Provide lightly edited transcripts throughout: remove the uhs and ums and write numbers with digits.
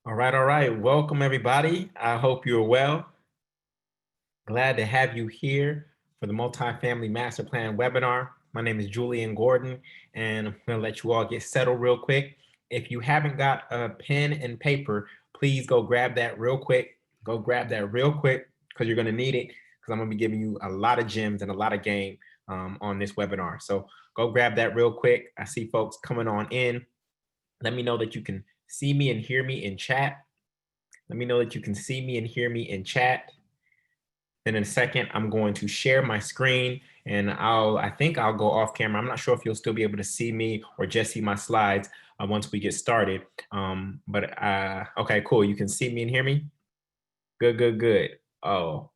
All right, all right. Welcome, everybody. I hope you're well. Glad to have you here for the Multifamily Master Plan webinar. My name is Julian Gordon, and I'm going to let you all get settled real quick. If you haven't got a pen and paper, please go grab that real quick. Go grab that real quick because you're going to need it because I'm going to be giving you a lot of gems and a lot of game on this webinar. So go grab that real quick. I see folks coming on in. Let me know that you can see me and hear me in chat. Let me know that you can see me and hear me in chat. Then in a second, I'm going to share my screen and I think I'll go off camera. I'm not sure if you'll still be able to see me or just see my slides once we get started. Okay, cool. You can see me and hear me? Good, good, good. Oh,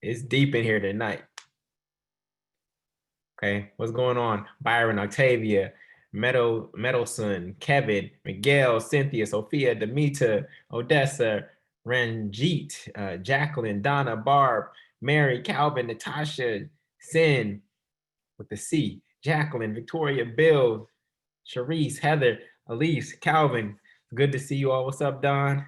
it's deep in here tonight. Okay, what's going on? Byron, Octavia, Meadowson, Kevin, Miguel, Cynthia, Sophia, Demita, Odessa, Ranjit, Jacqueline, Donna, Barb, Mary, Calvin, Natasha, Sin with the C, Jacqueline, Victoria, Bill, Sharice, Heather, Elise, Calvin. Good to see you all. What's up, Don?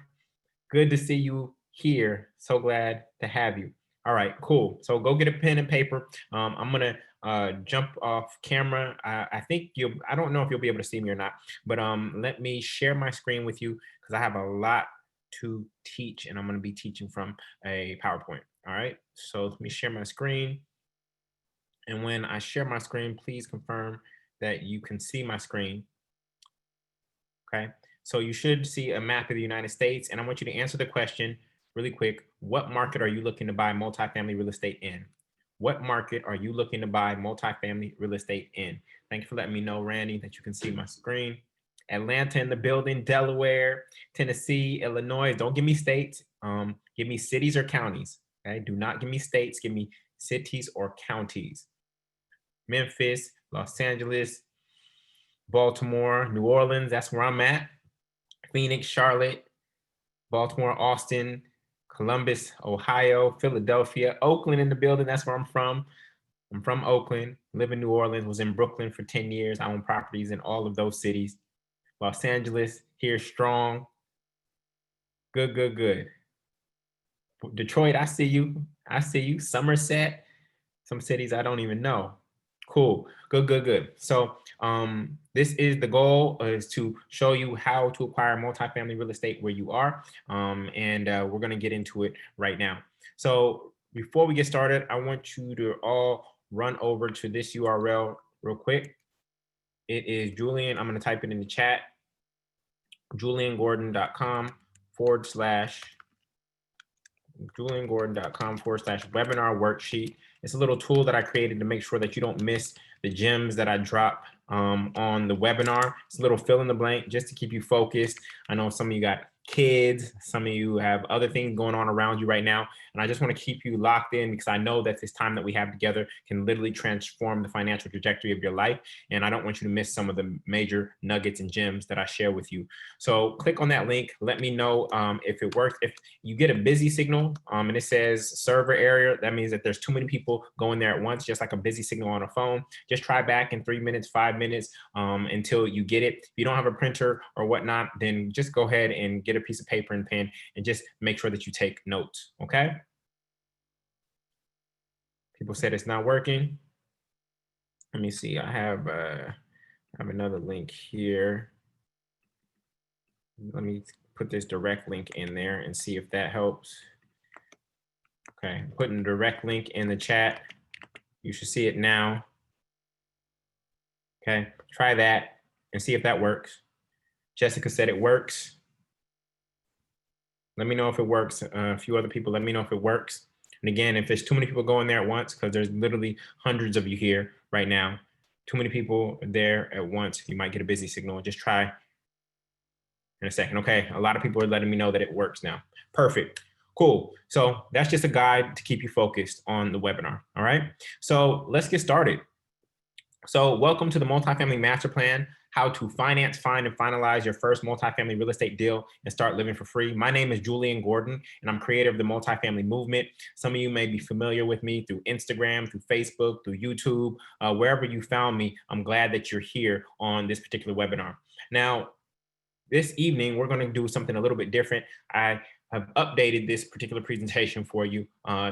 Good to see you here. So glad to have you. All right, cool. So go get a pen and paper. I'm gonna jump off camera. I don't know if you'll be able to see me or not, but let me share my screen with you because I have a lot to teach and I'm gonna be teaching from a PowerPoint. All right, so let me share my screen. And when I share my screen, please confirm that you can see my screen. Okay, so you should see a map of the United States, and I want you to answer the question really quick. What market are you looking to buy multifamily real estate in? What market are you looking to buy multifamily real estate in? Thank you for letting me know, Randy, that you can see my screen. Atlanta in the building, Delaware, Tennessee, Illinois. Don't give me states. Give me cities or counties. Okay, do not give me states. Give me cities or counties. Memphis, Los Angeles, Baltimore, New Orleans. That's where I'm at. Phoenix, Charlotte, Baltimore, Austin, Columbus, Ohio, Philadelphia, Oakland in the building. That's where I'm from. I'm from Oakland, live in New Orleans, was in Brooklyn for 10 years. I own properties in all of those cities. Los Angeles, here strong. Good, good, good. Detroit, I see you. I see you. Somerset, some cities I don't even know. Cool. Good, good, good. So this is the goal is to show you how to acquire multifamily real estate where you are. We're going to get into it right now. So before we get started, I want you to all run over to this URL real quick. It is Julian. I'm going to type it in the chat. juliangordon.com/webinar worksheet. It's a little tool that I created to make sure that you don't miss the gems that I drop on the webinar. It's a little fill in the blank just to keep you focused. I know some of you got kids, some of you have other things going on around you right now, and I just want to keep you locked in because I know that this time that we have together can literally transform the financial trajectory of your life, and I don't want you to miss some of the major nuggets and gems that I share with you. So click on that link. Let me know if it works. If you get a busy signal and it says server error, that means that there's too many people going there at once, just like a busy signal on a phone. Just try back in 3 minutes, 5 minutes until you get it. If you don't have a printer or whatnot, then just go ahead and get a piece of paper and pen and just make sure that you take notes, okay? People said it's not working. Let me see, I have another link here. Let me put this direct link in there and see if that helps. Okay, putting a direct link in the chat. You should see it now. Okay, try that and see if that works. Jessica said it works. Let me know if it works. A few other people, let me know if it works. And again, if there's too many people going there at once, because there's literally hundreds of you here right now, too many people there at once, you might get a busy signal. Just try in a second. Okay, a lot of people are letting me know that it works now. Perfect. Cool. So that's just a guide to keep you focused on the webinar. All right. So let's get started. So welcome to the Multifamily Master Plan, how to finance, find, and finalize your first multifamily real estate deal and start living for free. My name is Julian Gordon, and I'm creator of the multifamily movement. Some of you may be familiar with me through Instagram, through Facebook, through YouTube, wherever you found me. I'm glad that you're here on this particular webinar. Now, this evening, we're going to do something a little bit different. I have updated this particular presentation for you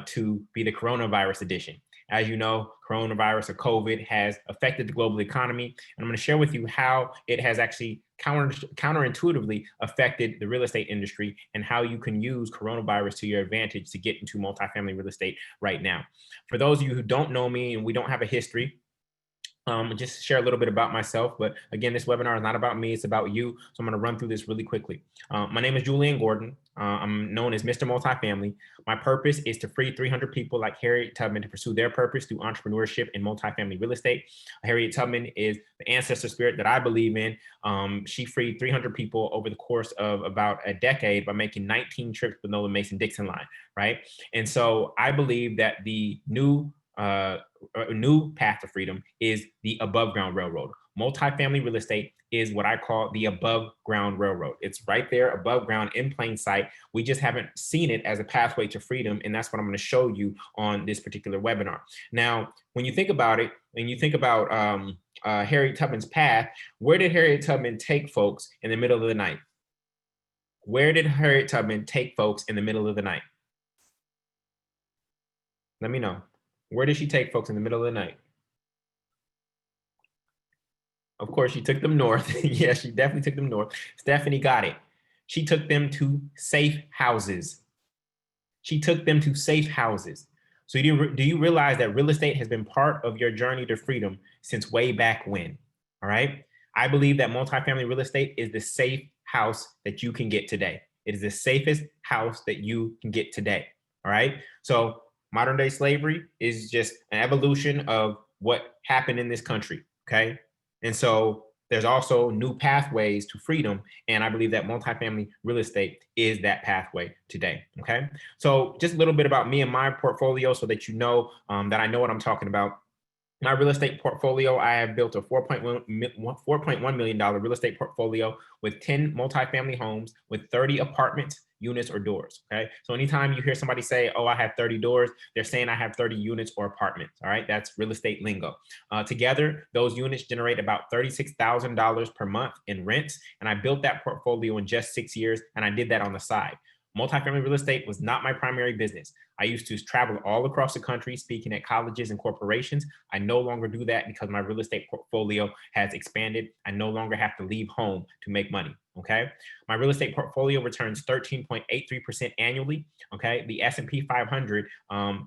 to be the coronavirus edition. As you know, coronavirus or COVID has affected the global economy. And I'm going to share with you how it has actually counterintuitively affected the real estate industry and how you can use coronavirus to your advantage to get into multifamily real estate right now. For those of you who don't know me and we don't have a history, just share a little bit about myself. But again, this webinar is not about me, it's about you. So I'm going to run through this really quickly. My name is Julian Gordon. I'm known as Mr. Multifamily. My purpose is to free 300 people like Harriet Tubman to pursue their purpose through entrepreneurship in multifamily real estate. Harriet Tubman is the ancestor spirit that I believe in. She freed 300 people over the course of about a decade by making 19 trips with the Mason-Dixon line, right? And so I believe that the new path to freedom is the above ground railroad. Multifamily real estate is what I call the above ground railroad. It's right there above ground in plain sight. We just haven't seen it as a pathway to freedom. And that's what I'm going to show you on this particular webinar. Now, when you think about it, and you think about Harriet Tubman's path, where did Harriet Tubman take folks in the middle of the night? Where did Harriet Tubman take folks in the middle of the night? Let me know. Where did she take folks in the middle of the night? Of course, she took them north. Yeah, she definitely took them north. Stephanie got it. She took them to safe houses. She took them to safe houses. So do you realize that real estate has been part of your journey to freedom since way back when? All right. I believe that multifamily real estate is the safe house that you can get today. It is the safest house that you can get today. All right. So modern day slavery is just an evolution of what happened in this country. Okay. And so there's also new pathways to freedom. And I believe that multifamily real estate is that pathway today. Okay. So just a little bit about me and my portfolio so that you know that I know what I'm talking about. My real estate portfolio, I have built a $4.1 million real estate portfolio with 10 multifamily homes with 30 apartments, units, or doors. Okay. So anytime you hear somebody say, oh, I have 30 doors, they're saying I have 30 units or apartments. All right. That's real estate lingo. Together, those units generate about $36,000 per month in rents. And I built that portfolio in just 6 years. And I did that on the side. Multifamily real estate was not my primary business. I used to travel all across the country speaking at colleges and corporations. I no longer do that because my real estate portfolio has expanded. I no longer have to leave home to make money. Okay. My real estate portfolio returns 13.83% annually. Okay. The S&P 500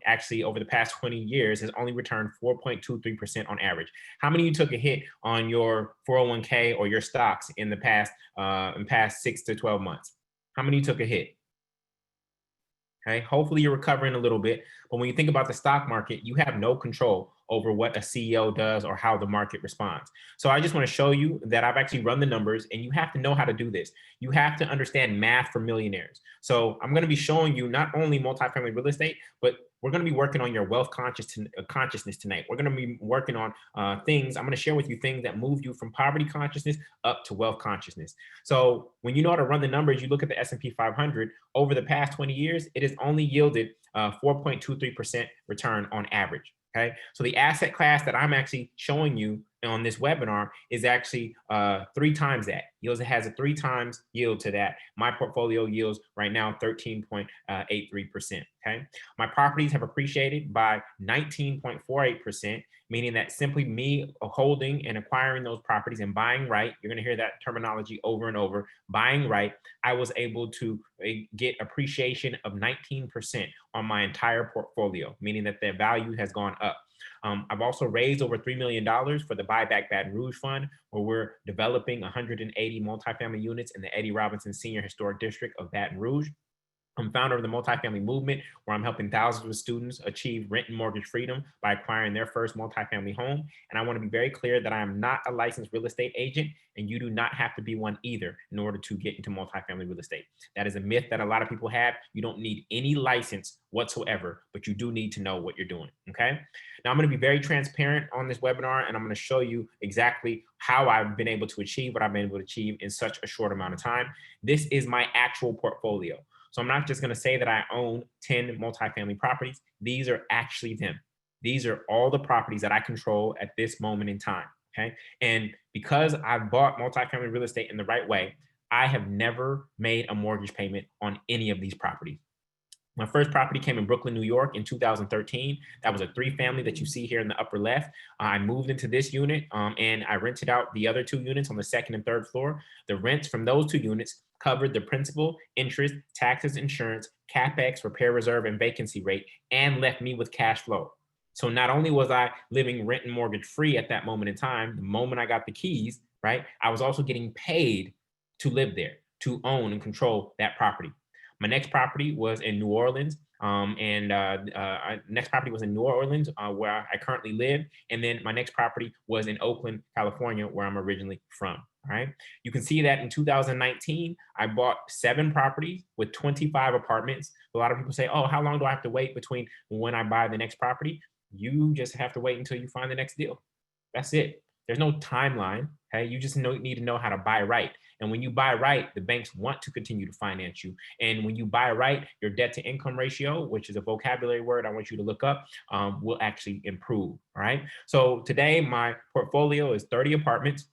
actually over the past 20 years has only returned 4.23% on average. How many of you took a hit on your 401k or your stocks in the past 6 to 12 months? How many took a hit? Okay, hopefully you're recovering a little bit. But when you think about the stock market, you have no control over what a CEO does or how the market responds. So I just want to show you that I've actually run the numbers, and you have to know how to do this. You have to understand math for millionaires. So I'm going to be showing you not only multifamily real estate, but we're going to be working on your wealth consciousness tonight. We're going to be working on things. I'm going to share with you things that move you from poverty consciousness up to wealth consciousness. So when you know how to run the numbers, you look at the S&P 500 over the past 20 years, it has only yielded 4.23% return on average. Okay, so the asset class that I'm actually showing you on this webinar is actually 3 times that. It has a 3 times yield to that. My portfolio yields right now 13.83%. Okay, my properties have appreciated by 19.48%, meaning that simply me holding and acquiring those properties and buying right, you're going to hear that terminology over and over, buying right, I was able to get appreciation of 19% on my entire portfolio, meaning that their value has gone up. I've also raised over $3 million for the Buyback Baton Rouge Fund, where we're developing 180 multifamily units in the Eddie Robinson Senior Historic District of Baton Rouge. I'm founder of the multifamily movement, where I'm helping thousands of students achieve rent and mortgage freedom by acquiring their first multifamily home. And I want to be very clear that I am not a licensed real estate agent, and you do not have to be one either in order to get into multifamily real estate. That is a myth that a lot of people have. You don't need any license whatsoever, but you do need to know what you're doing. Okay. Now I'm going to be very transparent on this webinar, and I'm going to show you exactly how I've been able to achieve what I've been able to achieve in such a short amount of time. This is my actual portfolio. So I'm not just going to say that I own 10 multifamily properties. These are actually them. These are all the properties that I control at this moment in time. Okay. And because I've bought multifamily real estate in the right way, I have never made a mortgage payment on any of these properties. My first property came in Brooklyn, New York in 2013. That was a three-family that you see here in the upper left. I moved into this unit and I rented out the other two units on the second and third floor. The rents from those two units covered the principal, interest, taxes, insurance, capex, repair reserve, and vacancy rate, and left me with cash flow. So not only was I living rent and mortgage free at that moment in time, the moment I got the keys, right, I was also getting paid to live there, to own and control that property. My next property was in New Orleans. Next property was in New Orleans, where I currently live. And then my next property was in Oakland, California, where I'm originally from. All right. You can see that in 2019, I bought 7 properties with 25 apartments. A lot of people say, oh, how long do I have to wait between when I buy the next property? You just have to wait until you find the next deal. That's it. There's no timeline. Okay. You just need to know how to buy right. And when you buy right, the banks want to continue to finance you. And when you buy right, your debt to income ratio, which is a vocabulary word I want you to look up, will actually improve. All right. So today, my portfolio is 30 apartments.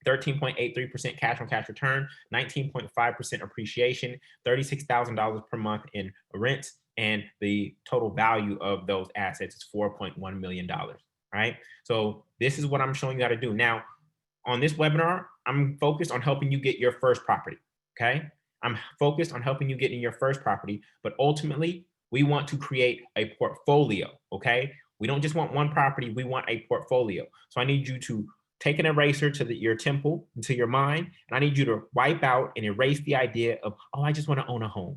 13.83% cash on cash return, 19.5% appreciation, $36,000 per month in rent, and the total value of those assets is $4.1 million. Right. So this is what I'm showing you how to do. Now, on this webinar, I'm focused on helping you get your first property. Okay. I'm focused on helping you get in your first property, but ultimately, we want to create a portfolio. Okay. We don't just want one property, we want a portfolio. So I need you to take an eraser to your temple, to your mind, and I need you to wipe out and erase the idea of, oh, I just want to own a home.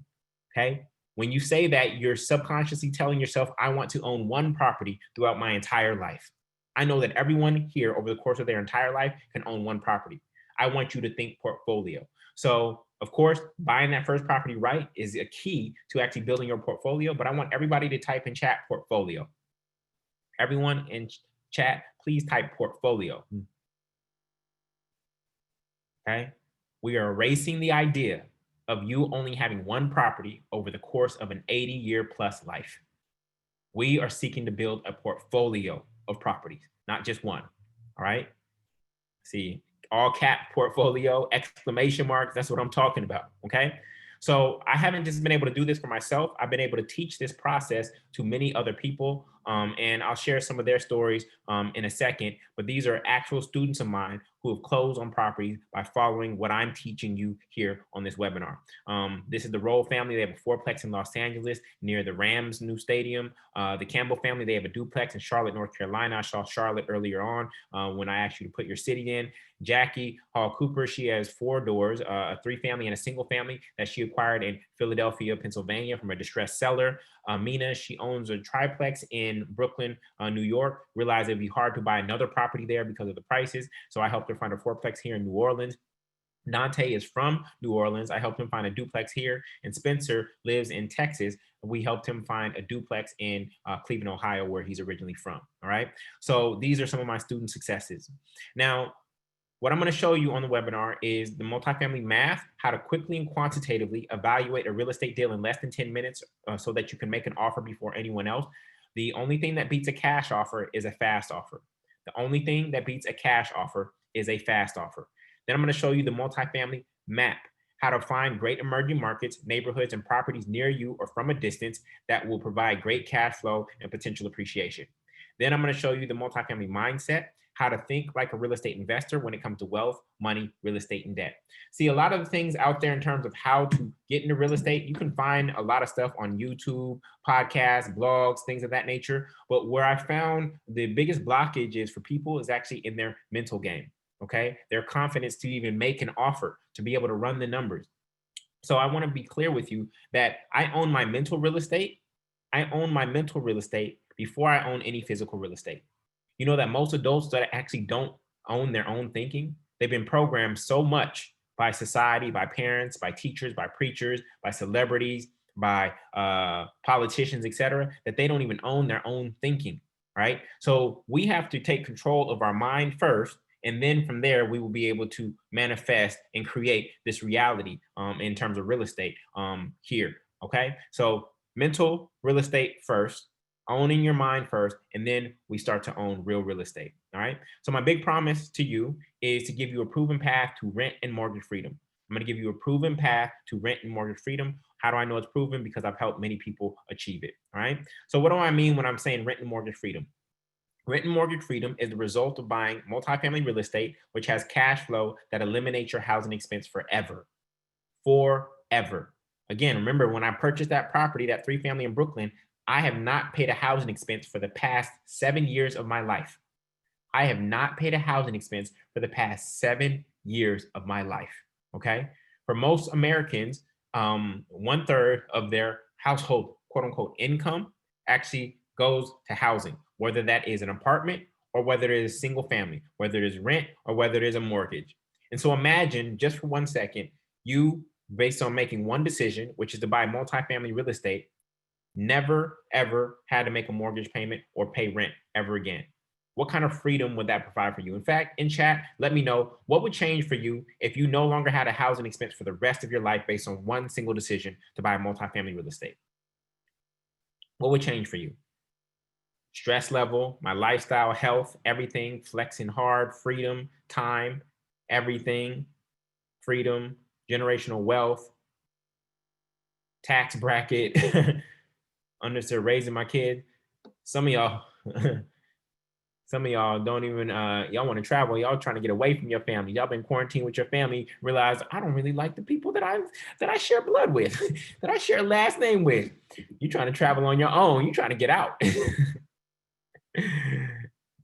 Okay. When you say that, you're subconsciously telling yourself, I want to own one property throughout my entire life. I know that everyone here over the course of their entire life can own one property. I want you to think portfolio. So, of course, buying that first property right is a key to actually building your portfolio. But I want everybody to type in chat portfolio. Everyone in chat, please type portfolio. Okay. We are erasing the idea of you only having one property over the course of an 80-year plus life. We are seeking to build a portfolio of properties, not just one. All right. See, all cap portfolio, exclamation marks. That's what I'm talking about. Okay. So I haven't just been able to do this for myself. I've been able to teach this process to many other people. And I'll share some of their stories in a second. But these are actual students of mine who have closed on properties by following what I'm teaching you here on this webinar. This is the Roll family. They have a fourplex in Los Angeles near the Rams' new stadium. The Campbell family, they have a duplex in Charlotte, North Carolina. I saw Charlotte earlier on when I asked you to put your city in. Jackie Hall Cooper, she has 4 doors, a 3-family and a single family that she acquired in Philadelphia, Pennsylvania from a distressed seller. Mina, she owns a triplex in Brooklyn, New York. Realized it'd be hard to buy another property there because of the prices. So I helped her find a fourplex here in New Orleans. Dante is from New Orleans. I helped him find a duplex here. And Spencer lives in Texas. We helped him find a duplex in Cleveland, Ohio, where he's originally from. All right. So these are some of my student successes. Now, what I'm going to show you on the webinar is the multifamily math, how to quickly and quantitatively evaluate a real estate deal in less than 10 minutes so that you can make an offer before anyone else. The only thing that beats a cash offer is a fast offer. The only thing that beats a cash offer is a fast offer. Then I'm going to show you the multifamily map, how to find great emerging markets, neighborhoods, and properties near you or from a distance that will provide great cash flow and potential appreciation. Then I'm going to show you the multifamily mindset, how to think like a real estate investor when it comes to wealth, money, real estate, and debt. See, a lot of the things out there in terms of how to get into real estate, you can find a lot of stuff on YouTube, podcasts, blogs, things of that nature. But where I found the biggest blockage is for people is actually in their mental game. Okay. Their confidence to even make an offer, to be able to run the numbers. So I want to be clear with you that I own my mental real estate. I own my mental real estate before I own any physical real estate. You know that most adults that actually don't own their own thinking, they've been programmed so much by society, by parents, by teachers, by preachers, by celebrities, by politicians, etc., that they don't even own their own thinking, right? So we have to take control of our mind first, and then from there, we will be able to manifest and create this reality in terms of real estate here, okay? So mental real estate first, owning your mind first, and then we start to own real estate. All right. So my big promise to you is to give you a proven path to rent and mortgage freedom. I'm going to give you a proven path to rent and mortgage freedom. How do I know it's proven? Because I've helped many people achieve it. All right. So what do I mean when I'm saying rent and mortgage freedom? Rent and mortgage freedom is the result of buying multifamily real estate, which has cash flow that eliminates your housing expense forever. Forever. Again, remember when I purchased that property, that 3-family in Brooklyn, I have not paid a housing expense for the past 7 years of my life. I have not paid a housing expense for the past 7 years of my life. Okay. For most Americans, 1/3 of their household, quote unquote, income actually goes to housing, whether that is an apartment or whether it is single family, whether it is rent or whether it is a mortgage. And so imagine just for 1 second, you, based on making one decision, which is to buy multifamily real estate, never ever had to make a mortgage payment or pay rent ever again. What kind of freedom would that provide for you? In fact, in chat, let me know what would change for you if you no longer had a housing expense for the rest of your life based on one single decision to buy multifamily real estate. What would change for you? Stress level, my lifestyle, health, everything, flexing hard, freedom, time, everything, freedom, generational wealth, tax bracket, understood raising my kid. Some of y'all Some of y'all don't even y'all want to travel. Y'all trying to get away from your family. Y'all been quarantined with your family. Realize I don't really like the people that I share blood with, that I share last name with. You trying to travel on your own. You trying to get out.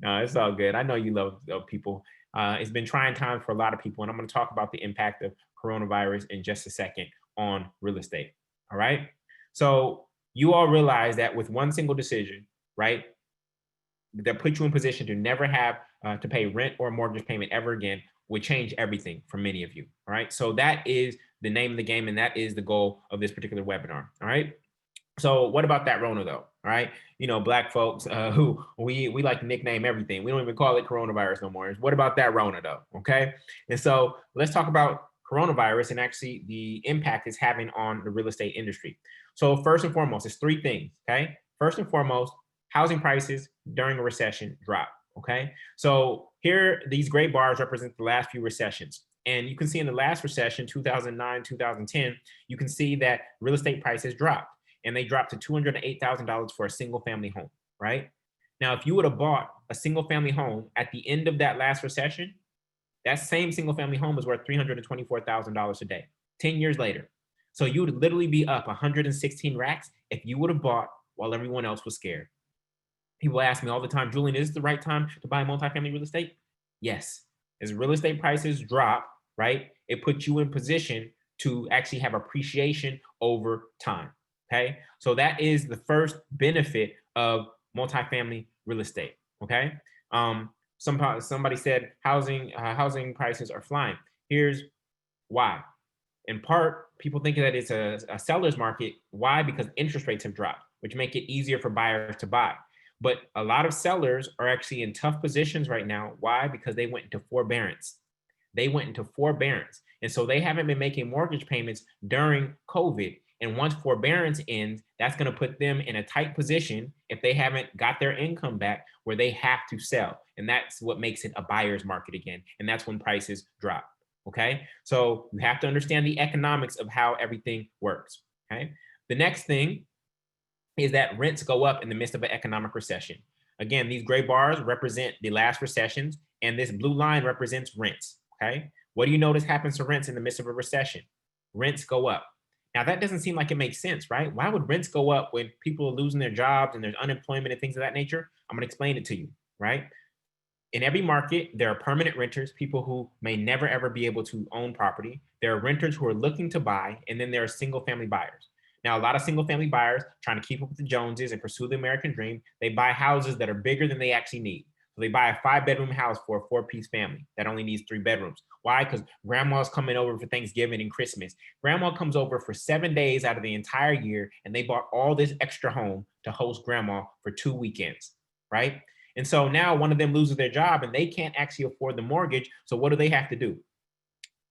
No, it's all good. I know you love people. It's been trying times for a lot of people, and I'm going to talk about the impact of coronavirus in just a second on real estate. All right. So you all realize that with one single decision, right, that put you in position to never have to pay rent or mortgage payment ever again would change everything for many of you. All right. So that is the name of the game, and that is the goal of this particular webinar. All right. So what about that Rona though? All right. You know, black folks who we like to nickname everything. We don't even call it coronavirus no more. What about that Rona though? Okay. And so let's talk about coronavirus and actually the impact it's having on the real estate industry. So first and foremost, it's three things. Okay. First and foremost, housing prices during a recession drop. Okay. So here, these gray bars represent the last few recessions. And you can see in the last recession, 2009, 2010, you can see that real estate prices dropped, and they dropped to $208,000 for a single family home, right? Now, if you would have bought a single family home at the end of that last recession, that same single family home is worth $324,000 a day, 10 years later. So you would literally be up 116 racks if you would have bought while everyone else was scared. People ask me all the time, Julian, is this the right time to buy multifamily real estate? Yes. As real estate prices drop, right, it puts you in position to actually have appreciation over time. Okay. So that is the first benefit of multifamily real estate. Okay. Somebody said housing prices are flying. Here's why. In part, people think that it's a seller's market. Why? Because interest rates have dropped, which make it easier for buyers to buy. But a lot of sellers are actually in tough positions right now. Why? Because they went into forbearance. They went into forbearance. And so they haven't been making mortgage payments during COVID. And once forbearance ends, that's going to put them in a tight position if they haven't got their income back where they have to sell. And that's what makes it a buyer's market again. And that's when prices drop. Okay. So you have to understand the economics of how everything works. Okay. The next thing is that rents go up in the midst of an economic recession. Again, these gray bars represent the last recessions, and this blue line represents rents. Okay. What do you notice happens to rents in the midst of a recession? Rents go up. Now, that doesn't seem like it makes sense, right? Why would rents go up when people are losing their jobs and there's unemployment and things of that nature? I'm going to explain it to you, right? In every market, there are permanent renters, people who may never ever be able to own property. There are renters who are looking to buy, and then there are single family buyers. Now, a lot of single family buyers trying to keep up with the Joneses and pursue the American dream, they buy houses that are bigger than they actually need. So they buy a 5-bedroom house for a 4-piece family that only needs 3 bedrooms. Why? Because grandma's coming over for Thanksgiving and Christmas. Grandma comes over for 7 days out of the entire year, and they bought all this extra home to host grandma for 2 weekends, right? And so now one of them loses their job and they can't actually afford the mortgage. So what do they have to do?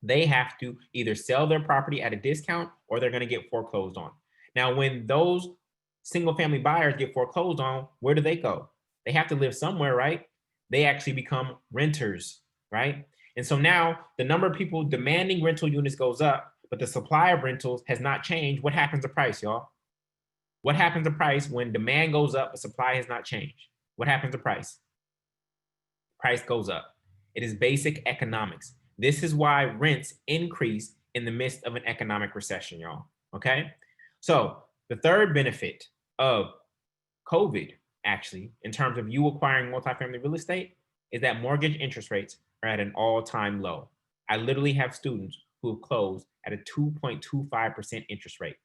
They have to either sell their property at a discount or they're going to get foreclosed on. Now, when those single family buyers get foreclosed on, where do they go? They have to live somewhere, right? They actually become renters, right? And so now the number of people demanding rental units goes up, but the supply of rentals has not changed. What happens to price, y'all? What happens to price when demand goes up, but supply has not changed? What happens to price? Price goes up. It is basic economics. This is why rents increase in the midst of an economic recession, y'all. Okay? So, the third benefit of COVID, actually, in terms of you acquiring multifamily real estate, is that mortgage interest rates are at an all-time low. I literally have students who have closed at a 2.25% interest rate.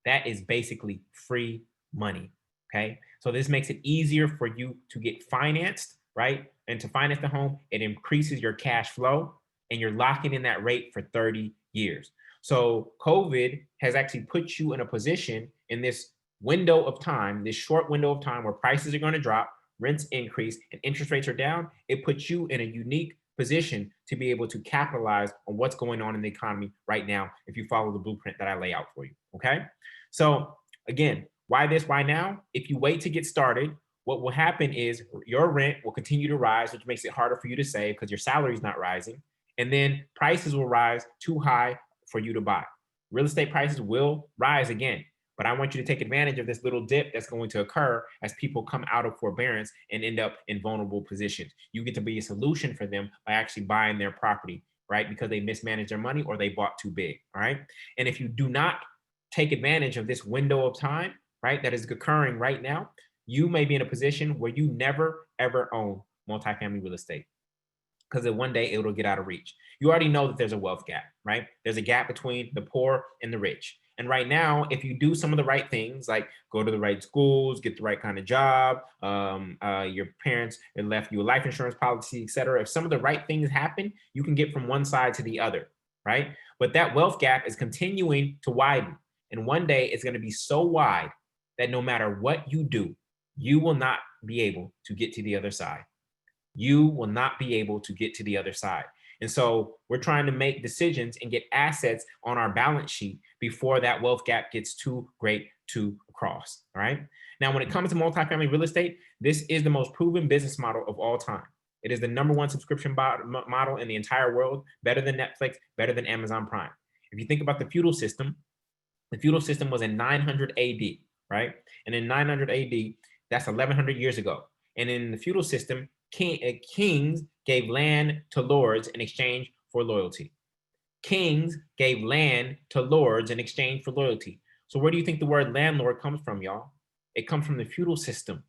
That is basically free money. Okay. So this makes it easier for you to get financed, right? And to finance the home, it increases your cash flow and you're locking in that rate for 30 years. So COVID has actually put you in a position in this window of time, this short window of time where prices are going to drop, rents increase, and interest rates are down. It puts you in a unique position to be able to capitalize on what's going on in the economy right now if you follow the blueprint that I lay out for you. Okay. So again, why this? Why now? If you wait to get started, what will happen is your rent will continue to rise, which makes it harder for you to save because your salary is not rising. And then prices will rise too high for you to buy. Real estate prices will rise again. But I want you to take advantage of this little dip that's going to occur as people come out of forbearance and end up in vulnerable positions. You get to be a solution for them by actually buying their property, right? Because they mismanaged their money or they bought too big, all right? And if you do not take advantage of this window of time, right, that is occurring right now, you may be in a position where you never, ever own multifamily real estate because one day it'll get out of reach. You already know that there's a wealth gap, right? There's a gap between the poor and the rich. And right now, if you do some of the right things, like go to the right schools, get the right kind of job, your parents left you a life insurance policy, et cetera. If some of the right things happen, you can get from one side to the other, right? But that wealth gap is continuing to widen. And one day it's going to be so wide that no matter what you do, you will not be able to get to the other side. You will not be able to get to the other side. And so we're trying to make decisions and get assets on our balance sheet before that wealth gap gets too great to cross. All right. Now, when it comes to multifamily real estate, this is the most proven business model of all time. It is the number one subscription model in the entire world, better than Netflix, better than Amazon Prime. If you think about the feudal system was in 900 AD, right? And in 900 AD, that's 1100 years ago. And in the feudal system, kings gave land to lords in exchange for loyalty. Kings gave land to lords in exchange for loyalty. So where do you think the word landlord comes from, y'all? It comes from the feudal system.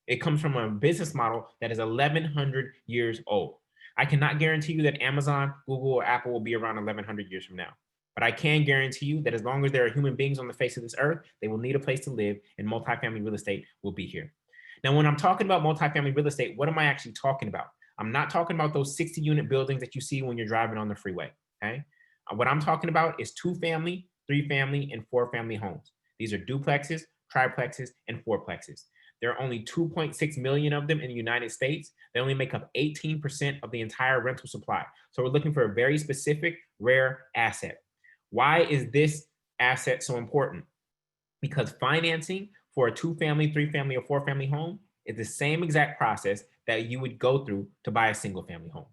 It comes from a business model that is 1100 years old. I cannot guarantee you that Amazon, Google, or Apple will be around 1100 years from now. But I can guarantee you that as long as there are human beings on the face of this earth, they will need a place to live, and multifamily real estate will be here. Now, when I'm talking about multifamily real estate, what am I actually talking about? I'm not talking about those 60-unit buildings that you see when you're driving on the freeway, okay? What I'm talking about is 2-family, 3-family, and 4-family homes. These are duplexes, triplexes, and fourplexes. There are only 2.6 million of them in the United States. They only make up 18% of the entire rental supply. So we're looking for a very specific, rare asset. Why is this asset so important? Because financing for a 2-family, 3-family, or 4-family home is the same exact process that you would go through to buy a single-family home.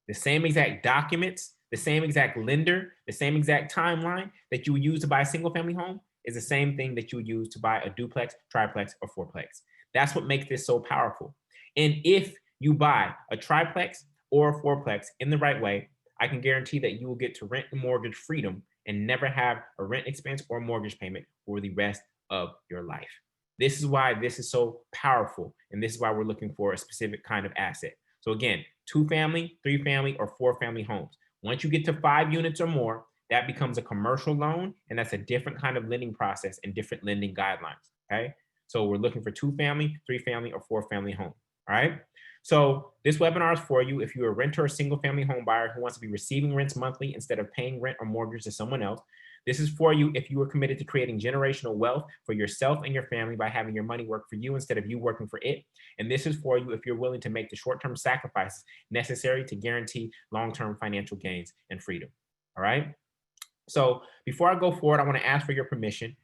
The same exact documents, the same exact lender, the same exact timeline that you would use to buy a single-family home is the same thing that you would use to buy a duplex, triplex, or fourplex. That's what makes this so powerful. And if you buy a triplex or a fourplex in the right way, I can guarantee that you will get to rent and mortgage freedom and never have a rent expense or mortgage payment for the rest of your life. This is why this is so powerful. And this is why we're looking for a specific kind of asset. So again, 2-family, 3-family, or 4-family homes. Once you get to 5 units or more, that becomes a commercial loan. And that's a different kind of lending process and different lending guidelines. Okay. So we're looking for 2-family, 3-family, or 4-family home. All right. So this webinar is for you if you're a renter or single-family home buyer who wants to be receiving rents monthly instead of paying rent or mortgage to someone else. This is for you if you are committed to creating generational wealth for yourself and your family by having your money work for you instead of you working for it. And this is for you if you're willing to make the short-term sacrifices necessary to guarantee long-term financial gains and freedom. All right. So before I go forward, I want to ask for your permission.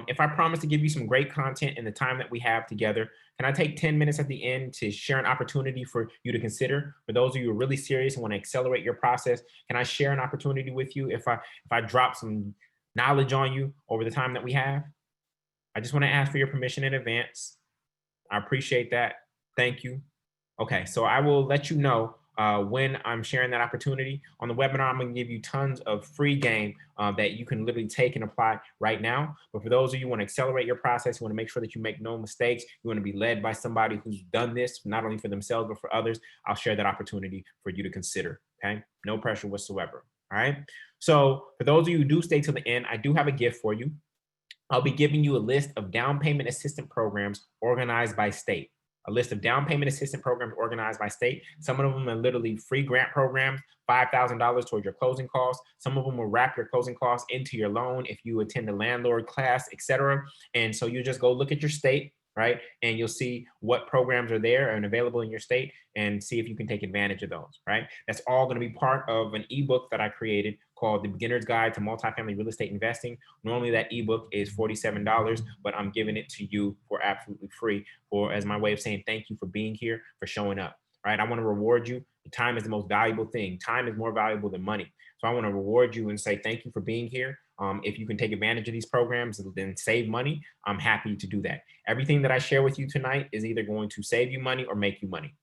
If I promise to give you some great content in the time that we have together, can I take 10 minutes at the end to share an opportunity for you to consider? For those of you who are really serious and want to accelerate your process, can I share an opportunity with you if I drop some knowledge on you over the time that we have? I just want to ask for your permission in advance. I appreciate that. Thank you. Okay, so I will let you know when I'm sharing that opportunity. On the webinar, I'm going to give you tons of free game that you can literally take and apply right now. But for those of you who want to accelerate your process, you want to make sure that you make no mistakes, you want to be led by somebody who's done this, not only for themselves, but for others, I'll share that opportunity for you to consider, okay? No pressure whatsoever, all right? So for those of you who do stay till the end, I do have a gift for you. I'll be giving you a list of down payment assistance programs organized by state. A list of down payment assistance programs organized by state. Some of them are literally free grant programs, $5,000 towards your closing costs. Some of them will wrap your closing costs into your loan if you attend a landlord class, etc. And so you just go look at your state, right? And you'll see what programs are there and available in your state and see if you can take advantage of those, right? That's all going to be part of an ebook that I created called The Beginner's Guide to Multifamily Real Estate Investing. Normally that ebook is $47, but I'm giving it to you for absolutely free or as my way of saying thank you for being here, for showing up, right? I want to reward you. Time is the most valuable thing. Time is more valuable than money. So I want to reward you and say thank you for being here. If you can take advantage of these programs and save money, I'm happy to do that. Everything that I share with you tonight is either going to save you money or make you money.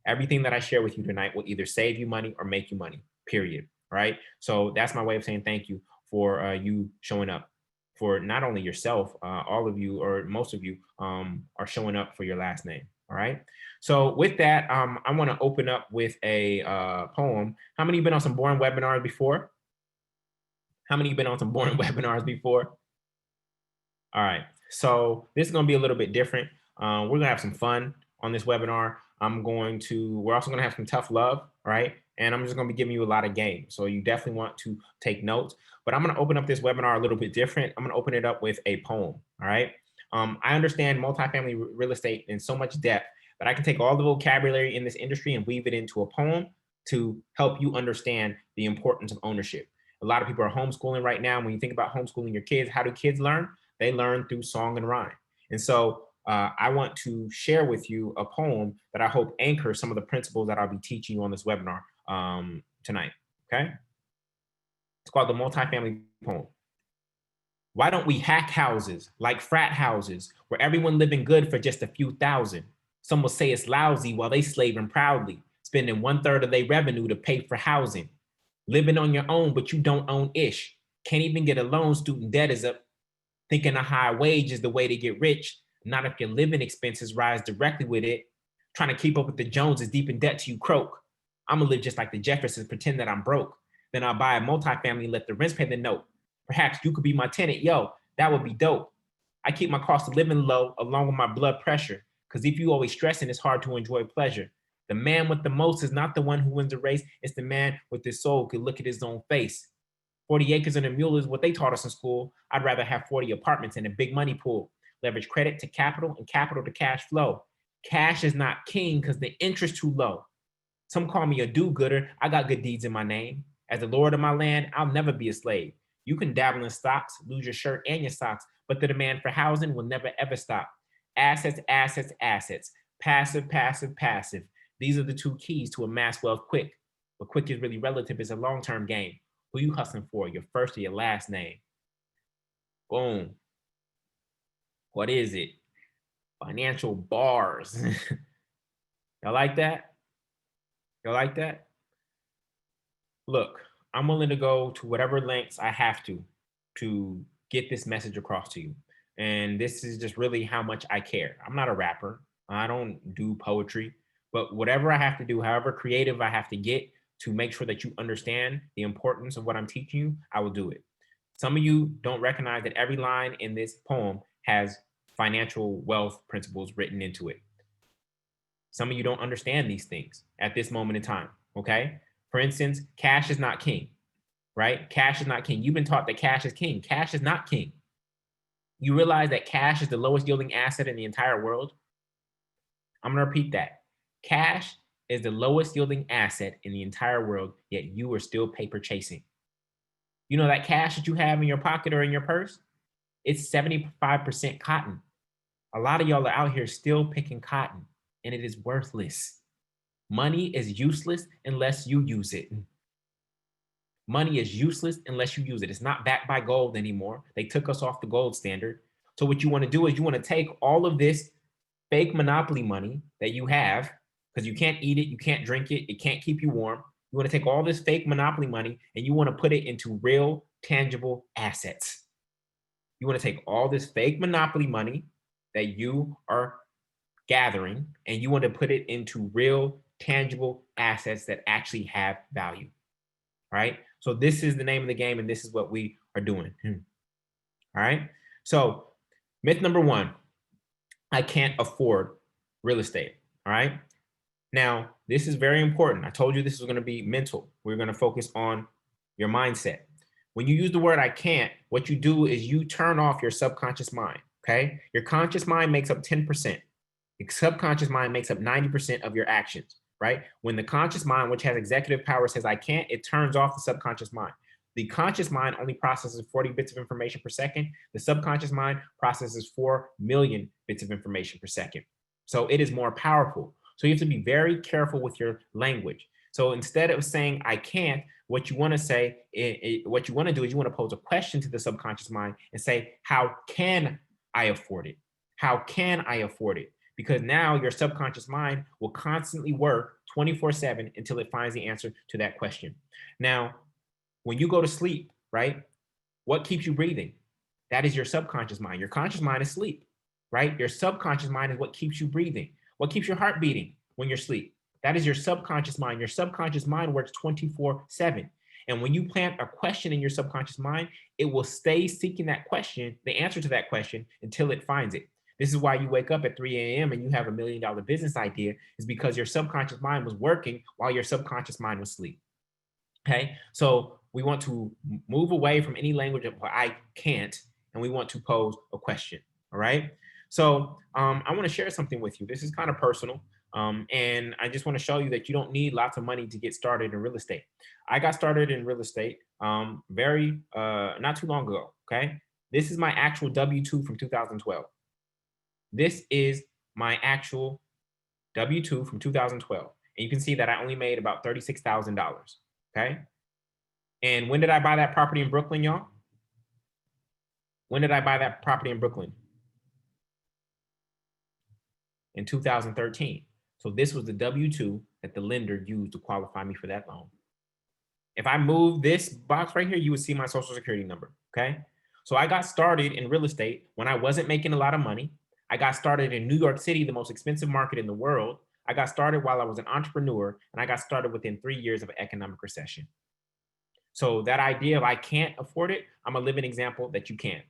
Everything that I share with you tonight will either save you money or make you money, period. Right? So that's my way of saying thank you for you showing up for not only yourself, all of you or most of you are showing up for your last name. All right. So with that, I want to open up with a poem. How many of you been on some boring webinars before? How many of you been on some boring webinars before? All right. So this is going to be a little bit different. We're going to have some fun on this webinar. We're also going to have some tough love. All right. And I'm just going to be giving you a lot of game. So you definitely want to take notes. But I'm going to open up this webinar a little bit different. I'm going to open it up with a poem. All right. I understand multifamily real estate in so much depth that I can take all the vocabulary in this industry and weave it into a poem to help you understand the importance of ownership. A lot of people are homeschooling right now. When you think about homeschooling your kids, how do kids learn? They learn through song and rhyme. And so I want to share with you a poem that I hope anchors some of the principles that I'll be teaching you on this webinar tonight, okay? It's called the Multifamily Poem. Why don't we hack houses like frat houses where everyone living good for just a few thousand? Some will say it's lousy while they slaving proudly, spending 1/3 of their revenue to pay for housing. Living on your own, but you don't own ish. Can't even get a loan, student debt is up. Thinking a high wage is the way to get rich. Not if your living expenses rise directly with it. Trying to keep up with the Joneses, deep in debt till you croak. I'm gonna live just like the Jeffersons, pretend that I'm broke. Then I'll buy a multifamily and let the rents pay the note. Perhaps you could be my tenant, yo, that would be dope. I keep my cost of living low along with my blood pressure. Cause if you always stressing, it's hard to enjoy pleasure. The man with the most is not the one who wins the race. It's the man with his soul who could look at his own face. 40 acres and a mule is what they taught us in school. I'd rather have 40 apartments and a big money pool. Leverage credit to capital and capital to cash flow. Cash is not king because the interest too low. Some call me a do-gooder. I got good deeds in my name. As the lord of my land, I'll never be a slave. You can dabble in stocks, lose your shirt and your socks, but the demand for housing will never ever stop. Assets, assets, assets. Passive, passive, passive. These are the two keys to amass wealth quick. But quick is really relative. It's a long-term game. Who you hustling for, your first or your last name? Boom. What is it? Financial bars. Y'all like that? Y'all like that? Look, I'm willing to go to whatever lengths I have to get this message across to you. And this is just really how much I care. I'm not a rapper. I don't do poetry, but whatever I have to do, however creative I have to get to make sure that you understand the importance of what I'm teaching you, I will do it. Some of you don't recognize that every line in this poem has financial wealth principles written into it. Some of you don't understand these things at this moment in time, okay? For instance, cash is not king, right? Cash is not king. You've been taught that cash is king. Cash is not king. You realize that cash is the lowest yielding asset in the entire world? I'm gonna repeat that. Cash is the lowest yielding asset in the entire world, yet you are still paper chasing. You know that cash that you have in your pocket or in your purse? It's 75% cotton. A lot of y'all are out here still picking cotton, and it is worthless. Money is useless unless you use it. Money is useless unless you use it. It's not backed by gold anymore. They took us off the gold standard. So what you want to do is you want to take all of this fake monopoly money that you have, because you can't eat it, you can't drink it, it can't keep you warm. You want to take all this fake monopoly money and you want to put it into real tangible assets. You want to take all this fake monopoly money that you are gathering and you want to put it into real tangible assets that actually have value. Right? So this is the name of the game and this is what we are doing. All right? So myth number one, I can't afford real estate. All right? Now, this is very important. I told you this is going to be mental. We're going to focus on your mindset. When you use the word I can't, what you do is you turn off your subconscious mind. Okay? Your conscious mind makes up 10%. Your subconscious mind makes up 90% of your actions, right? When the conscious mind, which has executive power, says I can't, it turns off the subconscious mind. The conscious mind only processes 40 bits of information per second. The subconscious mind processes 4 million bits of information per second. So it is more powerful. So you have to be very careful with your language. So instead of saying I can't, what you want to say, what you want to do is you want to pose a question to the subconscious mind and say, how can I afford it? How can I afford it? Because now your subconscious mind will constantly work 24/7 until it finds the answer to that question. Now, when you go to sleep, right, what keeps you breathing? That is your subconscious mind. Your conscious mind is sleep, right? Your subconscious mind is what keeps you breathing. What keeps your heart beating when you're asleep? That is your subconscious mind. Your subconscious mind works 24/7. And when you plant a question in your subconscious mind, it will stay seeking that question, the answer to that question, until it finds it. This is why you wake up at 3 a.m. and you have $1 million business idea, is because your subconscious mind was working while your subconscious mind was asleep. Okay, so we want to move away from any language of I can't, and we want to pose a question. All right. So I want to share something with you. This is kind of personal. And I just want to show you that you don't need lots of money to get started in real estate. I got started in real estate very not too long ago. Okay. This is my actual W-2 from 2012. This is my actual W-2 from 2012. And you can see that I only made about $36,000. Okay. And when did I buy that property in Brooklyn, y'all? When did I buy that property in Brooklyn? In 2013. So this was the W-2 that the lender used to qualify me for that loan. If I move this box right here, you would see my social security number. Okay. So I got started in real estate when I wasn't making a lot of money. I got started in New York City, the most expensive market in the world. I got started while I was an entrepreneur, and I got started within 3 years of an economic recession. So that idea of I can't afford it, I'm a living example that you can.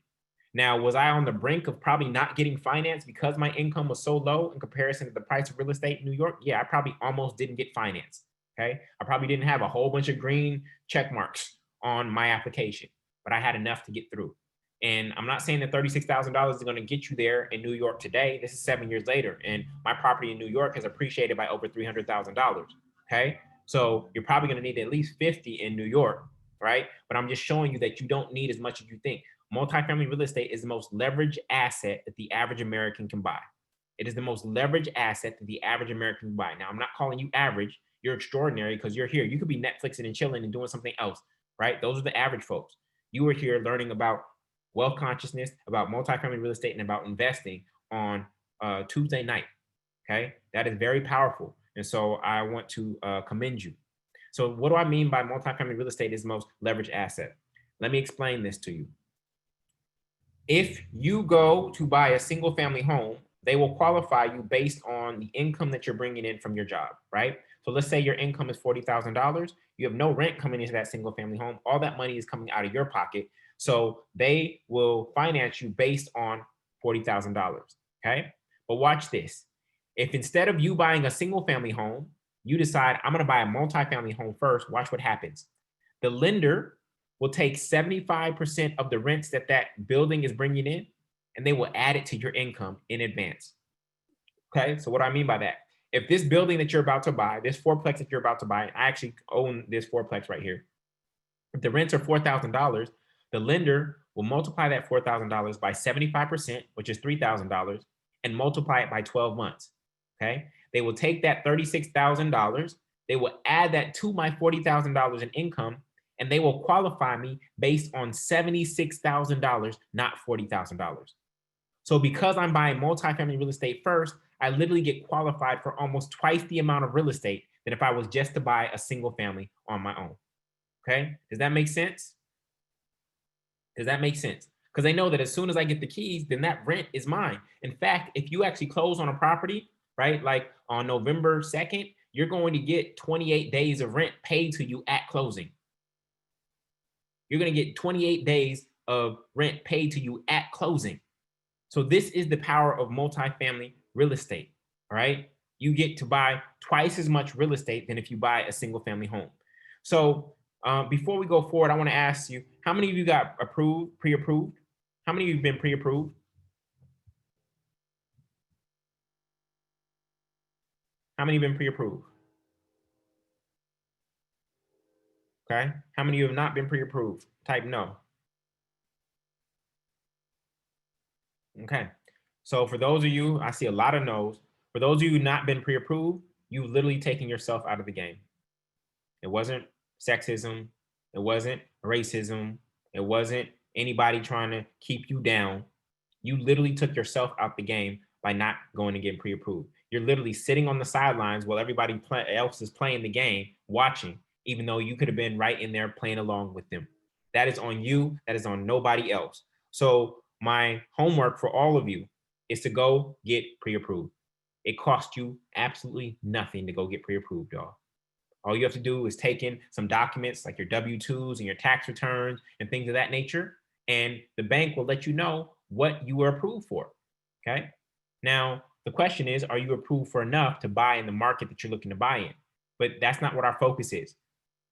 Now, was I on the brink of probably not getting financed because my income was so low in comparison to the price of real estate in New York? Yeah, I probably almost didn't get financed. Okay. I probably didn't have a whole bunch of green check marks on my application, but I had enough to get through. And I'm not saying that $36,000 is going to get you there in New York today. This is 7 years later, and my property in New York has appreciated by over $300,000. Okay. So you're probably going to need at least 50 in New York, right? But I'm just showing you that you don't need as much as you think. Multifamily real estate is the most leveraged asset that the average American can buy. It is the most leveraged asset that the average American can buy. Now, I'm not calling you average. You're extraordinary because you're here. You could be Netflixing and chilling and doing something else, right? Those are the average folks. You are here learning about wealth consciousness, about multifamily real estate, and about investing on Tuesday night. Okay, that is very powerful, and so I want to commend you. So, what do I mean by multifamily real estate is the most leveraged asset? Let me explain this to you. If you go to buy a single family home, they will qualify you based on the income that you're bringing in from your job, right? So let's say your income is $40,000. You have no rent coming into that single family home. All that money is coming out of your pocket. So they will finance you based on $40,000. Okay. But watch this. If instead of you buying a single family home, you decide I'm going to buy a multifamily home first, watch what happens. The lender will take 75% of the rents that that building is bringing in, and they will add it to your income in advance. Okay. So what do I mean by that? If this building that you're about to buy, this fourplex that you're about to buy, I actually own this fourplex right here. If the rents are $4,000, the lender will multiply that $4,000 by 75%, which is $3,000, and multiply it by 12 months. Okay. They will take that $36,000, they will add that to my $40,000 in income, and they will qualify me based on $76,000, not $40,000. So because I'm buying multifamily real estate first, I literally get qualified for almost twice the amount of real estate than if I was just to buy a single family on my own. Okay. Does that make sense? Does that make sense? Because they know that as soon as I get the keys, then that rent is mine. In fact, if you actually close on a property, right, like on November 2nd, you're going to get 28 days of rent paid to you at closing. You're going to get 28 days of rent paid to you at closing. So this is the power of multifamily real estate, all right? You get to buy twice as much real estate than if you buy a single family home. So before we go forward, I want to ask you, how many of you got approved, pre-approved? How many of you have been pre-approved? How many have been pre-approved? Okay. How many of you have not been pre-approved? Type no. Okay. So for those of you, I see a lot of no's. For those of you who not been pre-approved, you've literally taken yourself out of the game. It wasn't sexism. It wasn't racism. It wasn't anybody trying to keep you down. You literally took yourself out the game by not going and getting pre-approved. You're literally sitting on the sidelines while everybody else is playing the game, watching, even though you could have been right in there playing along with them. That is on you. That is on nobody else. So my homework for all of you is to go get pre-approved. It costs you absolutely nothing to go get pre-approved, y'all. All you have to do is take in some documents like your W-2s and your tax returns and things of that nature, and the bank will let you know what you were approved for. Okay. Now, the question is, are you approved for enough to buy in the market that you're looking to buy in? But that's not what our focus is.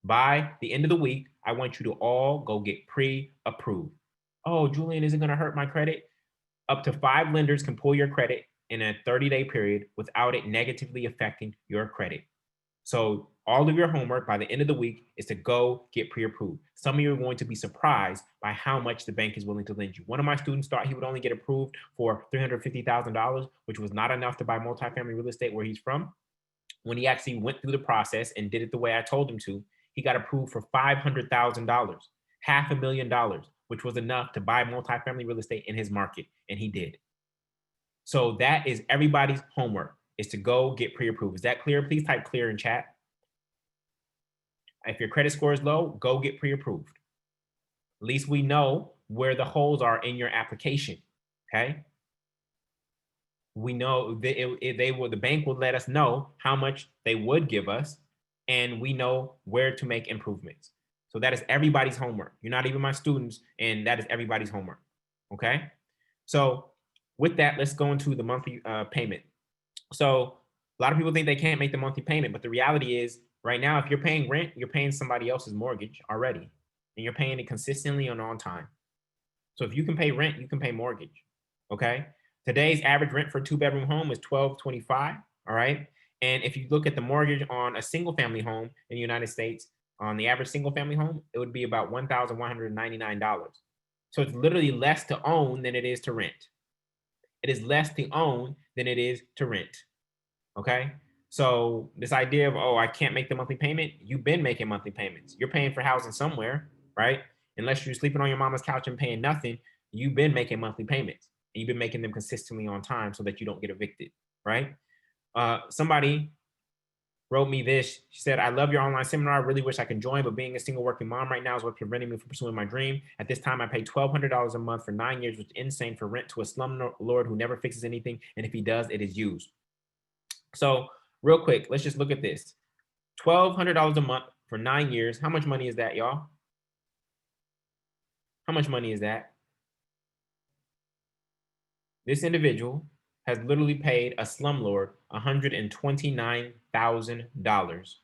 By the end of the week, I want you to all go get pre-approved. Oh, Julian, is it going to hurt my credit? Up to 5 lenders can pull your credit in a 30-day period without it negatively affecting your credit. So all of your homework by the end of the week is to go get pre-approved. Some of you are going to be surprised by how much the bank is willing to lend you. One of my students thought he would only get approved for $350,000, which was not enough to buy multifamily real estate where he's from. When he actually went through the process and did it the way I told him to, he got approved for $500,000, $500,000, which was enough to buy multifamily real estate in his market, and he did. So that is everybody's homework, is to go get pre-approved. Is that clear? Please type clear in chat. If your credit score is low, go get pre-approved. At least we know where the holes are in your application. Okay. We know the bank will let us know how much they would give us, and we know where to make improvements. So that is everybody's homework. You're not even my students, and that is everybody's homework. Okay. So with that, let's go into the monthly payment. So a lot of people think they can't make the monthly payment, but the reality is right now, if you're paying rent, you're paying somebody else's mortgage already, and you're paying it consistently and on time. So if you can pay rent, you can pay mortgage. Okay. Today's average rent for a 2-bedroom home is $1,225. All right. And if you look at the mortgage on a single family home in the United States, on the average single family home, it would be about $1,199. So it's literally less to own than it is to rent. It is less to own than it is to rent. Okay. So this idea of, oh, I can't make the monthly payment, you've been making monthly payments. You're paying for housing somewhere, right? Unless you're sleeping on your mama's couch and paying nothing, you've been making monthly payments, and you've been making them consistently on time so that you don't get evicted, right? Somebody wrote me this. She said, I love your online seminar. I really wish I could join, but being a single working mom right now is what's preventing me from pursuing my dream. At this time, I pay $1,200 a month for 9 years, which is insane for rent to a slumlord who never fixes anything. And if he does, it is used. So real quick, let's just look at this. $1,200 a month for 9 years. How much money is that, y'all? How much money is that? This individual has literally paid a slumlord $129,000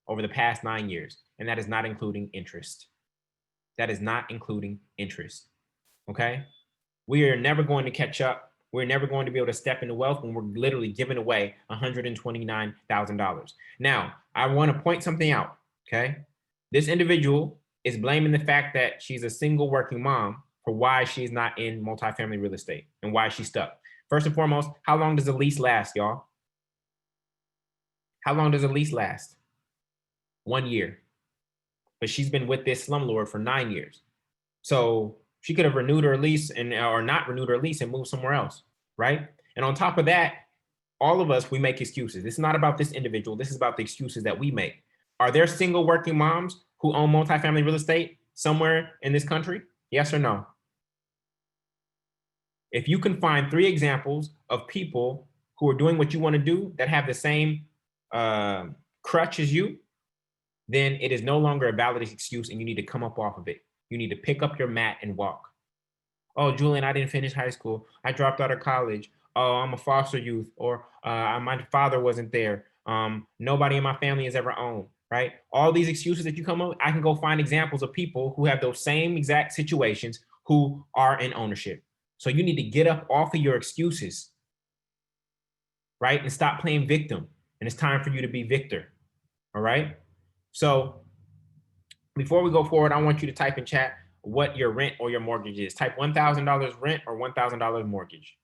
over the past 9 years, and that is not including interest. That is not including interest. Okay? We are never going to catch up. We're never going to be able to step into wealth when we're literally giving away $129,000. Now, I want to point something out. Okay? This individual is blaming the fact that she's a single working mom for why she's not in multifamily real estate and why she's stuck. First and foremost, how long does a lease last, y'all? How long does a lease last? 1 year. But she's been with this slumlord for 9 years. So she could have renewed her lease or not renewed her lease and moved somewhere else, right? And on top of that, all of us, we make excuses. This is not about this individual. This is about the excuses that we make. Are there single working moms who own multifamily real estate somewhere in this country? Yes or no? If you can find 3 examples of people who are doing what you want to do that have the same crutch as you, then it is no longer a valid excuse and you need to come up off of it. You need to pick up your mat and walk. Oh, Julian, I didn't finish high school. I dropped out of college. Oh, I'm a foster youth, or my father wasn't there. Nobody in my family has ever owned, right? All these excuses that you come up with, I can go find examples of people who have those same exact situations who are in ownership. So you need to get up off of your excuses, right? And stop playing victim. And it's time for you to be victor, all right? So before we go forward, I want you to type in chat what your rent or your mortgage is. Type $1,000 rent or $1,000 mortgage.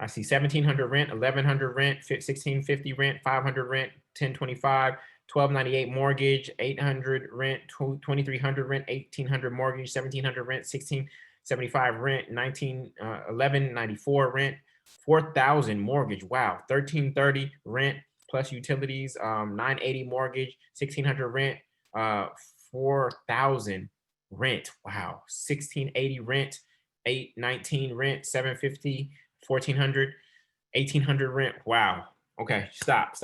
I see 1,700 rent, 1,100 rent, 1,650 rent, 500 rent, 1,025, 1,298 mortgage, 800 rent, 2,300 rent, 1,800 mortgage, 1,700 rent, 1,675 rent, 1,194 rent, 4,000 mortgage. Wow, 1,330 rent plus utilities, 980 mortgage, 1,600 rent, 4,000 rent. Wow, 1,680 rent, 819 rent, 750. 1,400, 1,800 rent. Wow. Okay, stop.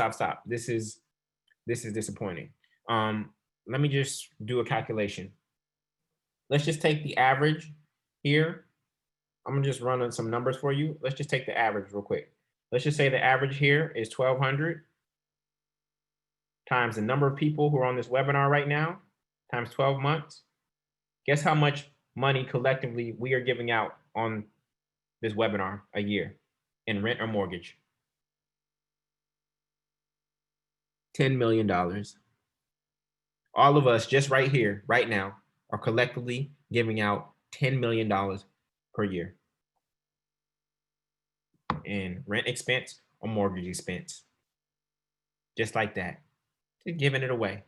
This is disappointing. Let me just do a calculation. Let's just take the average here. I'm gonna just run on some numbers for you. Let's just take the average real quick. Let's just say the average here is 1,200 times the number of people who are on this webinar right now times 12 months. Guess how much money collectively we are giving out on this webinar a year in rent or mortgage? $10 million. All of us just right here, right now, are collectively giving out $10 million per year in rent expense or mortgage expense. Just like that. Just giving it away.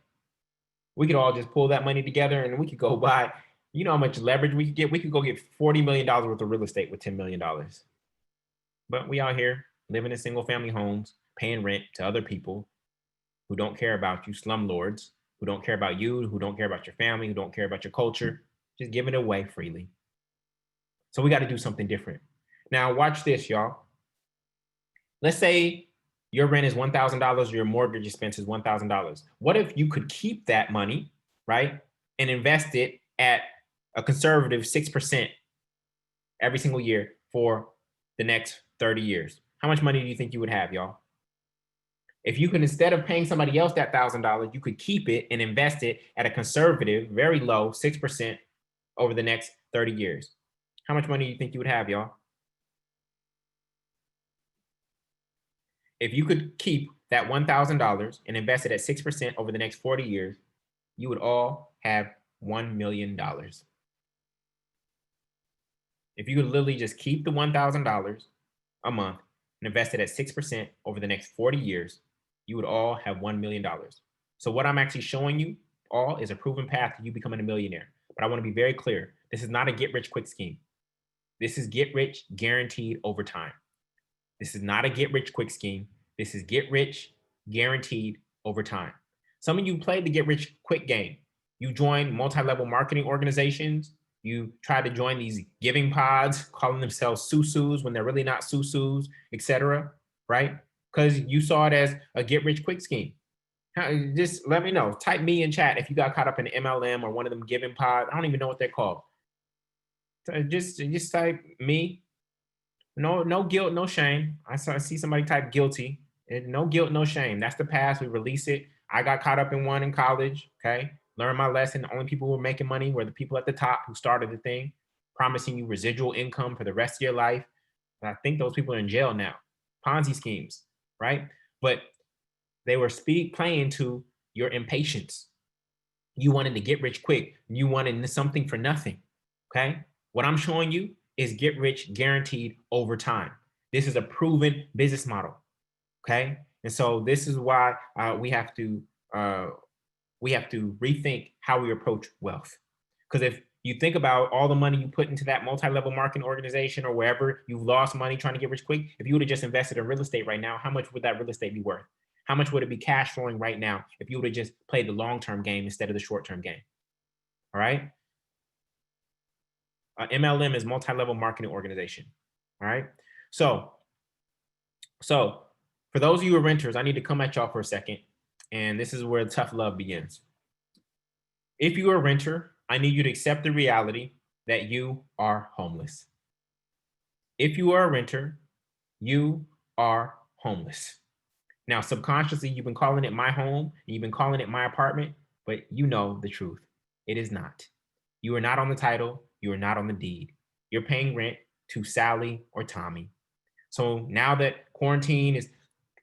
We could all just pull that money together and we could go buy, you know how much leverage we could get? We could go get $40 million worth of real estate with $10 million. But we out here living in single family homes, paying rent to other people who don't care about you, slumlords, who don't care about you, who don't care about your family, who don't care about your culture, just giving it away freely. So we got to do something different. Now watch this, y'all. Let's say your rent is $1,000, your mortgage expense is $1,000. What if you could keep that money, right, and invest it at a conservative 6% every single year for the next 30 years? How much money do you think you would have, y'all? If you could, instead of paying somebody else that $1,000, you could keep it and invest it at a conservative, very low 6% over the next 30 years. How much money do you think you would have, y'all? If you could keep that $1,000 and invest it at 6% over the next 40 years, you would all have $1 million. If you could literally just keep the $1,000 a month and invest it at 6% over the next 40 years, you would all have $1 million. So what I'm actually showing you all is a proven path to you becoming a millionaire. But I want to be very clear. This is not a get rich quick scheme. This is get rich guaranteed over time. This is not a get rich quick scheme. This is get rich guaranteed over time. Some of you played the get rich quick game. You joined multi-level marketing organizations. You try to join these giving pods, calling themselves susus when they're really not susus, etc. Right? Because you saw it as a get rich quick scheme. Just let me know. Type me in chat if you got caught up in MLM or one of them giving pods. I don't even know what they're called. Just type me. No guilt, no shame. I see somebody type guilty. No guilt, no shame. That's the past. We release it. I got caught up in one in college. Okay. Learned my lesson. The only people who were making money were the people at the top who started the thing, promising you residual income for the rest of your life. And I think those people are in jail now. Ponzi schemes, right? But they were playing to your impatience. You wanted to get rich quick. You wanted something for nothing. Okay. What I'm showing you is get rich guaranteed over time. This is a proven business model. Okay. And so this is why uh, we have to rethink how we approach wealth. Because if you think about all the money you put into that multi-level marketing organization or wherever you've lost money trying to get rich quick, if you would have just invested in real estate right now, how much would that real estate be worth? How much would it be cash flowing right now if you would have just played the long-term game instead of the short-term game? All right. MLM is multi-level marketing organization. All right. So, so for those of you who are renters, I need to come at y'all for a second. And this is where tough love begins. If you are a renter, I need you to accept the reality that you are homeless. If you are a renter, you are homeless. Now, subconsciously, you've been calling it my home, and you've been calling it my apartment, but you know the truth. It is not. You are not on the title. You are not on the deed. You're paying rent to Sally or Tommy. So now that quarantine is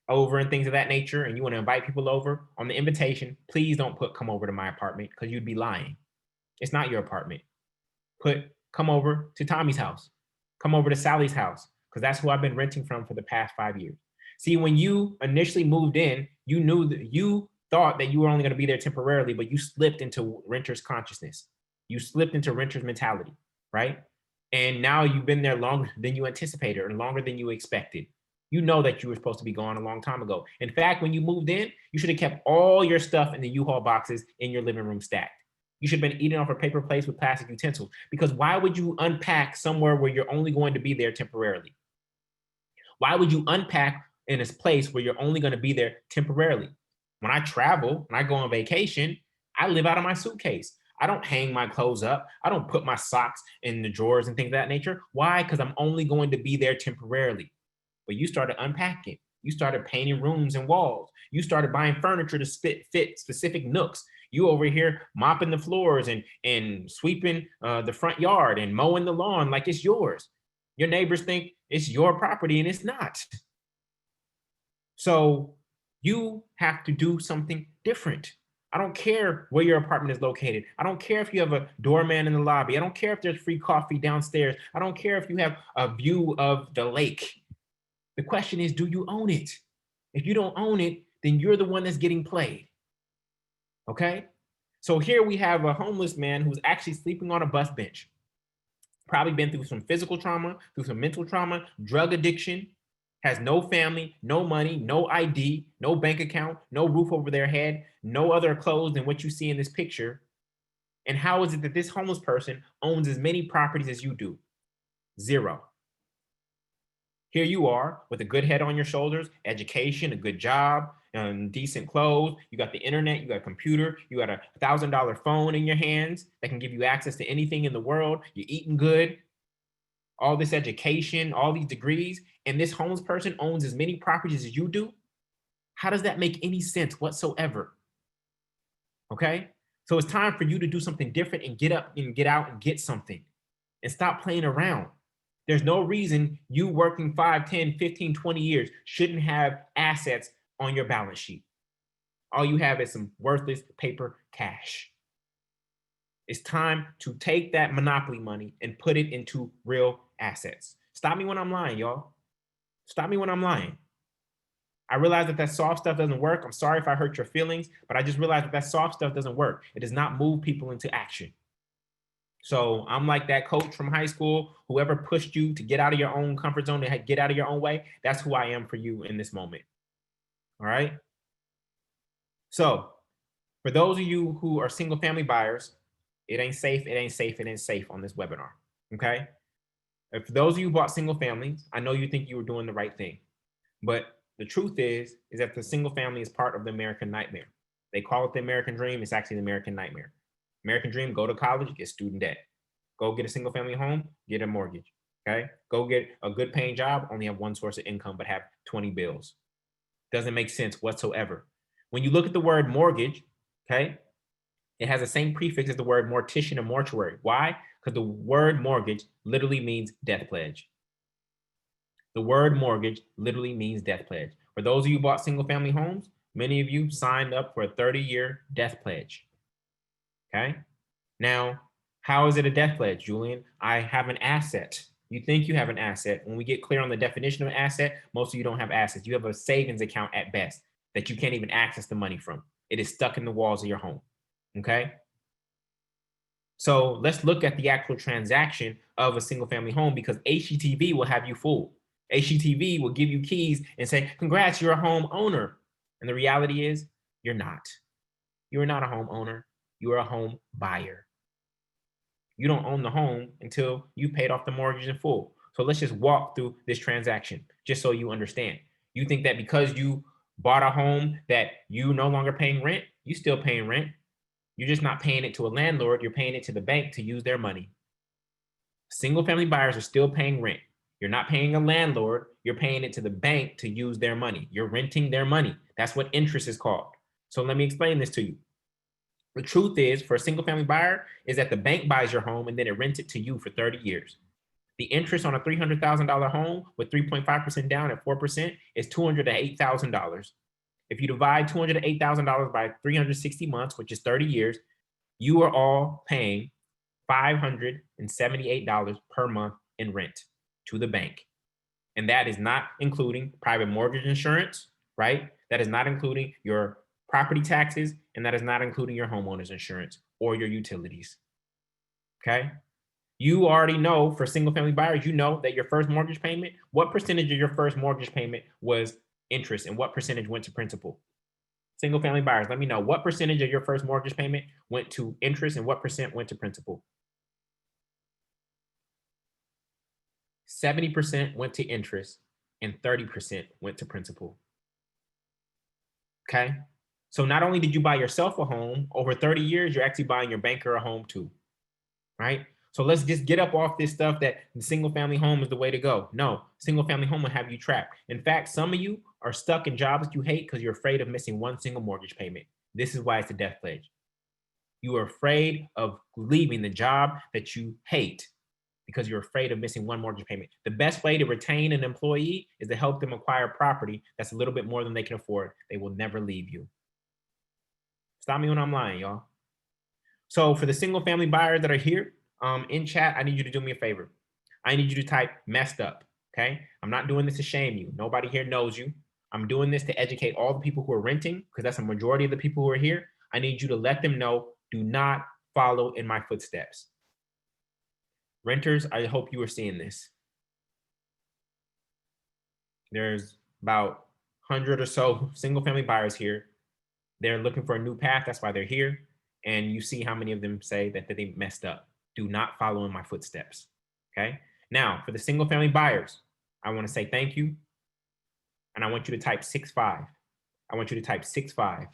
over and things of that nature, and you want to invite people over on the invitation, please don't put come over to my apartment because you'd be lying. It's not your apartment. Put come over to Tommy's house. Come over to Sally's house because that's who I've been renting from for the past 5 years. See, when you initially moved in, you knew that you thought that you were only going to be there temporarily, but you slipped into renter's consciousness. You slipped into renter's mentality, right? And now you've been there longer than you anticipated or longer than you expected. You know that you were supposed to be gone a long time ago. In fact, when you moved in, you should have kept all your stuff in the U-Haul boxes in your living room stacked. You should have been eating off a paper plates with plastic utensils because why would you unpack somewhere where you're only going to be there temporarily? Why would you unpack in a place where you're only going to be there temporarily? When I travel, when I go on vacation, I live out of my suitcase. I don't hang my clothes up. I don't put my socks in the drawers and things of that nature. Why? Because I'm only going to be there temporarily. But you started unpacking. You started painting rooms and walls. You started buying furniture to fit specific nooks. You over here mopping the floors and sweeping the front yard and mowing the lawn like it's yours. Your neighbors think it's your property and it's not. So you have to do something different. I don't care where your apartment is located. I don't care if you have a doorman in the lobby. I don't care if there's free coffee downstairs. I don't care if you have a view of the lake. The question is, do you own it? If you don't own it, then you're the one that's getting played. Okay? So here we have a homeless man who's actually sleeping on a bus bench. Probably been through some physical trauma, through some mental trauma, drug addiction, has no family, no money, no ID, no bank account, no roof over their head, no other clothes than what you see in this picture. And how is it that this homeless person owns as many properties as you do? Zero. Here you are with a good head on your shoulders, education, a good job, and decent clothes. You got the internet, you got a computer, you got $1,000 phone in your hands that can give you access to anything in the world. You're eating good, all this education, all these degrees, and this homeless person owns as many properties as you do. How does that make any sense whatsoever? Okay? So it's time for you to do something different and get up and get out and get something and stop playing around. There's no reason you working 5, 10, 15, 20 years shouldn't have assets on your balance sheet. All you have is some worthless paper cash. It's time to take that monopoly money and put it into real assets. Stop me when I'm lying, y'all. Stop me when I'm lying. I realize that soft stuff doesn't work. I'm sorry if I hurt your feelings, but I just realized that soft stuff doesn't work. It does not move people into action. So I'm like that coach from high school, whoever pushed you to get out of your own comfort zone, to get out of your own way. That's who I am for you in this moment. All right. So for those of you who are single family buyers, it ain't safe. It ain't safe. It ain't safe on this webinar. Okay. And for those of you who bought single families, I know you think you were doing the right thing, but the truth is that the single family is part of the American nightmare. They call it the American dream. It's actually the American nightmare. American dream, go to college, get student debt. Go get a single family home, get a mortgage. Okay. Go get a good paying job, only have one source of income, but have 20 bills. Doesn't make sense whatsoever. When you look at the word mortgage, okay, it has the same prefix as the word mortician and mortuary. Why? Because the word mortgage literally means death pledge. The word mortgage literally means death pledge. For those of you who bought single family homes, many of you signed up for a 30-year death pledge. Okay. Now, how is it a death pledge, Julian? I have an asset. You think you have an asset. When we get clear on the definition of an asset, most of you don't have assets. You have a savings account at best that you can't even access the money from. It is stuck in the walls of your home. Okay. So let's look at the actual transaction of a single family home, because HGTV will have you fooled. HGTV will give you keys and say, congrats, you're a home owner. And the reality is, you're not. You are not a homeowner. You are a home buyer. You don't own the home until you paid off the mortgage in full. So let's just walk through this transaction just so you understand. You think that because you bought a home that you no longer paying rent, you still paying rent. You're just not paying it to a landlord. You're paying it to the bank to use their money. Single family buyers are still paying rent. You're not paying a landlord. You're paying it to the bank to use their money. You're renting their money. That's what interest is called. So let me explain this to you. The truth is, for a single family buyer, is that the bank buys your home and then it rents it to you for 30 years. The interest on a $300,000 home with 3.5% down at 4% is $208,000. If you divide $208,000 by 360 months, which is 30 years, you are all paying $578 per month in rent to the bank. And that is not including private mortgage insurance, right? That is not including your property taxes, and that is not including your homeowner's insurance or your utilities. Okay? You already know, for single family buyers, you know that your first mortgage payment, what percentage of your first mortgage payment was interest and what percentage went to principal? Single family buyers, let me know, what percentage of your first mortgage payment went to interest and what percent went to principal? 70% went to interest and 30% went to principal. Okay? So not only did you buy yourself a home, over 30 years, you're actually buying your banker a home too, right? So let's just get up off this stuff that the single family home is the way to go. No, single family home will have you trapped. In fact, some of you are stuck in jobs that you hate because you're afraid of missing one single mortgage payment. This is why it's a death pledge. You are afraid of leaving the job that you hate because you're afraid of missing one mortgage payment. The best way to retain an employee is to help them acquire property that's a little bit more than they can afford. They will never leave you. Stop me when I'm lying, y'all. So for the single family buyers that are here in chat, I need you to do me a favor. I need you to type messed up, okay? I'm not doing this to shame you. Nobody here knows you. I'm doing this to educate all the people who are renting, because that's a majority of the people who are here. I need you to let them know, do not follow in my footsteps. Renters, I hope you are seeing this. There's about 100 or so single family buyers here. They're looking for a new path. That's why they're here. And you see how many of them say that they messed up. Do not follow in my footsteps. Okay. Now, for the single family buyers, I want to say thank you. And I want you to type 6-5. I want you to type 6-5.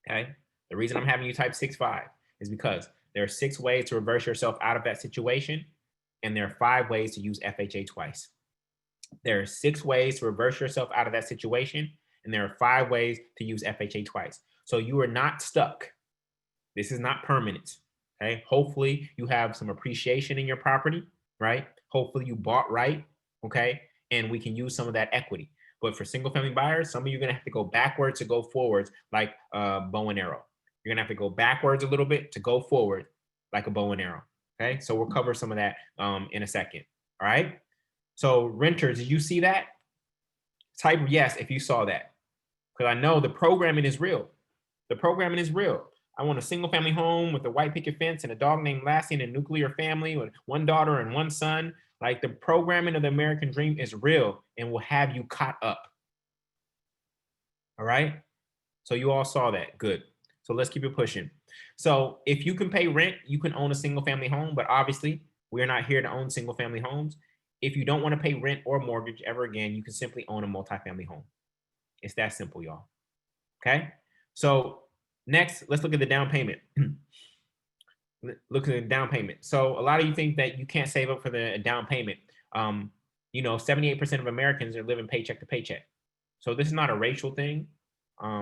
Okay. The reason I'm having you type 6-5 is because there are 6 ways to reverse yourself out of that situation. And there are 5 ways to use FHA twice. There are 6 ways to reverse yourself out of that situation, and there are 5 ways to use FHA twice. So you are not stuck. This is not permanent. Okay. Hopefully you have some appreciation in your property, right? Hopefully you bought right. Okay. And we can use some of that equity. But for single family buyers, some of you are going to have to go backwards to go forwards, like a bow and arrow. You're going to have to go backwards a little bit to go forward, like a bow and arrow. Okay. So we'll cover some of that in a second. All right. So renters, did you see that? Type yes if you saw that. Because I know the programming is real. The programming is real. I want a single family home with a white picket fence and a dog named Lassie and a nuclear family with 1 daughter and 1 son. Like, the programming of the American dream is real and will have you caught up. All right. So you all saw that. Good. So let's keep it pushing. So if you can pay rent, you can own a single family home, but obviously we're not here to own single family homes. If you don't want to pay rent or mortgage ever again, you can simply own a multifamily home. It's that simple, y'all. Okay. So next, let's look at the down payment. Look at the down payment. So a lot of you think that you can't save up for the down payment. 78% of Americans are living paycheck to paycheck. So this is not a racial thing.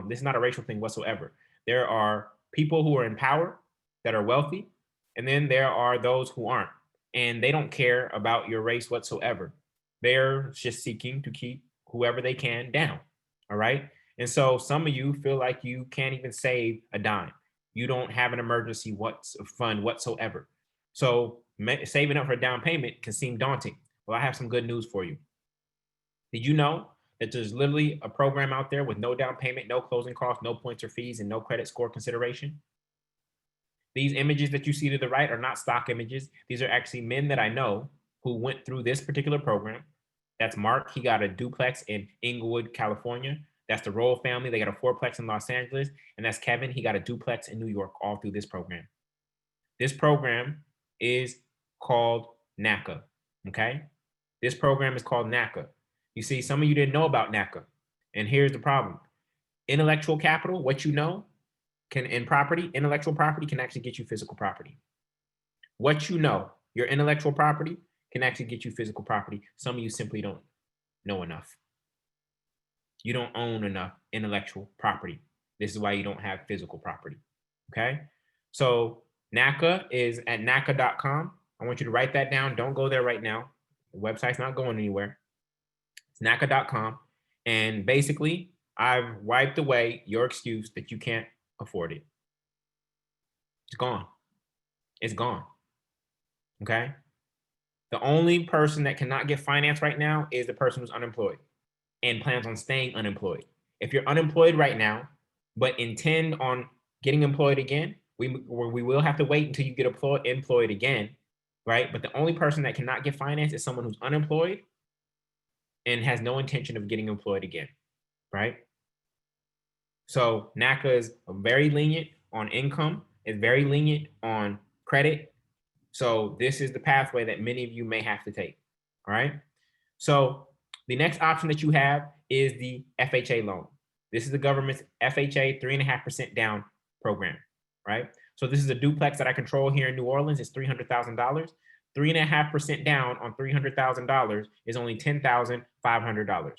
This is not a racial thing whatsoever. There are people who are in power that are wealthy, and then there are those who aren't, and they don't care about your race whatsoever. They're just seeking to keep whoever they can down. All right. And so some of you feel like you can't even save a dime. You don't have an emergency fund whatsoever. So saving up for a down payment can seem daunting. Well, I have some good news for you. Did you know that there's literally a program out there with no down payment, no closing costs, no points or fees, and no credit score consideration? These images that you see to the right are not stock images. These are actually men that I know who went through this particular program. That's Mark. He got a duplex in Inglewood, California. That's the Roll family. They got a fourplex in Los Angeles. And that's Kevin. He got a duplex in New York, all through this program. This program is called NACA. Okay. This program is called NACA. You see, some of you didn't know about NACA. And here's the problem. Intellectual capital, what you know, intellectual property can actually get you physical property. What you know, your intellectual property can actually get you physical property. Some of you simply don't know enough. You don't own enough intellectual property. This is why you don't have physical property. Okay. So NACA is at NACA.com. I want you to write that down. Don't go there right now. The website's not going anywhere. It's NACA.com. And basically, I've wiped away your excuse that you can't afford it. It's gone. It's gone. Okay. The only person that cannot get finance right now is the person who's unemployed and plans on staying unemployed. If you're unemployed right now, but intend on getting employed again, we will have to wait until you get employed again, right? But the only person that cannot get finance is someone who's unemployed and has no intention of getting employed again, right? So NACA is very lenient on income, it's very lenient on credit. So this is the pathway that many of you may have to take, all right? So the next option that you have is the FHA loan. This is the government's FHA 3.5% down program, right? So this is a duplex that I control here in New Orleans. It's $300,000. 3.5% down on $300,000 is only $10,500.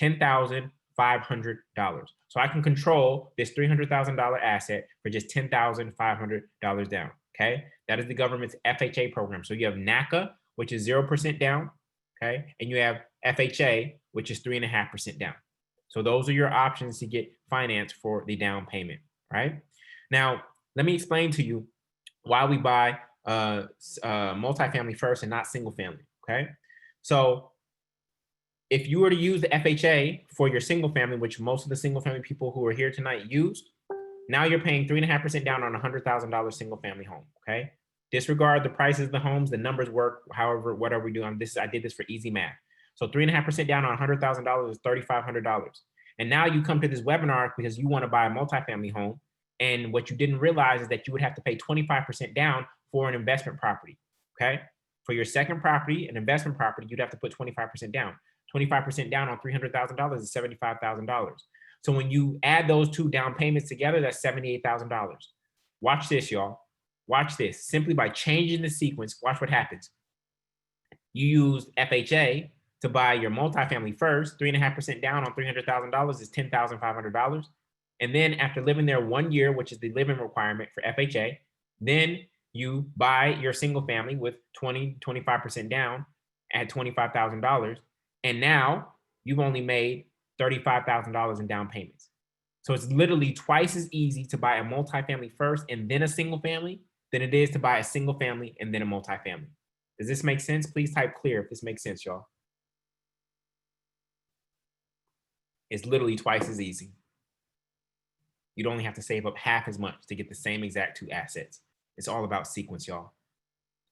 $10,500. So I can control this $300,000 asset for just $10,500 down. Okay, that is the government's FHA program. So you have NACA, which is 0% down. Okay, and you have FHA, which is 3.5% down. So those are your options to get finance for the down payment. Right now, let me explain to you why we buy multifamily first and not single family. Okay, so if you were to use the FHA for your single family, which most of the single family people who are here tonight used, now you're paying 3.5% down on a $100,000 single family home. Okay. Disregard the prices of the homes. The numbers work. However, whatever we do on this, I did this for easy math. So 3.5% down on $100,000 is $3,500. And now you come to this webinar because you want to buy a multifamily home. And what you didn't realize is that you would have to pay 25% down for an investment property. Okay. For your second property, an investment property, you'd have to put 25% down. 25% down on $300,000 is $75,000. So when you add those two down payments together, that's $78,000. Watch this, y'all. Watch this. Simply by changing the sequence, watch what happens. You use FHA to buy your multifamily first. 3.5% down on $300,000 is $10,500. And then after living there 1 year, which is the living requirement for FHA, then you buy your single family with 25% down at $25,000. And now you've only made $35,000 in down payments. So it's literally twice as easy to buy a multifamily first and then a single family than it is to buy a single family and then a multifamily. Does this make sense? Please type clear if this makes sense, y'all. It's literally twice as easy. You'd only have to save up half as much to get the same exact two assets. It's all about sequence, y'all.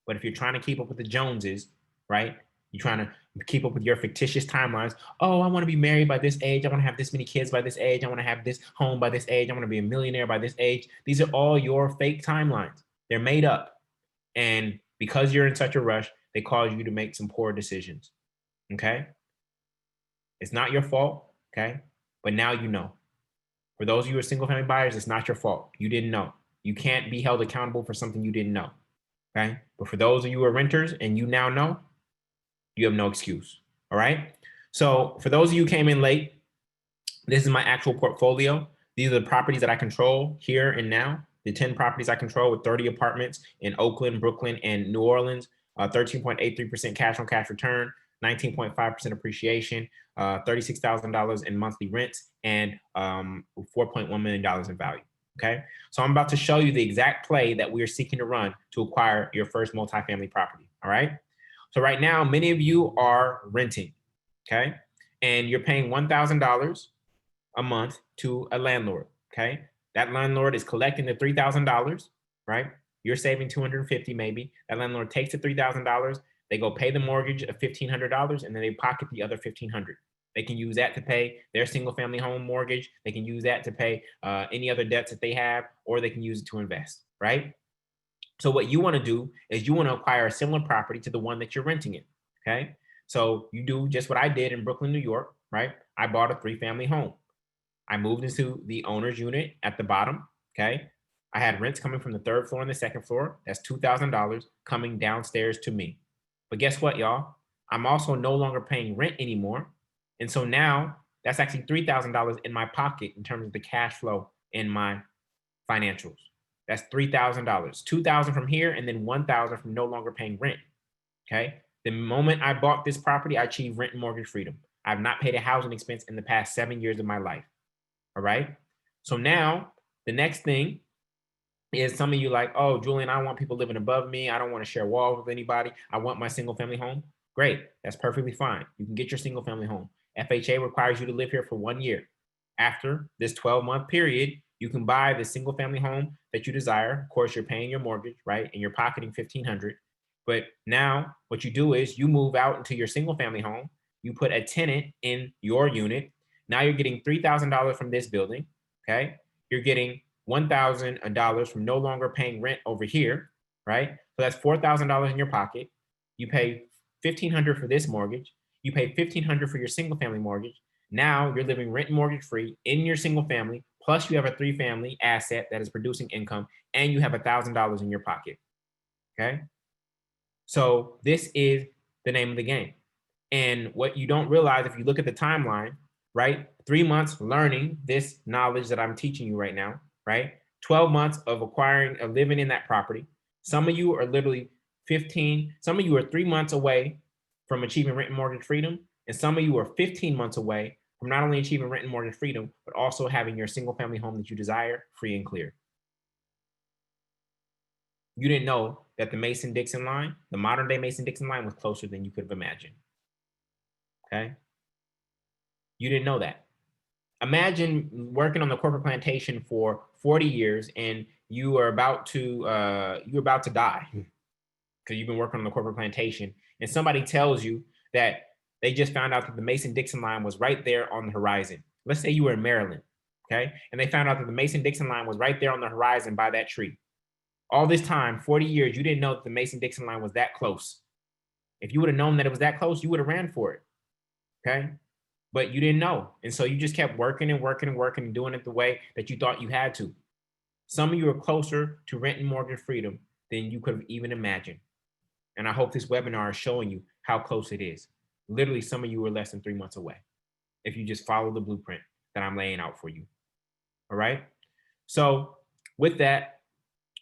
But if you're trying to keep up with the Joneses, right? You're trying to keep up with your fictitious timelines. Oh, I want to be married by this age. I want to have this many kids by this age. I want to have this home by this age. I want to be a millionaire by this age. These are all your fake timelines. They're made up. And because you're in such a rush, they cause you to make some poor decisions. Okay? It's not your fault. Okay? But now you know. For those of you who are single family buyers, it's not your fault. You didn't know. You can't be held accountable for something you didn't know. Okay? But for those of you who are renters and you now know, you have no excuse. All right. So for those of you who came in late, this is my actual portfolio. These are the properties that I control here and now. The 10 properties I control with 30 apartments in Oakland, Brooklyn, and New Orleans, 13.83% cash on cash return, 19.5% appreciation, $36,000 in monthly rents, and $4.1 million in value. Okay. So I'm about to show you the exact play that we are seeking to run to acquire your first multifamily property. All right. So right now, many of you are renting. Okay. And you're paying $1,000 a month to a landlord. Okay. That landlord is collecting the $3,000, right? You're saving $250 maybe. That landlord takes the $3,000. They go pay the mortgage of $1,500, and then they pocket the other $1,500. They can use that to pay their single family home mortgage. They can use that to pay any other debts that they have, or they can use it to invest, right? So what you want to do is you want to acquire a similar property to the one that you're renting in. Okay. So you do just what I did in Brooklyn, New York, right? I bought a 3-family home. I moved into the owner's unit at the bottom. Okay. I had rents coming from the 3rd floor and the 2nd floor. That's $2,000 coming downstairs to me. But guess what, y'all? I'm also no longer paying rent anymore. And so now that's actually $3,000 in my pocket in terms of the cash flow in my financials. That's $3,000, $2,000 from here, and then $1,000 from no longer paying rent. Okay. The moment I bought this property, I achieved rent and mortgage freedom. I've not paid a housing expense in the past 7 years of my life. All right. So now the next thing is some of you like, oh, Julian, I don't want people living above me. I don't want to share walls with anybody. I want my single family home. Great. That's perfectly fine. You can get your single family home. FHA requires you to live here for 1 year. After this 12-month period, you can buy the single family home that you desire. Of course, you're paying your mortgage, right? And you're pocketing $1,500. But now what you do is you move out into your single family home. You put a tenant in your unit. Now you're getting $3,000 from this building. Okay. You're getting $1,000 from no longer paying rent over here, right? So that's $4,000 in your pocket. You pay $1,500 for this mortgage. You pay $1,500 for your single family mortgage. Now you're living rent and mortgage free in your single family, plus you have a 3-family asset that is producing income, and you have $1,000 in your pocket. Okay. So this is the name of the game. And what you don't realize, if you look at the timeline, right? 3 months learning this knowledge that I'm teaching you right now, right? 12 months of acquiring, of living in that property. Some of you are literally 15. Some of you are 3 months away from achieving rent and mortgage freedom. And some of you are 15 months away from not only achieving rent and mortgage freedom, but also having your single family home that you desire free and clear. You didn't know that the Mason-Dixon line, the modern day Mason-Dixon line, was closer than you could have imagined. Okay. You didn't know that. Imagine working on the corporate plantation for 40 years and you are about to die because you've been working on the corporate plantation, and somebody tells you that they just found out that the Mason-Dixon line was right there on the horizon. Let's say you were in Maryland, okay? And they found out that the Mason-Dixon line was right there on the horizon by that tree. All this time, 40 years, you didn't know that the Mason-Dixon line was that close. If you would have known that it was that close, you would have ran for it, okay? But you didn't know. And so you just kept working and working and working and doing it the way that you thought you had to. Some of you are closer to rent and mortgage freedom than you could have even imagined. And I hope this webinar is showing you how close it is. Literally, some of you are less than 3 months away if you just follow the blueprint that I'm laying out for you. All right. So with that,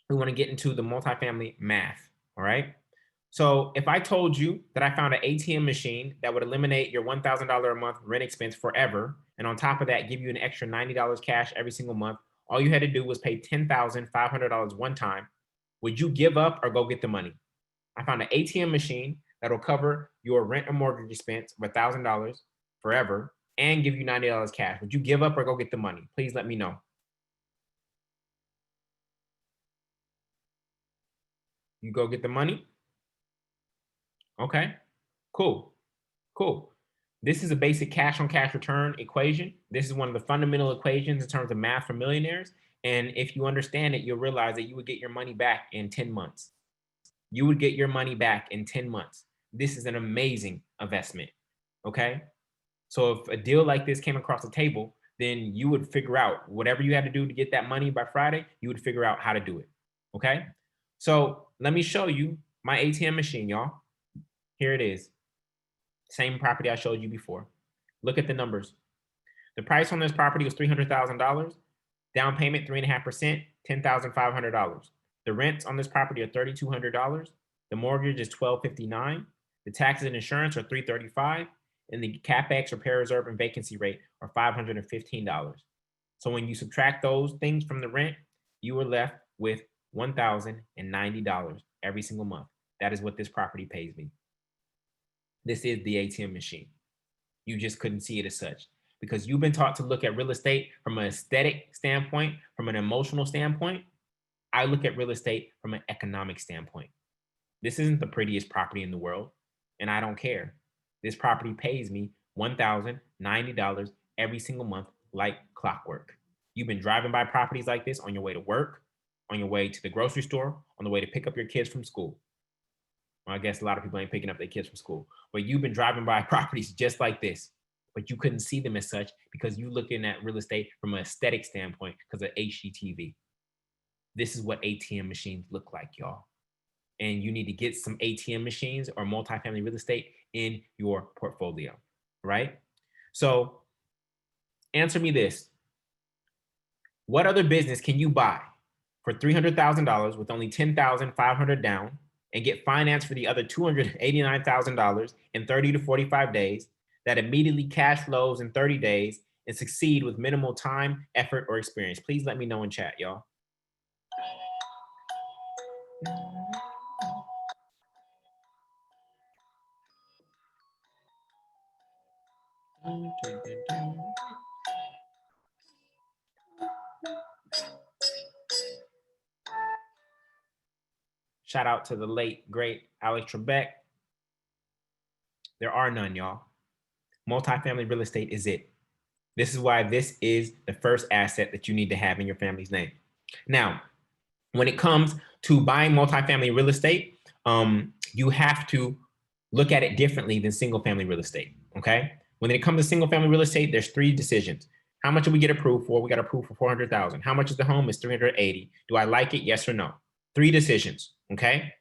we want to get into the multifamily math. All right. So if I told you that I found an ATM machine that would eliminate your $1,000 a month rent expense forever, and on top of that, give you an extra $90 cash every single month, all you had to do was pay $10,500 one time, would you give up or go get the money? I found an ATM machine that'll cover your rent or mortgage expense of $1,000 forever and give you $90 cash. Would you give up or go get the money? Please let me know. You go get the money? Okay, cool, cool. This is a basic cash on cash return equation. This is one of the fundamental equations in terms of math for millionaires. And if you understand it, you'll realize that you would get your money back in 10 months. You would get your money back in 10 months. This is an amazing investment, okay? So if a deal like this came across the table, then you would figure out whatever you had to do to get that money by Friday, you would figure out how to do it, okay? So let me show you my ATM machine, y'all. Here it is. Same property I showed you before. Look at the numbers. The price on this property was $300,000. Down payment, 3.5%, $10,500. The rents on this property are $3,200. The mortgage is $1,259. The taxes and insurance are $335, and the CapEx, repair reserve, and vacancy rate are $515. So when you subtract those things from the rent, you are left with $1,090 every single month. That is what this property pays me. This is the ATM machine. You just couldn't see it as such because you've been taught to look at real estate from an aesthetic standpoint, from an emotional standpoint. I look at real estate from an economic standpoint. This isn't the prettiest property in the world, and I don't care. This property pays me $1,090 every single month like clockwork. You've been driving by properties like this on your way to work, on your way to the grocery store, on the way to pick up your kids from school. Well, I guess a lot of people ain't picking up their kids from school, but you've been driving by properties just like this, but you couldn't see them as such because you're looking at real estate from an aesthetic standpoint because of HGTV. This is what ATM machines look like, y'all. And you need to get some ATM machines or multifamily real estate in your portfolio, right? So answer me this. What other business can you buy for $300,000 with only $10,500 down and get financed for the other $289,000 in 30 to 45 days that immediately cash flows in 30 days and succeed with minimal time, effort, or experience? Please let me know in chat, y'all. Shout out to the late, great Alex Trebek. There are none, y'all. Multifamily real estate is it. This is why this is the first asset that you need to have in your family's name. Now, when it comes to buying multifamily real estate, you have to look at it differently than single family real estate, okay? When it comes to single family real estate, there's three decisions. How much do we get approved for? We got approved for 400,000. How much is the home? It's 380. Do I like it? Yes or no? Three decisions, okay?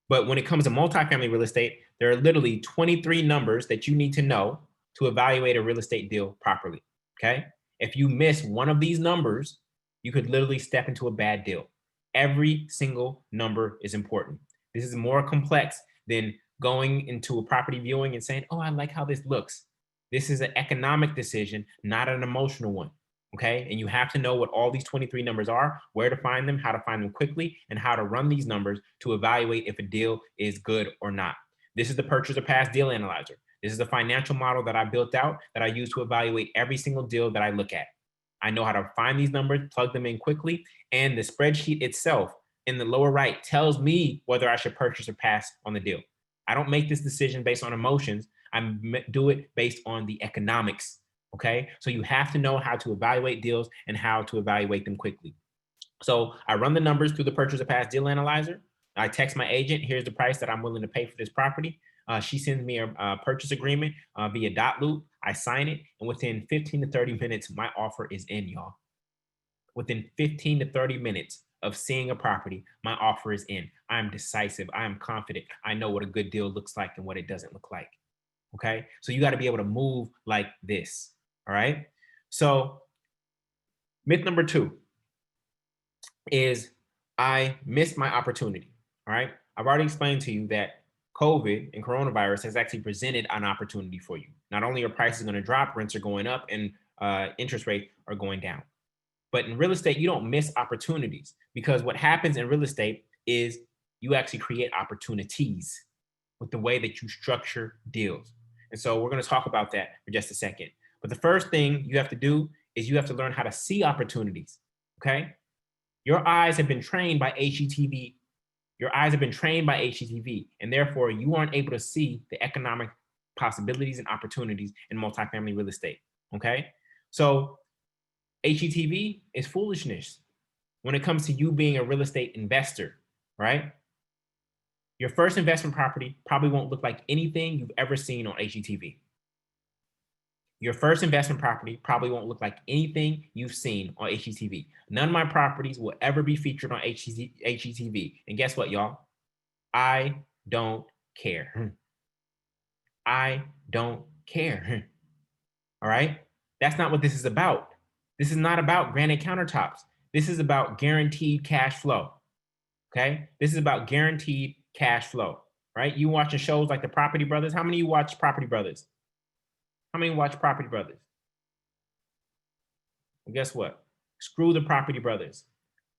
But when it comes to multifamily real estate, there are literally 23 numbers that you need to know to evaluate a real estate deal properly, okay? If you miss one of these numbers, you could literally step into a bad deal. Every single number is important. This is more complex than going into a property viewing and saying, oh, I like how this looks. This is an economic decision, not an emotional one. Okay. And you have to know what all these 23 numbers are, where to find them, how to find them quickly, and how to run these numbers to evaluate if a deal is good or not. This is the purchase or pass deal analyzer. This is the financial model that I built out that I use to evaluate every single deal that I look at. I know how to find these numbers, plug them in quickly, and the spreadsheet itself in the lower right tells me whether I should purchase or pass on the deal. I don't make this decision based on emotions. I do it based on the economics. Okay. So you have to know how to evaluate deals and how to evaluate them quickly. So I run the numbers through the purchase or pass deal analyzer. I text my agent, here's the price that I'm willing to pay for this property. She sends me a purchase agreement via dot loop. I sign it, and within 15 to 30 minutes, my offer is in, y'all. Within 15 to 30 minutes of seeing a property, my offer is in. I am decisive. I am confident. I know what a good deal looks like and what it doesn't look like. Okay. So you got to be able to move like this. All right. So myth number 2 is I missed my opportunity. All right. I've already explained to you that COVID and coronavirus has actually presented an opportunity for you. Not only are prices going to drop, rents are going up, and interest rates are going down. But in real estate, you don't miss opportunities because what happens in real estate is you actually create opportunities with the way that you structure deals. And so we're going to talk about that for just a second. But the first thing you have to do is you have to learn how to see opportunities. Okay. Your eyes have been trained by HGTV. Your eyes have been trained by HGTV, and therefore you aren't able to see the economic possibilities and opportunities in multifamily real estate. Okay. So HGTV is foolishness when it comes to you being a real estate investor, right? Your first investment property probably won't look like anything you've ever seen on HGTV. Your first investment property probably won't look like anything you've seen on HGTV. None of my properties will ever be featured on HGTV. And guess what, y'all? I don't care. I don't care. All right? That's not what this is about. This is not about granite countertops. This is about guaranteed cash flow. Okay? This is about guaranteed cash flow. right? You watching shows like the Property Brothers. How many of you watch Property Brothers? How many watch Property Brothers? Well, guess what? Screw the Property Brothers.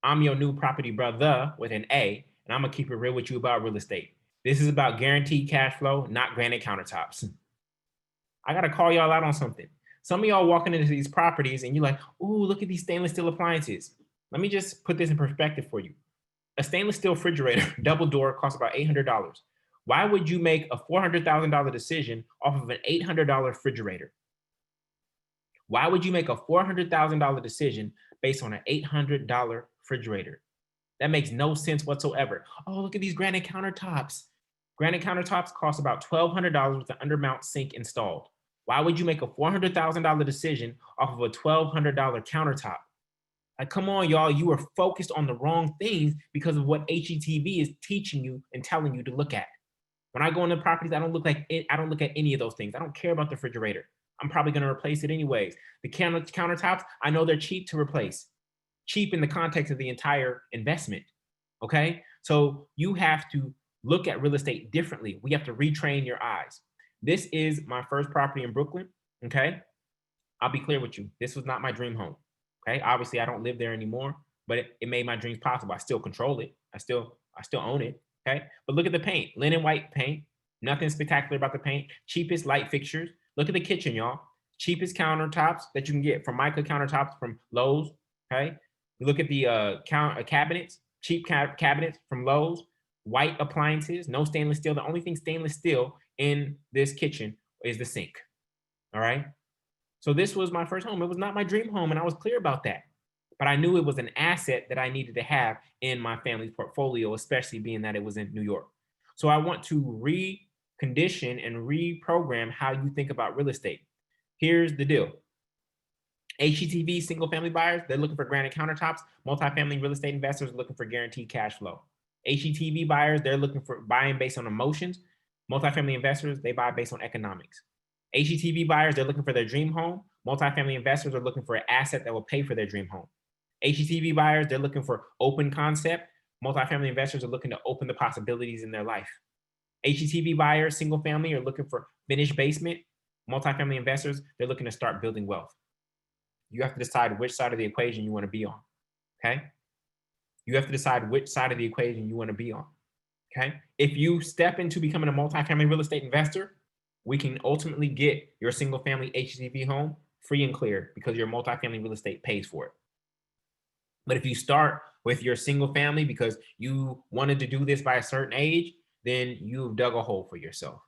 I'm your new property brother with an A, and I'm gonna keep it real with you about real estate. This is about guaranteed cash flow, not granite countertops. I gotta call y'all out on something. Some of y'all walking into these properties and you're like, ooh, look at these stainless steel appliances. Let me just put this in perspective for you. A stainless steel refrigerator, double door, costs about $800. Why would you make a $400,000 decision off of an $800 refrigerator? Why would you make a $400,000 decision based on an $800 refrigerator? That makes no sense whatsoever. Oh, look at these granite countertops. Granite countertops cost about $1,200 with an undermount sink installed. Why would you make a $400,000 decision off of a $1,200 countertop? Like, come on, y'all. You are focused on the wrong things because of what HETV is teaching you and telling you to look at. When I go into properties, I don't look at any of those things. I don't care about the refrigerator. I'm probably going to replace it anyways. The countertops, I know they're cheap to replace. Cheap in the context of the entire investment. Okay. So you have to look at real estate differently. We have to retrain your eyes. This is my first property in Brooklyn. Okay. I'll be clear with you. This was not my dream home. Okay. Obviously, I don't live there anymore, but it made my dreams possible. I still control it. I still own it. Okay. But look at the paint, linen white paint. Nothing spectacular about the paint. Cheapest light fixtures. Look at the kitchen, y'all. Cheapest countertops that you can get from Mica countertops from Lowe's. Okay. You look at the cabinets, cheap cabinets from Lowe's, white appliances, no stainless steel. The only thing stainless steel in this kitchen is the sink. All right. So this was my first home. It was not my dream home, and I was clear about that. But I knew it was an asset that I needed to have in my family's portfolio, especially being that it was in New York. So I want to recondition and reprogram how you think about real estate. Here's the deal. HGTV single family buyers, they're looking for granite countertops. Multifamily real estate investors are looking for guaranteed cash flow. HGTV buyers, they're looking for buying based on emotions. Multifamily investors, they buy based on economics. HGTV buyers, they're looking for their dream home. Multifamily investors are looking for an asset that will pay for their dream home. HGTV buyers, they're looking for open concept. Multifamily investors are looking to open the possibilities in their life. HGTV buyers, single family, are looking for finished basement. Multifamily investors, they're looking to start building wealth. You have to decide which side of the equation you want to be on. Okay. You have to decide which side of the equation you want to be on. Okay. If you step into becoming a multifamily real estate investor, we can ultimately get your single family HGTV home free and clear because your multifamily real estate pays for it. But if you start with your single family because you wanted to do this by a certain age, then you've dug a hole for yourself.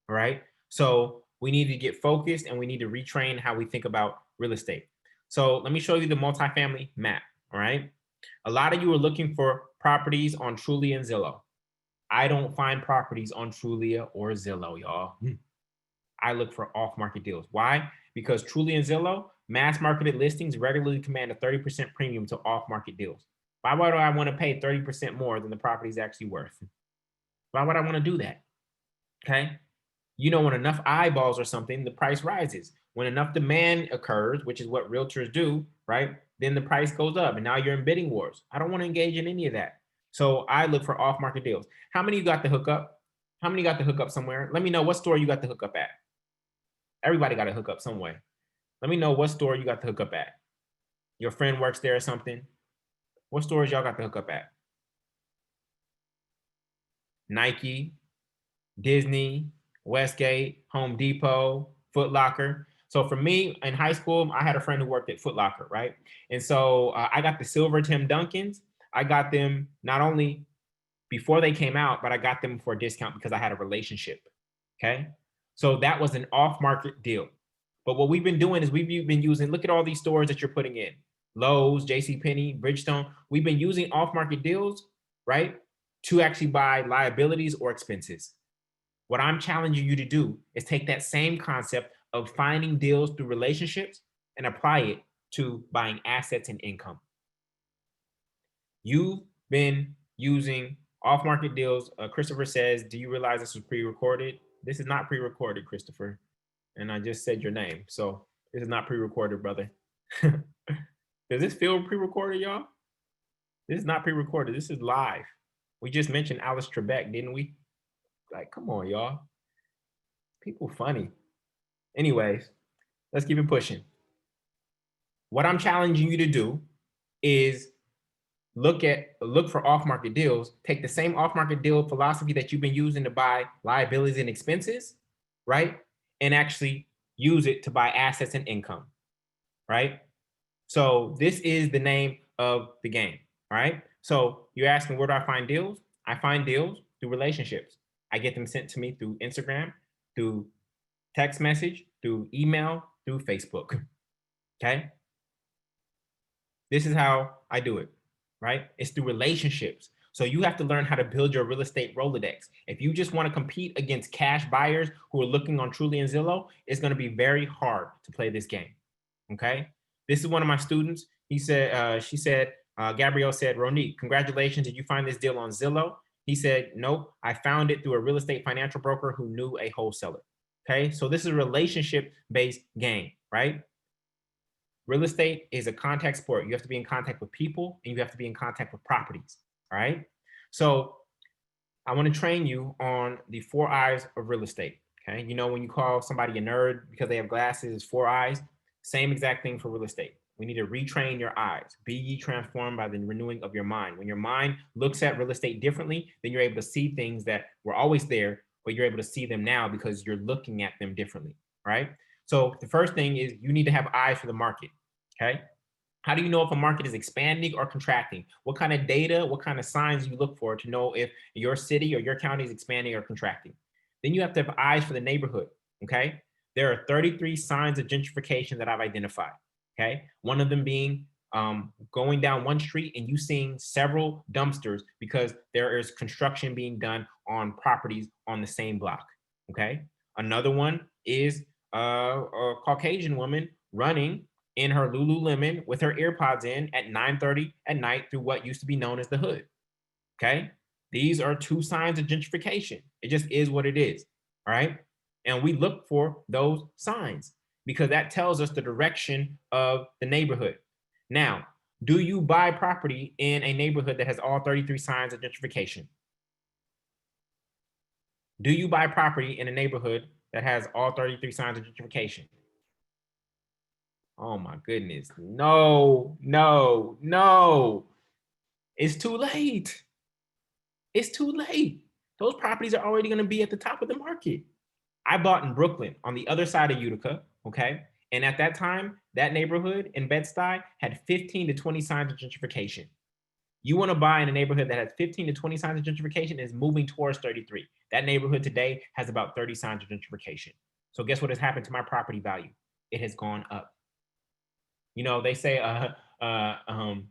All right. So we need to get focused and we need to retrain how we think about real estate. So let me show you the multifamily map. All right. A lot of you are looking for properties on Trulia and Zillow. I don't find properties on Trulia or Zillow, y'all. I look for off-market deals. Why? Because Trulia and Zillow, mass marketed listings regularly command a 30% premium to off-market deals. Why would I want to pay 30% more than the property is actually worth? Why would I want to do that? Okay. You know, when enough eyeballs or something, the price rises. When enough demand occurs, which is what realtors do, right? Then the price goes up and now you're in bidding wars. I don't want to engage in any of that. So I look for off-market deals. How many of you got the hookup? How many got the hookup somewhere? Let me know what store you got the hookup at. Everybody got a hookup some way. Let me know what store you got the hookup at. Your friend works there or something. What stores y'all got the hookup at? Nike, Disney, Westgate, Home Depot, Foot Locker. So for me in high school, I had a friend who worked at Foot Locker, right? And so I got the silver Tim Duncans. I got them not only before they came out, but I got them for a discount because I had a relationship. Okay. So that was an off-market deal. But what we've been doing is we've been using, look at all these stores that you're putting in. Lowe's, JCPenney, Bridgestone. We've been using off-market deals, right, to actually buy liabilities or expenses. What I'm challenging you to do is take that same concept of finding deals through relationships and apply it to buying assets and income. You've been using off-market deals. Christopher says, do you realize this was pre-recorded? This is not pre-recorded, Christopher. And I just said your name. So this is not pre-recorded, brother. Does this feel pre-recorded, y'all? This is not pre-recorded. This is live. We just mentioned Alice Trebek, didn't we? Like, come on, y'all. People funny. Anyways, let's keep it pushing. What I'm challenging you to do is look for off-market deals, take the same off-market deal philosophy that you've been using to buy liabilities and expenses, right? And actually use it to buy assets and income, right? So this is the name of the game, right? So you're asking, where do I find deals? I find deals through relationships. I get them sent to me through Instagram, through text message, through email, through Facebook, okay? This is how I do it, right? It's through relationships. So you have to learn how to build your real estate Rolodex. If you just want to compete against cash buyers who are looking on Truly and Zillow, it's going to be very hard to play this game. Okay. This is one of my students. He said, Gabrielle said, Ronique, congratulations. Did you find this deal on Zillow? He said, nope, I found it through a real estate financial broker who knew a wholesaler. Okay. So this is a relationship-based game, right? Real estate is a contact sport. You have to be in contact with people and you have to be in contact with properties. All right. So I want to train you on the 4 eyes of real estate. Okay. You know, when you call somebody a nerd because they have glasses, 4 eyes, same exact thing for real estate. We need to retrain your eyes. Be ye transformed by the renewing of your mind. When your mind looks at real estate differently, then you're able to see things that were always there, but you're able to see them now because you're looking at them differently. Right. So the first thing is you need to have eyes for the market, okay? How do you know if a market is expanding or contracting? What kind of data, what kind of signs you look for to know if your city or your county is expanding or contracting? Then you have to have eyes for the neighborhood, okay? There are 33 signs of gentrification that I've identified, okay? One of them being going down one street and you seeing several dumpsters because there is construction being done on properties on the same block, okay? Another one is a Caucasian woman running in her Lululemon with her earpods in at 9:30 at night through what used to be known as the hood. Okay. These are 2 signs of gentrification. It just is what it is. All right. And we look for those signs because that tells us the direction of the neighborhood. Now, do you buy property in a neighborhood that has all 33 signs of gentrification? Do you buy property in a neighborhood that has all 33 signs of gentrification? Oh my goodness. No, no, no. It's too late. It's too late. Those properties are already going to be at the top of the market. I bought in Brooklyn on the other side of Utica, okay? And at that time, that neighborhood in Bed-Stuy had 15 to 20 signs of gentrification. You want to buy in a neighborhood that has 15 to 20 signs of gentrification and is moving towards 33. That neighborhood today has about 30 signs of gentrification. So guess what has happened to my property value? It has gone up. You know, they say, and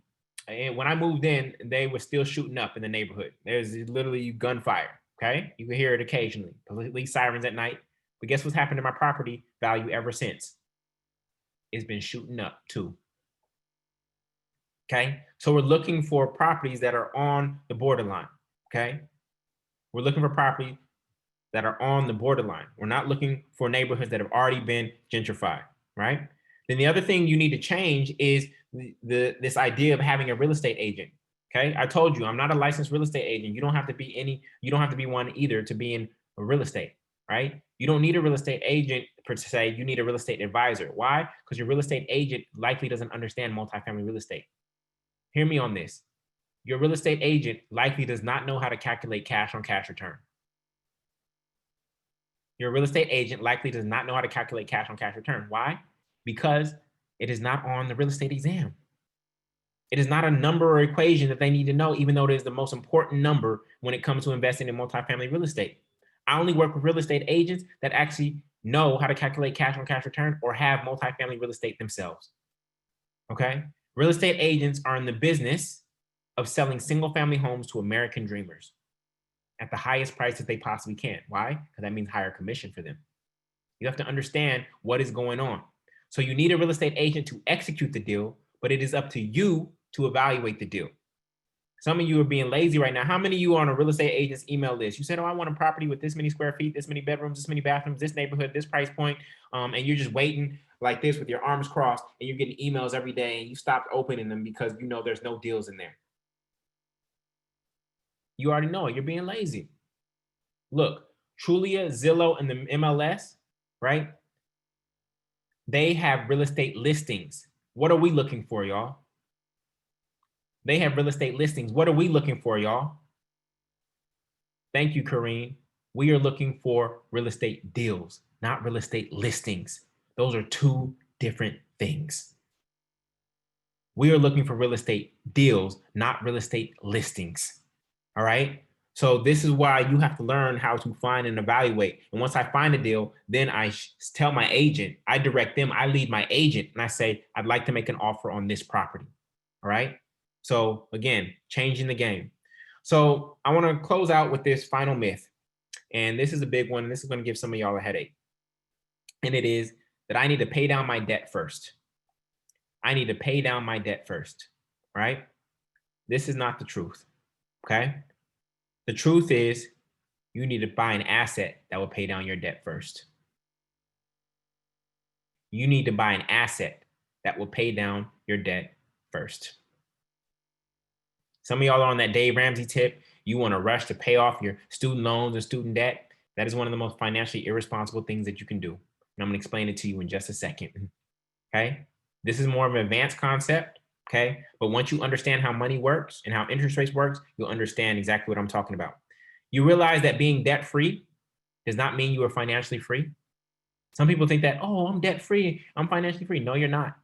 when I moved in, they were still shooting up in the neighborhood. There's literally gunfire. Okay, you can hear it occasionally, police sirens at night. But guess what's happened to my property value ever since? It's been shooting up too. Okay, so we're looking for properties that are on the borderline. Okay, we're looking for property that are on the borderline. We're not looking for neighborhoods that have already been gentrified, right? Then the other thing you need to change is this idea of having a real estate agent. Okay, I told you I'm not a licensed real estate agent. You don't have to be you don't have to be one either to be in real estate, right? You don't need a real estate agent per se. You need a real estate advisor. Why? Because your real estate agent likely doesn't understand multifamily real estate. Hear me on this. Your real estate agent likely does not know how to calculate cash on cash return. Your real estate agent likely does not know how to calculate cash on cash return. Why? Because it is not on the real estate exam. It is not a number or equation that they need to know, even though it is the most important number when it comes to investing in multifamily real estate. I only work with real estate agents that actually know how to calculate cash on cash return or have multifamily real estate themselves. Okay? Real estate agents are in the business of selling single family homes to American dreamers at the highest prices they possibly can. Why? Because that means higher commission for them. You have to understand what is going on. So you need a real estate agent to execute the deal, but it is up to you to evaluate the deal. Some of you are being lazy right now. How many of you are on a real estate agent's email list? You said, oh, I want a property with this many square feet, this many bedrooms, this many bathrooms, this neighborhood, this price point, and you're just waiting like this with your arms crossed, and you're getting emails every day, and you stopped opening them because you know there's no deals in there. You already know it. You're being lazy. Look, Trulia, Zillow, and the MLS, right? They have real estate listings. What are we looking for, y'all? They have real estate listings. What are we looking for, y'all? Thank you, Kareem. We are looking for real estate deals, not real estate listings. Those are two different things. We are looking for real estate deals, not real estate listings. All right. So this is why you have to learn how to find and evaluate. And once I find a deal, then I tell my agent, I direct them, I lead my agent, and I say, I'd like to make an offer on this property. All right. So again, changing the game. So I want to close out with this final myth. And this is a big one. This is going to give some of y'all a headache. And it is that I need to pay down my debt first. I need to pay down my debt first, right? This is not the truth, okay? The truth is you need to buy an asset that will pay down your debt first. You need to buy an asset that will pay down your debt first. Some of y'all are on that Dave Ramsey tip. You want to rush to pay off your student loans and student debt. That is one of the most financially irresponsible things that you can do. And I'm going to explain it to you in just a second, okay? This is more of an advanced concept, okay? But once you understand how money works and how interest rates works, you'll understand exactly what I'm talking about. You realize that being debt-free does not mean you are financially free. Some people think that, oh, I'm debt-free, I'm financially free. No, you're not.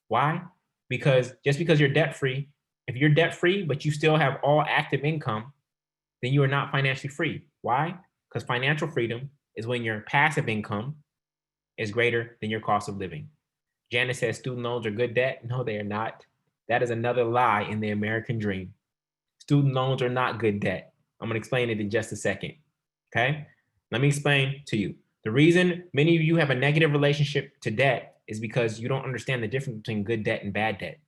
Why? Because just because you're debt-free, if you're debt-free, but you still have all active income, then you are not financially free. Why? Because financial freedom is when your passive income is greater than your cost of living. Janice says student loans are good debt. No, they are not. That is another lie in the American dream. Student loans are not good debt. I'm going to explain it in just a second. Okay? Let me explain to you. The reason many of you have a negative relationship to debt is because you don't understand the difference between good debt and bad debt.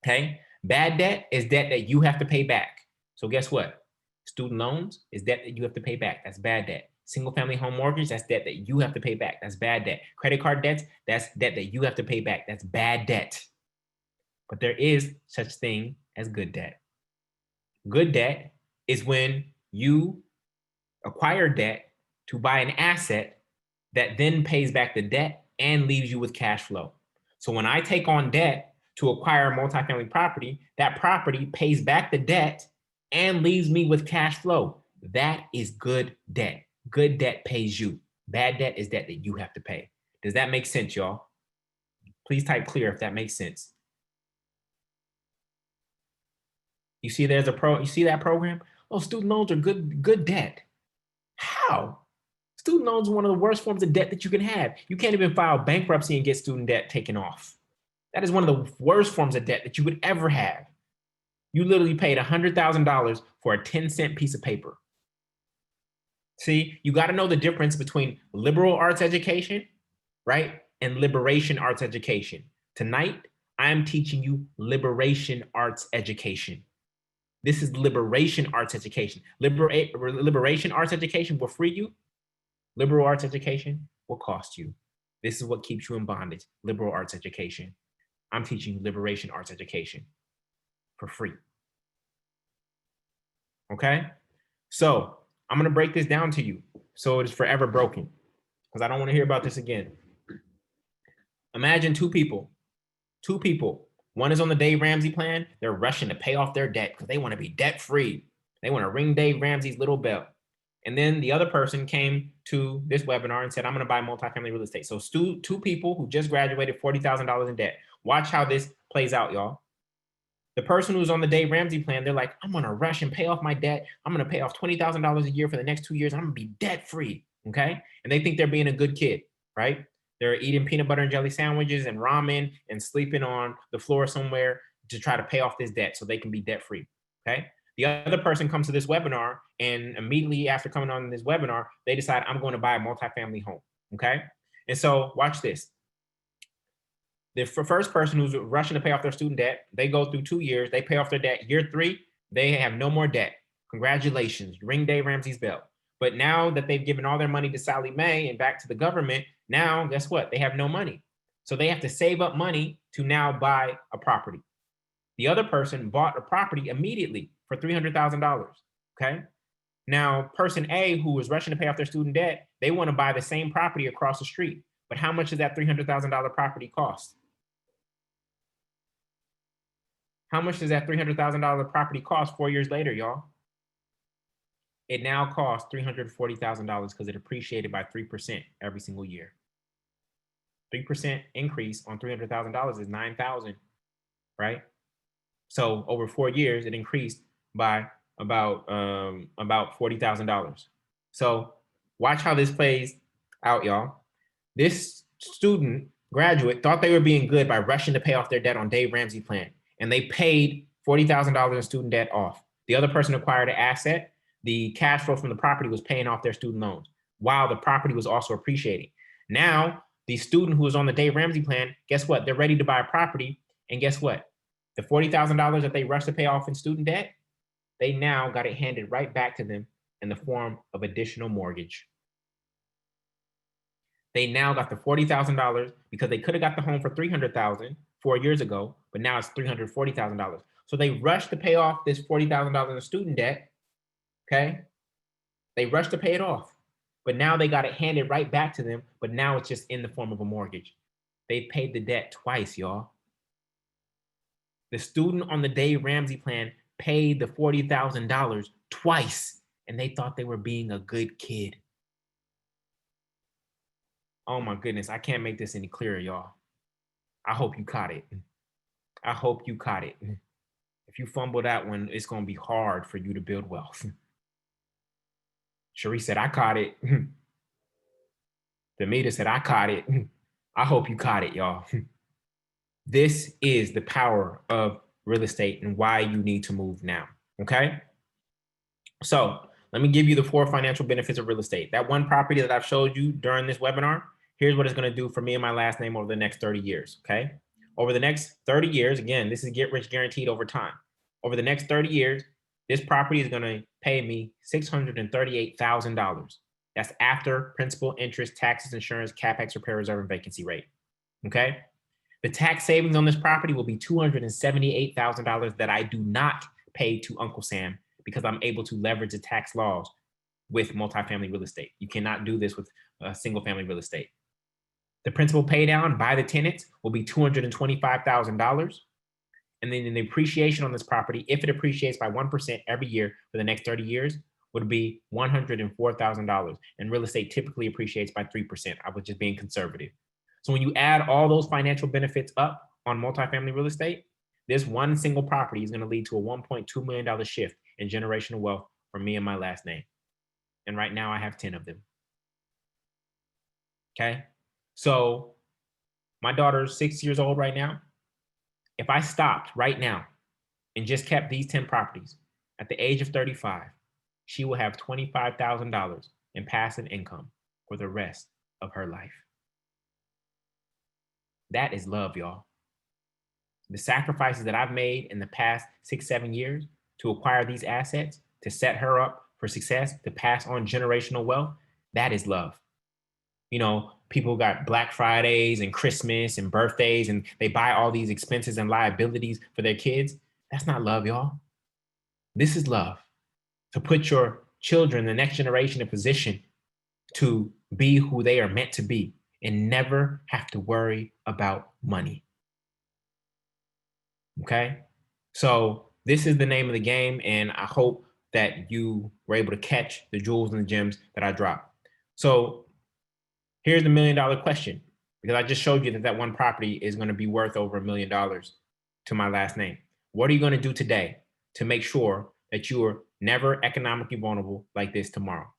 Okay? Bad debt is debt that you have to pay back. So guess what? Student loans is debt that you have to pay back. That's bad debt. Single family home mortgage, that's debt that you have to pay back. That's bad debt. Credit card debts, that's debt that you have to pay back. That's bad debt. But there is such thing as good debt. Good debt is when you acquire debt to buy an asset that then pays back the debt and leaves you with cash flow. So when I take on debt to acquire a multifamily property, that property pays back the debt and leaves me with cash flow. That is good debt. Good debt pays you. Bad debt is debt that you have to pay. Does that make sense, y'all? Please type clear if that makes sense. You see you see that program? Oh, student loans are good debt. How? Student loans are one of the worst forms of debt that you can have. You can't even file bankruptcy and get student debt taken off. That is one of the worst forms of debt that you would ever have. You literally paid $100,000 for a 10-cent piece of paper. See, you got to know the difference between liberal arts education, right, and liberation arts education. Tonight, I'm teaching you liberation arts education. This is liberation arts education. Liberation arts education will free you. Liberal arts education will cost you. This is what keeps you in bondage. Liberal arts education. I'm teaching you liberation arts education for free. Okay? So I'm going to break this down to you so it is forever broken because I don't want to hear about this again. Imagine two people. One is on the Dave Ramsey plan. They're rushing to pay off their debt because they want to be debt free. They want to ring Dave Ramsey's little bell. And then the other person came to this webinar and said, I'm going to buy multifamily real estate. So two people who just graduated $40,000 in debt. Watch how this plays out, y'all. The person who's on the Dave Ramsey plan, they're like, I'm going to rush and pay off my debt. I'm going to pay off $20,000 a year for the next 2 years. I'm going to be debt free. Okay. And they think they're being a good kid, right? They're eating peanut butter and jelly sandwiches and ramen and sleeping on the floor somewhere to try to pay off this debt so they can be debt free. Okay. The other person comes to this webinar and immediately after coming on this webinar, they decide I'm going to buy a multifamily home. Okay. And so watch this. The first person who's rushing to pay off their student debt, they go through 2 years, they pay off their debt. Year 3, they have no more debt. Congratulations, ring Dave Ramsey's bell. But now that they've given all their money to Sally Mae and back to the government, now guess what? They have no money. So they have to save up money to now buy a property. The other person bought a property immediately for $300,000, okay? Now, person A who is rushing to pay off their student debt, they want to buy the same property across the street. But how much does that $300,000 property cost? How much does that $300,000 property cost 4 years later, y'all? It now costs $340,000 because it appreciated by 3% every single year. 3% increase on $300,000 is 9,000, right? So over 4 years, it increased by about $40,000. So watch how this plays out, y'all. This student graduate thought they were being good by rushing to pay off their debt on Dave Ramsey plan, and they paid $40,000 in student debt off. The other person acquired an asset. The cash flow from the property was paying off their student loans, while the property was also appreciating. Now, the student who was on the Dave Ramsey plan, guess what? They're ready to buy a property, and guess what? The $40,000 that they rushed to pay off in student debt, they now got it handed right back to them in the form of additional mortgage. They now got the $40,000 because they could have got the home for $300,000 4 years ago, but now it's $340,000. So they rushed to pay off this $40,000 in student debt. Okay, they rushed to pay it off, but now they got it handed right back to them. But now it's just in the form of a mortgage. They paid the debt twice, y'all. The student on the Dave Ramsey plan paid the $40,000 twice, and they thought they were being a good kid. Oh my goodness, I can't make this any clearer, y'all. I hope you caught it. I hope you caught it. If you fumble that one, it's going to be hard for you to build wealth. Cherie said, I caught it. Demita said, I caught it. I hope you caught it, y'all. This is the power of real estate and why you need to move now. Okay. So let me give you the 4 financial benefits of real estate. That one property that I've showed you during this webinar, here's what it's going to do for me and my last name over the next 30 years. Okay. Over the next 30 years, again, this is get rich guaranteed over time. Over the next 30 years, this property is going to pay me $638,000. That's after principal, interest, taxes, insurance, capex, repair reserve, and vacancy rate. Okay. The tax savings on this property will be $278,000 that I do not pay to Uncle Sam because I'm able to leverage the tax laws with multifamily real estate. You cannot do this with single family real estate. The principal pay down by the tenants will be $225,000. And then the appreciation on this property, if it appreciates by 1% every year for the next 30 years, would be $104,000. And real estate typically appreciates by 3%. I was just being conservative. So when you add all those financial benefits up on multifamily real estate, this one single property is going to lead to a $1.2 million shift in generational wealth for me and my last name. And right now I have 10 of them. Okay. So my daughter's 6 years old right now. If I stopped right now and just kept these 10 properties at the age of 35, she will have $25,000 in passive income for the rest of her life. That is love, y'all. The sacrifices that I've made in the past 6-7 years to acquire these assets, to set her up for success, to pass on generational wealth, that is love. You know, people got Black Fridays and Christmas and birthdays, and they buy all these expenses and liabilities for their kids. That's not love, y'all. This is love. To put your children, the next generation, in position to be who they are meant to be and never have to worry about money. Okay? So this is the name of the game, and I hope that you were able to catch the jewels and the gems that I dropped. So here's the $1 million question, because I just showed you that that one property is going to be worth over $1 million to my last name. What are you going to do today to make sure that you are never economically vulnerable like this tomorrow?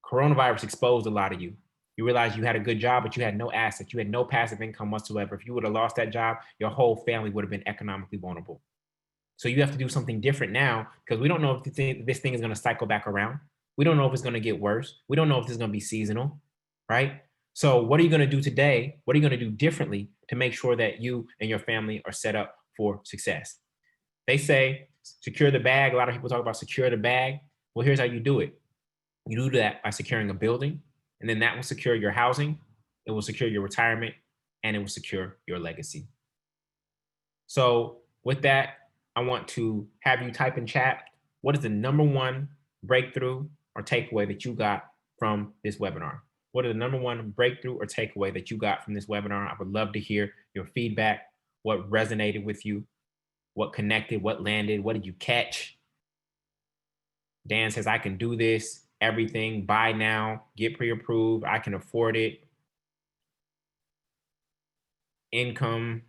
Coronavirus exposed a lot of you. You realized you had a good job, but you had no assets. You had no passive income whatsoever. If you would have lost that job, your whole family would have been economically vulnerable. So you have to do something different now, because we don't know if this thing is going to cycle back around. We don't know if it's going to get worse. We don't know if this is going to be seasonal, right? So what are you going to do today? What are you going to do differently to make sure that you and your family are set up for success? They say secure the bag. A lot of people talk about secure the bag. Well, here's how you do it. You do that by securing a building, and then that will secure your housing, it will secure your retirement, and it will secure your legacy. So with that, I want to have you type in chat, what is the number one breakthrough or takeaway that you got from this webinar? What are the number one breakthrough or takeaway that you got from this webinar? I would love to hear your feedback. What resonated with you? What connected? What landed? What did you catch? Dan says, I can do this. Everything, buy now, get pre-approved. I can afford it. Income,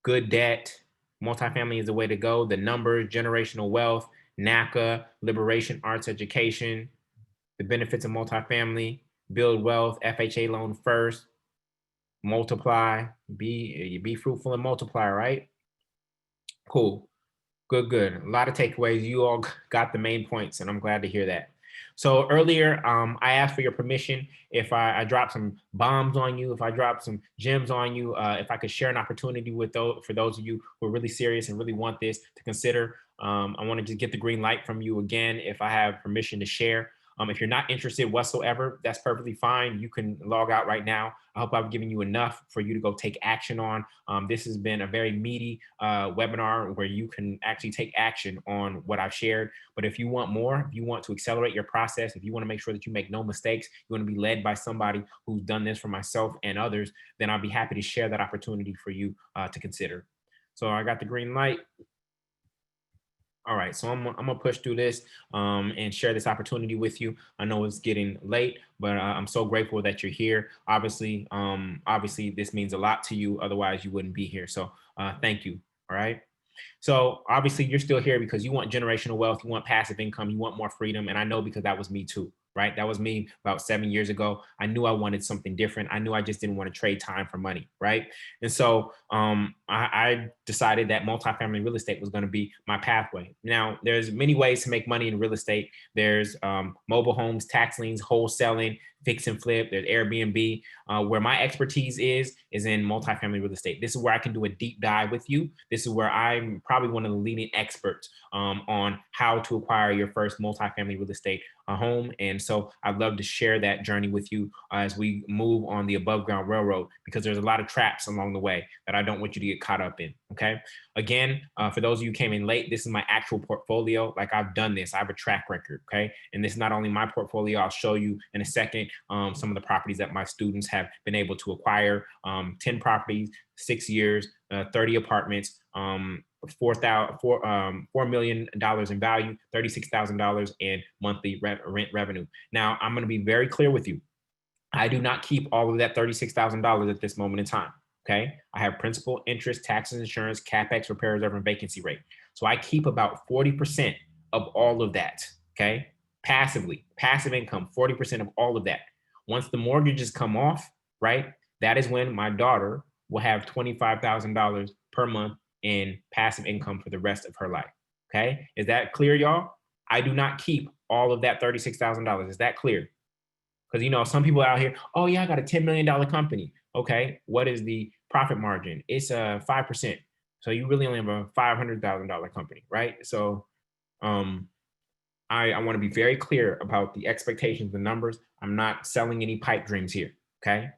good debt, multifamily is the way to go. The numbers, generational wealth, NACA, liberation, arts education, the benefits of multifamily, build wealth, FHA loan first, multiply, be fruitful and multiply, right? Cool. Good. A lot of takeaways. You all got the main points, and I'm glad to hear that. So earlier, I asked for your permission if I drop some bombs on you, if I drop some gems on you, if I could share an opportunity with for those of you who are really serious and really want this to consider. I want to just get the green light from you again if I have permission to share. If you're not interested whatsoever, that's perfectly fine. You can log out right now. I hope I've given you enough for you to go take action on. This has been a very meaty webinar where you can actually take action on what I've shared. But if you want more, if you want to accelerate your process, if you want to make sure that you make no mistakes, you want to be led by somebody who's done this for myself and others, then I'll be happy to share that opportunity for you to consider. So I got the green light. All right, so I'm gonna push through this and share this opportunity with you. I know it's getting late, but I'm so grateful that you're here. Obviously, this means a lot to you. Otherwise, you wouldn't be here. So thank you. All right. So obviously you're still here because you want generational wealth, you want passive income, you want more freedom. And I know because that was me too, right? That was me about 7 years ago. I knew I wanted something different. I knew I just didn't want to trade time for money, right? And so I decided that multifamily real estate was going to be my pathway. Now, there's many ways to make money in real estate. There's mobile homes, tax liens, wholesaling, fix and flip. There's Airbnb. Where my expertise is in multifamily real estate. This is where I can do a deep dive with you. This is where I'm probably one of the leading experts on how to acquire your first multifamily real estate home. And so I'd love to share that journey with you as we move on the above ground railroad, because there's a lot of traps along the way that I don't want you to get caught up in. Okay. Again, for those of you who came in late, this is my actual portfolio. Like, I've done this. I have a track record. Okay. And this is not only my portfolio. I'll show you in a second some of the properties that my students have been able to acquire. 10 properties, 6 years, 30 apartments, $4 million in value, $36,000 in monthly rent revenue. Now, I'm going to be very clear with you. I do not keep all of that $36,000 at this moment in time. Okay. I have principal, interest, taxes, insurance, CapEx, repair reserve, and vacancy rate. So I keep about 40% of all of that. Okay. Passively, passive income, 40% of all of that. Once the mortgages come off, right, that is when my daughter will have $25,000 per month in passive income for the rest of her life. Okay. Is that clear, y'all? I do not keep all of that $36,000. Is that clear? Because, you know, some people out here, oh yeah, I got a $10 million company. Okay, what is the profit margin? It's 5%. So you really only have a $500,000 company, right? So I want to be very clear about the expectations, the numbers. I'm not selling any pipe dreams here. Okay.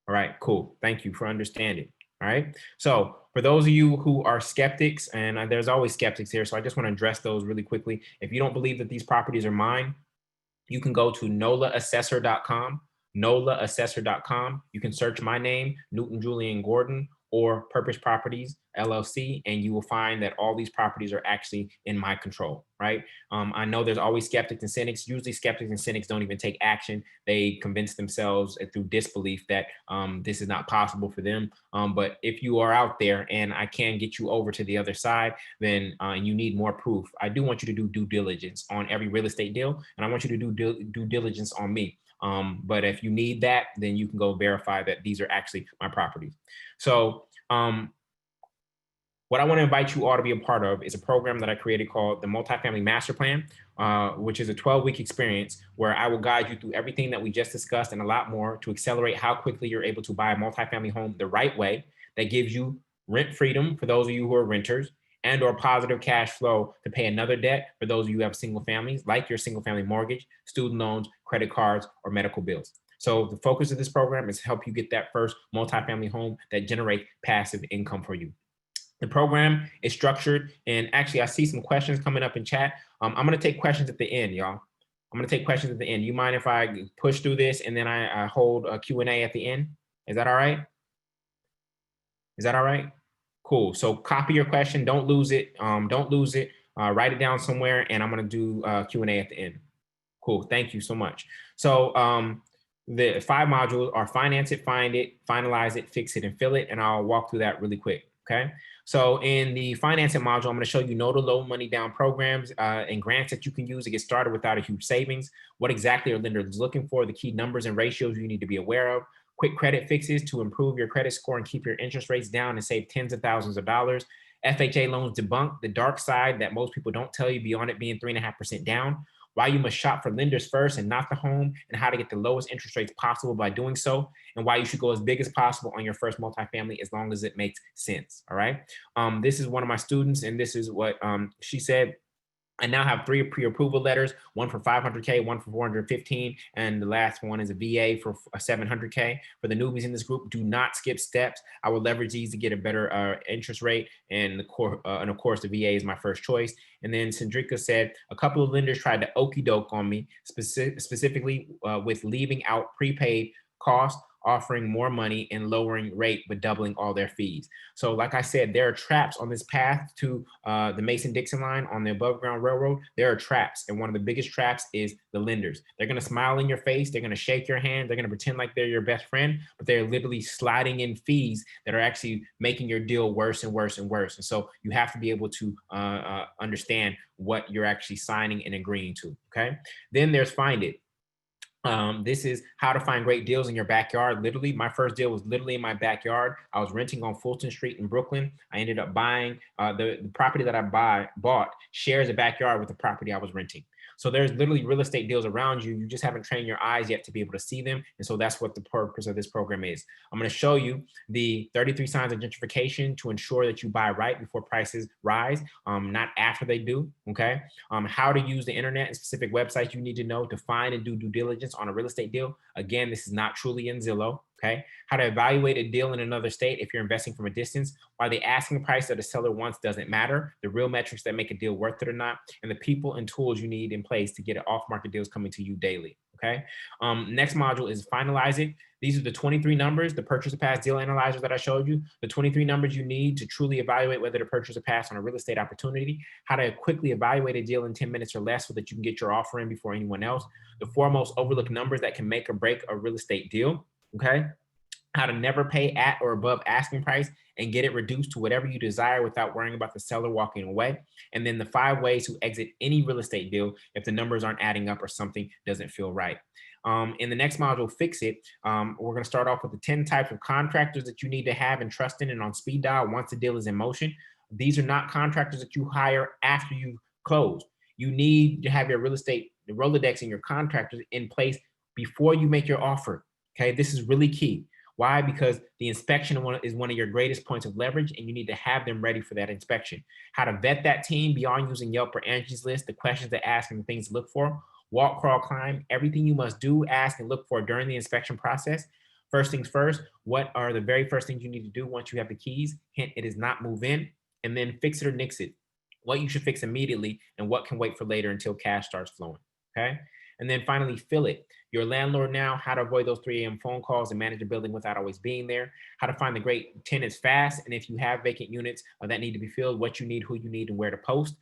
All right, cool. Thank you for understanding. All right. So for those of you who are skeptics, and there's always skeptics here, so I just want to address those really quickly. If you don't believe that these properties are mine, you can go to nolaassessor.com, nolaassessor.com. You can search my name, Newton Julian Gordon, or Purpose Properties LLC, and you will find that all these properties are actually in my control, right? I know there's always skeptics and cynics. Usually skeptics and cynics don't even take action. They convince themselves through disbelief that this is not possible for them. But if you are out there and I can get you over to the other side, then you need more proof. I do want you to do due diligence on every real estate deal, and I want you to do due diligence on me. But if you need that, then you can go verify that these are actually my properties. So what I want to invite you all to be a part of is a program that I created called the Multifamily Masterplan, which is a 12-week experience where I will guide you through everything that we just discussed and a lot more to accelerate how quickly you're able to buy a multifamily home the right way that gives you rent freedom for those of you who are renters, and or positive cash flow to pay another debt for those of you who have single families, like your single family mortgage, student loans, credit cards, or medical bills. So the focus of this program is to help you get that first multifamily home that generates passive income for you. The program is structured, and actually, I see some questions coming up in chat. I'm going to take questions at the end, y'all. I'm going to take questions at the end. You mind if I push through this and then I hold a Q&A at the end? Is that all right? Is that all right? Cool. So copy your question. Don't lose it. Don't lose it. Write it down somewhere, and I'm going to do Q&A at the end. Cool. Thank you so much. So the 5 modules are finance it, find it, finalize it, fix it, and fill it. And I'll walk through that really quick. Okay. So in the financing module, I'm going to show you no to low money down programs and grants that you can use to get started without a huge savings. What exactly are lenders looking for? The key numbers and ratios you need to be aware of. Quick credit fixes to improve your credit score and keep your interest rates down and save tens of thousands of dollars. FHA loans debunk the dark side that most people don't tell you beyond it being 3.5% down, why you must shop for lenders first and not the home, and how to get the lowest interest rates possible by doing so, and why you should go as big as possible on your first multifamily as long as it makes sense. All right. This is one of my students, and this is what she said. I now have 3 pre-approval letters, one for 500K, one for 415, and the last one is a VA for 700K. For the newbies in this group, do not skip steps. I will leverage these to get a better interest rate, and of course, the VA is my first choice. And then Cendrika said, a couple of lenders tried to okey doke on me, specifically with leaving out prepaid costs, offering more money and lowering rate, but doubling all their fees. So like I said, there are traps on this path to the Mason-Dixon line on the above ground railroad. There are traps. And one of the biggest traps is the lenders. They're going to smile in your face. They're going to shake your hand. They're going to pretend like they're your best friend, but they're literally sliding in fees that are actually making your deal worse and worse and worse. And so you have to be able to understand what you're actually signing and agreeing to. Okay. Then there's find it. This is how to find great deals in your backyard. Literally, my first deal was literally in my backyard. I was renting on Fulton Street in Brooklyn. I ended up buying the property that I bought shares a backyard with the property I was renting. So there's literally real estate deals around you. You just haven't trained your eyes yet to be able to see them. And so that's what the purpose of this program is. I'm going to show you the 33 signs of gentrification to ensure that you buy right before prices rise, not after they do. Okay. How to use the internet and specific websites you need to know to find and do due diligence on a real estate deal. Again, this is not truly in Zillow. Okay. How to evaluate a deal in another state if you're investing from a distance. Why the asking price that a seller wants doesn't matter. The real metrics that make a deal worth it or not, and the people and tools you need in place to get off-market deals coming to you daily. Okay. Next module is finalize it. These are the 23 numbers, the purchase or pass deal analyzers that I showed you, the 23 numbers you need to truly evaluate whether to purchase or pass on a real estate opportunity, how to quickly evaluate a deal in 10 minutes or less so that you can get your offer in before anyone else, the 4 most overlooked numbers that can make or break a real estate deal. Okay. How to never pay at or above asking price and get it reduced to whatever you desire without worrying about the seller walking away. And then the 5 ways to exit any real estate deal if the numbers aren't adding up or something doesn't feel right. In the next module, fix it. We're going to start off with the 10 types of contractors that you need to have and trust in and on speed dial once the deal is in motion. These are not contractors that you hire after you close. You need to have your real estate, the Rolodex and your contractors in place before you make your offer. Okay, this is really key. Why? Because the inspection is one of your greatest points of leverage, and you need to have them ready for that inspection. How to vet that team beyond using Yelp or Angie's List, the questions to ask and the things to look for. Walk, crawl, climb, everything you must do, ask, and look for during the inspection process. First things first, what are the very first things you need to do once you have the keys? Hint, it is not move in. And then fix it or nix it. What you should fix immediately and what can wait for later until cash starts flowing. Okay. And then finally, fill it. You're a landlord now, how to avoid those 3 a.m. phone calls and manage a building without always being there, how to find the great tenants fast, and if you have vacant units that need to be filled, what you need, who you need, and where to post.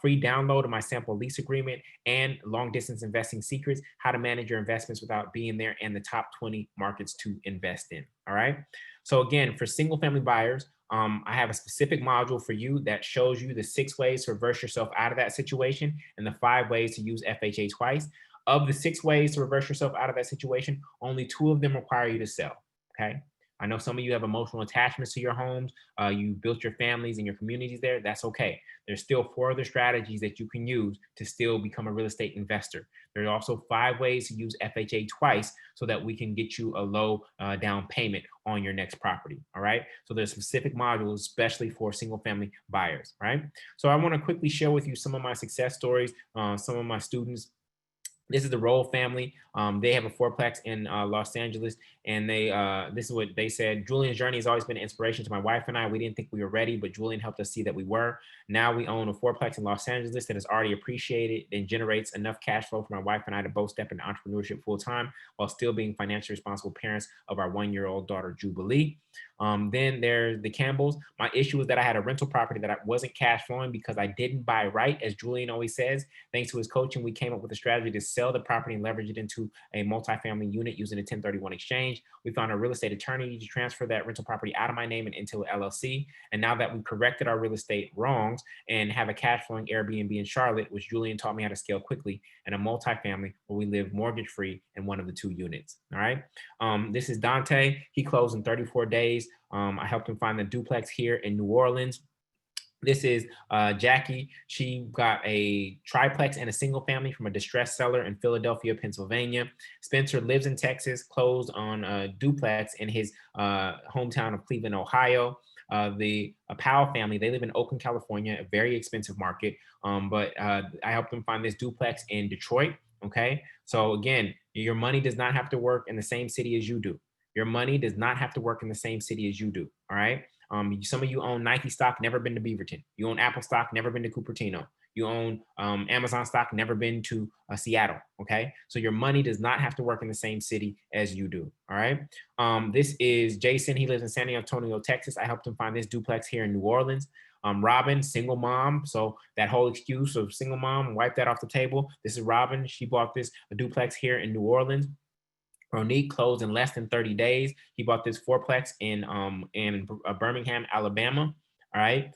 Free download of my sample lease agreement and long distance investing secrets, how to manage your investments without being there, and the top 20 markets to invest in. All right. So again, for single family buyers, I have a specific module for you that shows you the 6 ways to reverse yourself out of that situation and the 5 ways to use FHA twice. Of the 6 ways to reverse yourself out of that situation, only 2 of them require you to sell. Okay. I know some of you have emotional attachments to your homes. You built your families and your communities there. That's okay. There's still 4 other strategies that you can use to still become a real estate investor. There are also 5 ways to use FHA twice so that we can get you a low down payment on your next property. All right. So there's specific modules, especially for single family buyers. Right. So I want to quickly share with you some of my success stories, some of my students This is the Roll family. They have a fourplex in Los Angeles, and this is what they said. Julian's journey has always been an inspiration to my wife and I. We didn't think we were ready, but Julian helped us see that we were. Now we own a fourplex in Los Angeles that is already appreciated and generates enough cash flow for my wife and I to both step into entrepreneurship full time while still being financially responsible parents of our 1-year-old daughter, Jubilee. Then there's the Campbells. My issue was that I had a rental property that I wasn't cash flowing because I didn't buy right, as Julian always says. Thanks to his coaching, we came up with a strategy to sell the property and leverage it into a multifamily unit using a 1031 exchange. We found a real estate attorney to transfer that rental property out of my name and into an LLC. And now that we corrected our real estate wrongs and have a cash flowing Airbnb in Charlotte, which Julian taught me how to scale quickly, and a multifamily where we live mortgage free in one of the 2 units. All right. This is Dante. He closed in 34 days. I helped him find the duplex here in New Orleans. This is Jackie. She got a triplex and a single family from a distressed seller in Philadelphia, Pennsylvania. Spencer lives in Texas, closed on a duplex in his hometown of Cleveland, Ohio. The Powell family, they live in Oakland, California, a very expensive market. But I helped them find this duplex in Detroit. Okay. So again, your money does not have to work in the same city as you do. Your money does not have to work in the same city as you do. All right. Some of you own Nike stock, never been to Beaverton. You own Apple stock, never been to Cupertino. You own Amazon stock, never been to Seattle. Okay, so your money does not have to work in the same city as you do. All right. This is Jason. He lives in San Antonio, Texas. I helped him find this duplex here in New Orleans. Robin, single mom. So that whole excuse of single mom, wipe that off the table. This is Robin. She bought this a duplex here in New Orleans. Ronique closed in less than 30 days. He bought this fourplex in Birmingham, Alabama. All right.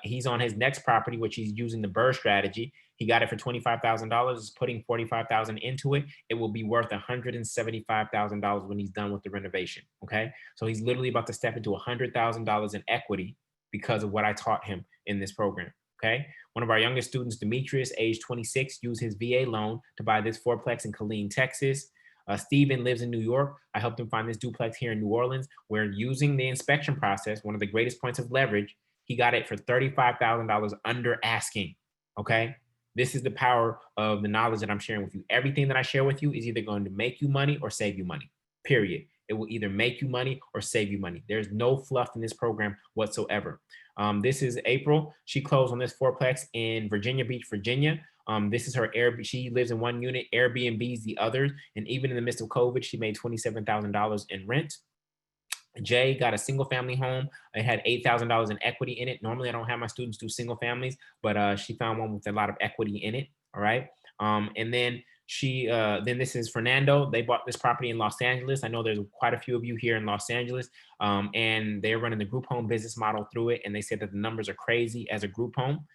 He's on his next property, which he's using the Burr strategy. He got it for $25,000. Is putting $45,000 into it. It will be worth $175,000 when he's done with the renovation. Okay. So he's literally about to step into $100,000 in equity because of what I taught him in this program. Okay. One of our youngest students, Demetrius, age 26, used his VA loan to buy this fourplex in Killeen, Texas. Steven lives in New York. I helped him find this duplex here in New Orleans, where using the inspection process, one of the greatest points of leverage, he got it for $35,000 under asking. Okay. This is the power of the knowledge that I'm sharing with you. Everything that I share with you is either going to make you money or save you money, period. It will either make you money or save you money. There's no fluff in this program whatsoever. This is April. She closed on this fourplex in Virginia Beach, Virginia. This is her Airbnb. She lives in one unit, Airbnb's the others. And even in the midst of COVID, she made $27,000 in rent. Jay got a single family home. It had $8,000 in equity in it. Normally, I don't have my students do single families, but she found one with a lot of equity in it. All right. And then then this is Fernando. They bought this property in Los Angeles. I know there's quite a few of you here in Los Angeles, and they're running the group home business model through it. And they said that the numbers are crazy as a group home.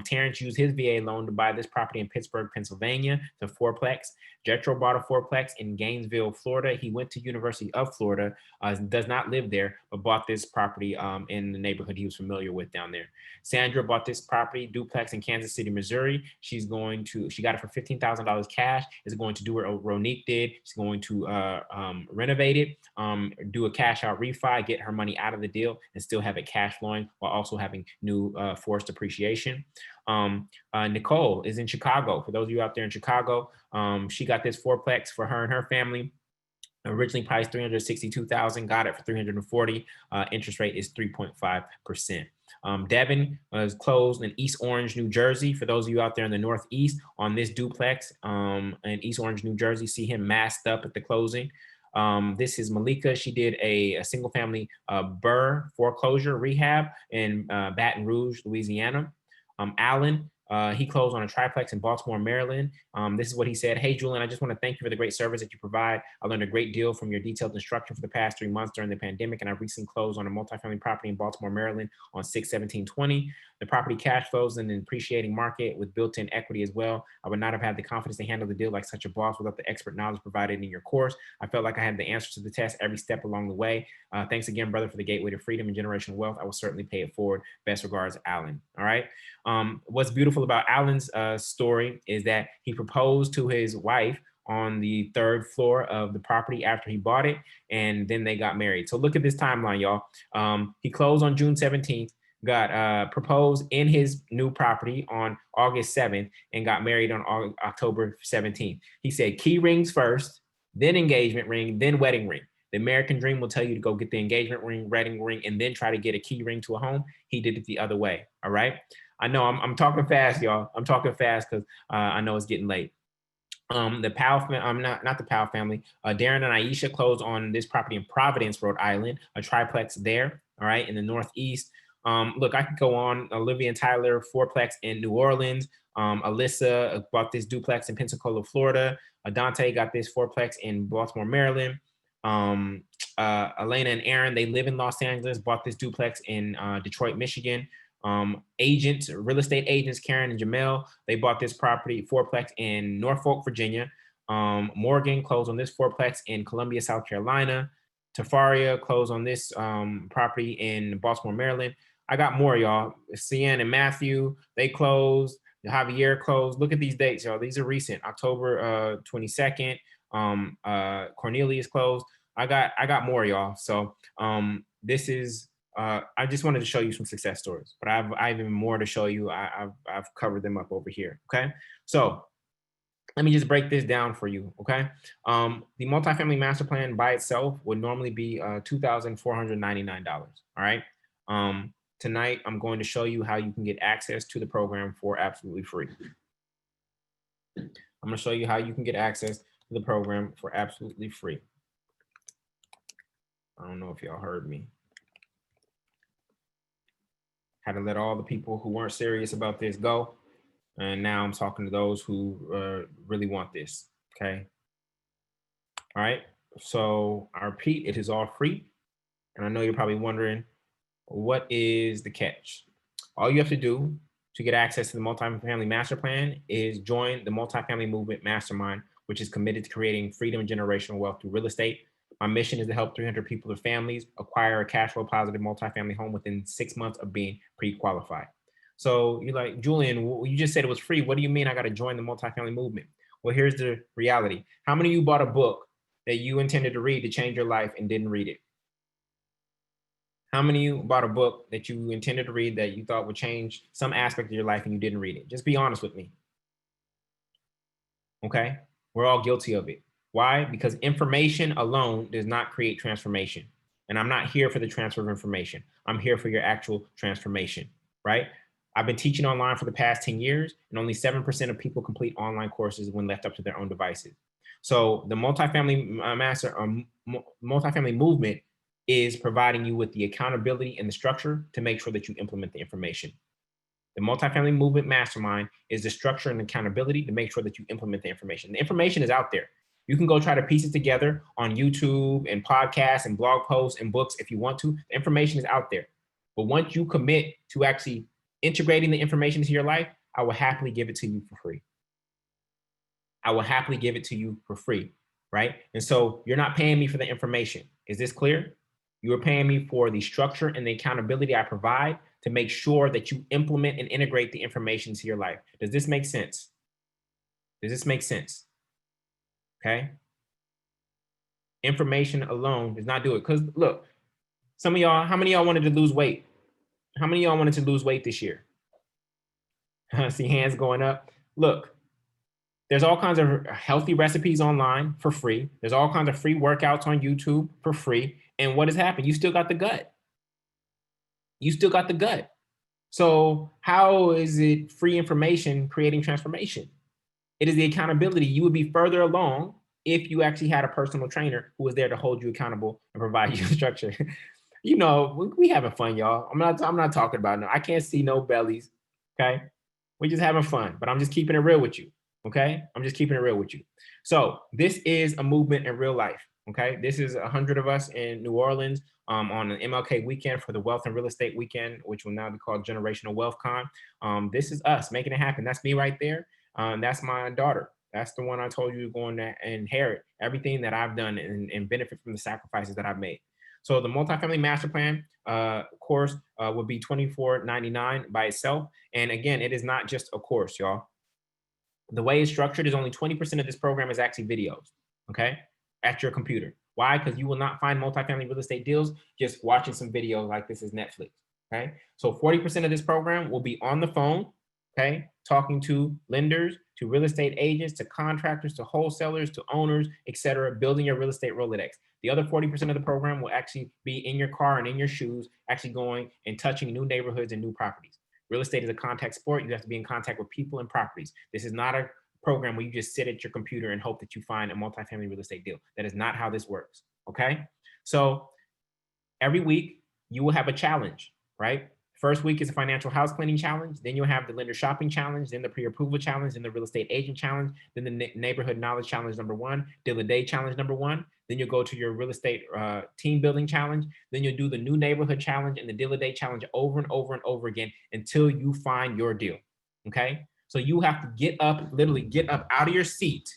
Terrence used his VA loan to buy this property in Pittsburgh, Pennsylvania, the fourplex. Jetro bought a fourplex in Gainesville, Florida. He went to University of Florida, does not live there, but bought this property in the neighborhood he was familiar with down there. Sandra bought this property, duplex in Kansas City, Missouri. She got it for $15,000 cash. Is going to do what Ronique did. She's going to renovate it, do a cash out refi, get her money out of the deal, and still have it cash flowing while also having new forced appreciation. Nicole is in Chicago. For those of you out there in Chicago, she got this fourplex for her and her family. Originally priced $362,000, got it for $340,000. Interest rate is 3.5%. Devin was closed in East Orange, New Jersey. For those of you out there in the Northeast, on this duplex in East Orange, New Jersey, see him masked up at the closing. This is Malika. She did a single family Burr foreclosure rehab in Baton Rouge, Louisiana. Alan, he closed on a triplex in Baltimore, Maryland. This is what he said. Hey, Julian, I just want to thank you for the great service that you provide. I learned a great deal from your detailed instruction for the past 3 months during the pandemic, and I recently closed on a multifamily property in Baltimore, Maryland on 6/17/20. The property cash flows in an appreciating market with built-in equity as well. I would not have had the confidence to handle the deal like such a boss without the expert knowledge provided in your course. I felt like I had the answers to the test every step along the way. Thanks again, brother, for the gateway to freedom and generational wealth. I will certainly pay it forward. Best regards, Alan. All right. What's beautiful about Alan's story is that he proposed to his wife on the 3rd floor of the property after he bought it, and then they got married. So look at this timeline, y'all. He closed on June 17th. got proposed in his new property on August 7th and got married on October 17th. He said key rings first, then engagement ring, then wedding ring. The American dream will tell you to go get the engagement ring, wedding ring, and then try to get a key ring to a home. He did it the other way. All right. I know I'm talking fast, y'all. I'm talking fast because I know it's getting late. The Powell, not the Powell family. Darren and Aisha closed on this property in Providence, Rhode Island, a triplex there. All right, in the Northeast. Look, I could go on. Olivia and Tyler, fourplex in New Orleans. Alyssa bought this duplex in Pensacola, Florida. Dante got this fourplex in Baltimore, Maryland. Elena and Aaron, they live in Los Angeles, bought this duplex in Detroit, Michigan. Real estate agents, Karen and Jamel, they bought this property, fourplex in Norfolk, Virginia. Morgan closed on this fourplex in Columbia, South Carolina. Tafaria closed on this property in Baltimore, Maryland. I got more, y'all. Cian and Matthew, they closed. Javier closed. Look at these dates, y'all. These are recent. October 22nd. Cornelius closed. I got more, y'all. So this is I just wanted to show you some success stories, but I have even more to show you. I've covered them up over here. Okay, so let me just break this down for you. Okay, the multifamily master plan by itself would normally be $2,499. All right. Tonight I'm going to show you how you can get access to the program for absolutely free. I'm going to show you how you can get access to the program for absolutely free. I don't know if y'all heard me. Had to let all the people who weren't serious about this go. And now I'm talking to those who really want this, okay? All right, so I repeat, it is all free. And I know you're probably wondering, what is the catch? All you have to do to get access to the multifamily master plan is join the Multifamily Movement Mastermind, which is committed to creating freedom and generational wealth through real estate. My mission is to help 300 people or families acquire a cash flow positive multifamily home within 6 months of being pre-qualified. So you're like, Julian, you just said it was free. What do you mean I got to join the multifamily movement? Well, here's the reality. How many of you bought a book that you intended to read to change your life and didn't read it? How many of you bought a book that you intended to read that you thought would change some aspect of your life and you didn't read it? Just be honest with me. Okay? We're all guilty of it. Why? Because information alone does not create transformation. And I'm not here for the transfer of information. I'm here for your actual transformation, right? I've been teaching online for the past 10 years, and only 7% of people complete online courses when left up to their own devices. So the multifamily multifamily movement is providing you with the accountability and the structure to make sure that you implement the information. The multifamily movement mastermind is the structure and accountability to make sure that you implement the information. The information is out there. You can go try to piece it together on YouTube and podcasts and blog posts and books if you want to. The information is out there. But once you commit to actually integrating the information into your life, I will happily give it to you for free. I will happily give it to you for free, right? And so you're not paying me for the information. Is this clear? You are paying me for the structure and the accountability I provide to make sure that you implement and integrate the information into your life. Does this make sense? Does this make sense? Okay. Information alone does not do it. Because look, some of y'all, how many of y'all wanted to lose weight? How many of y'all wanted to lose weight this year? See hands going up. Look, there's all kinds of healthy recipes online for free. There's all kinds of free workouts on YouTube for free. And what has happened? You still got the gut. You still got the gut. So how is it free information creating transformation? It is the accountability. You would be further along if you actually had a personal trainer who was there to hold you accountable and provide you structure. You know, we having fun, y'all. I'm not talking about no. I can't see no bellies. Okay, we're just having fun, but I'm just keeping it real with you. Okay, I'm just keeping it real with you. So this is a movement in real life. Okay, this is 100 of us in New Orleans on an MLK weekend for the Wealth and Real Estate Weekend, which will now be called Generational Wealth Con. This is us making it happen. That's me right there. That's my daughter. That's the one I told you going to inherit everything that I've done and benefit from the sacrifices that I've made. So the multifamily master plan course would be $24.99 by itself. And again, it is not just a course, y'all. The way it's structured is only 20% of this program is actually videos, okay, at your computer. Why? Because you will not find multifamily real estate deals just watching some videos like this is Netflix, Okay. So 40% of this program will be on the phone, okay, talking to lenders, to real estate agents, to contractors, to wholesalers, to owners, et cetera, building your real estate Rolodex. The other 40% of the program will actually be in your car and in your shoes, actually going and touching new neighborhoods and new properties. Real estate is a contact sport. You have to be in contact with people and properties. This is not a program where you just sit at your computer and hope that you find a multifamily real estate deal. That is not how this works. Okay. So every week you will have a challenge, right? First week is a financial house cleaning challenge. Then you'll have the lender shopping challenge, then the pre-approval challenge, then the real estate agent challenge, then the neighborhood knowledge challenge #1, deal a day challenge #1. Then you'll go to your real estate team building challenge. Then you'll do the new neighborhood challenge and the deal a day challenge over and over and over again until you find your deal. Okay. So you have to get up, literally get up out of your seat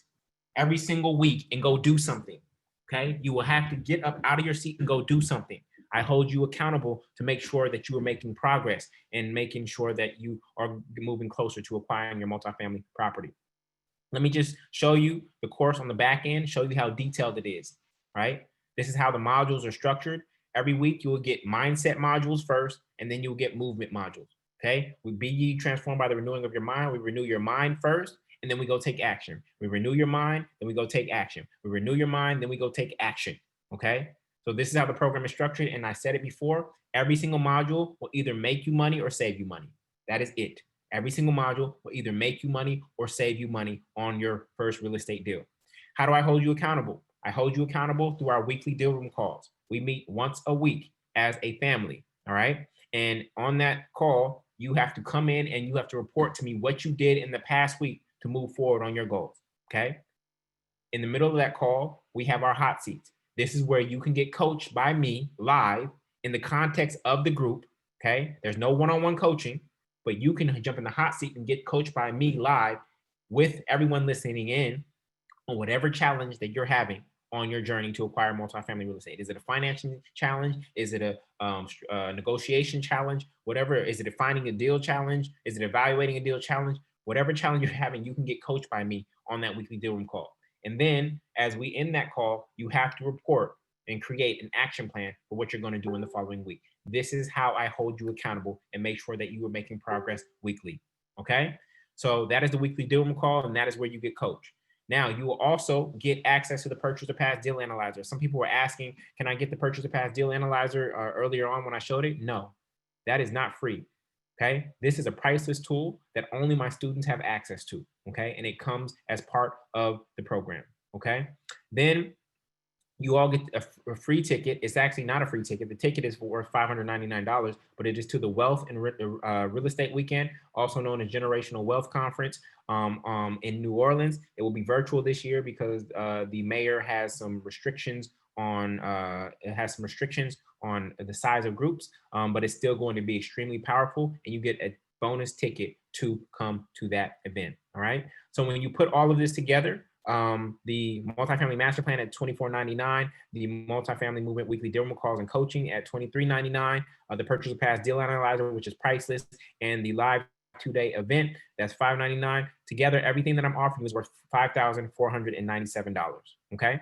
every single week and go do something. Okay. You will have to get up out of your seat and go do something. I hold you accountable to make sure that you are making progress and making sure that you are moving closer to acquiring your multifamily property. Let me just show you the course on the back end, show you how detailed it is, right? This is how the modules are structured. Every week you will get mindset modules first, and then you'll get movement modules, okay? We be ye transformed by the renewing of your mind. We renew your mind first, and then we go take action. We renew your mind, then we go take action. We renew your mind, then we go take action, okay? So this is how the program is structured. And I said it before, every single module will either make you money or save you money. That is it. Every single module will either make you money or save you money on your first real estate deal. How do I hold you accountable? I hold you accountable through our weekly deal room calls. We meet once a week as a family, all right? And on that call, you have to come in and you have to report to me what you did in the past week to move forward on your goals, okay? In the middle of that call, we have our hot seats. This is where you can get coached by me live in the context of the group, okay? There's no one-on-one coaching, but you can jump in the hot seat and get coached by me live with everyone listening in on whatever challenge that you're having on your journey to acquire multifamily real estate. Is it a financing challenge? Is it a negotiation challenge? Whatever. Is it a finding a deal challenge? Is it evaluating a deal challenge? Whatever challenge you're having, you can get coached by me on that weekly deal room call. And then as we end that call, you have to report and create an action plan for what you're going to do in the following week. This is how I hold you accountable and make sure that you are making progress weekly. Okay. So that is the weekly deal room call, and that is where you get coached. Now, you will also get access to the Purchase or Pass Deal Analyzer. Some people were asking, can I get the Purchase or Pass Deal Analyzer earlier on when I showed it? No, that is not free. Okay. This is a priceless tool that only my students have access to. Okay. And it comes as part of the program. Okay. Then you all get a free ticket. It's actually not a free ticket. The ticket is worth $599, but it is to the Wealth and Real Estate Weekend, also known as Generational Wealth Conference in New Orleans. It will be virtual this year because the mayor has some restrictions on the size of groups, but it's still going to be extremely powerful, and you get a bonus ticket to come to that event. All right. So when you put all of this together, the multifamily master plan at $24.99, the multifamily movement weekly deal room calls and coaching at $23.99, the purchase of pass deal analyzer, which is priceless, and the live 2-day event that's $599. Together, everything that I'm offering is worth $5,497. Okay.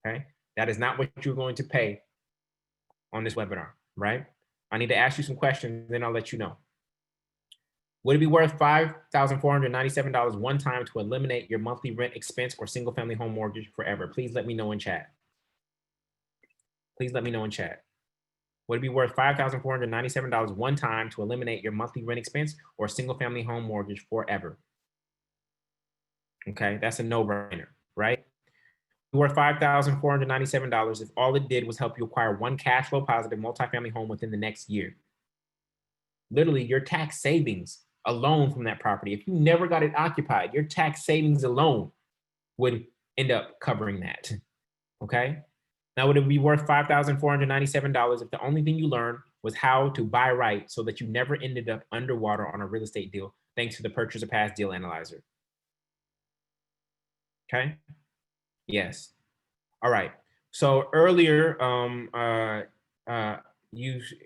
Okay. That is not what you're going to pay on this webinar, right? I need to ask you some questions, then I'll let you know. Would it be worth $5,497 one time to eliminate your monthly rent expense or single family home mortgage forever? Please let me know in chat. Please let me know in chat. Would it be worth $5,497 one time to eliminate your monthly rent expense or single family home mortgage forever? Okay, that's a no-brainer, right? Worth $5,497 if all it did was help you acquire one cash flow positive multifamily home within the next year. Literally, your tax savings alone from that property, if you never got it occupied, your tax savings alone would end up covering that. Okay. Now, would it be worth $5,497 if the only thing you learned was how to buy right so that you never ended up underwater on a real estate deal thanks to the Purchase or Pass Deal Analyzer? Okay. Yes. All right. So earlier, I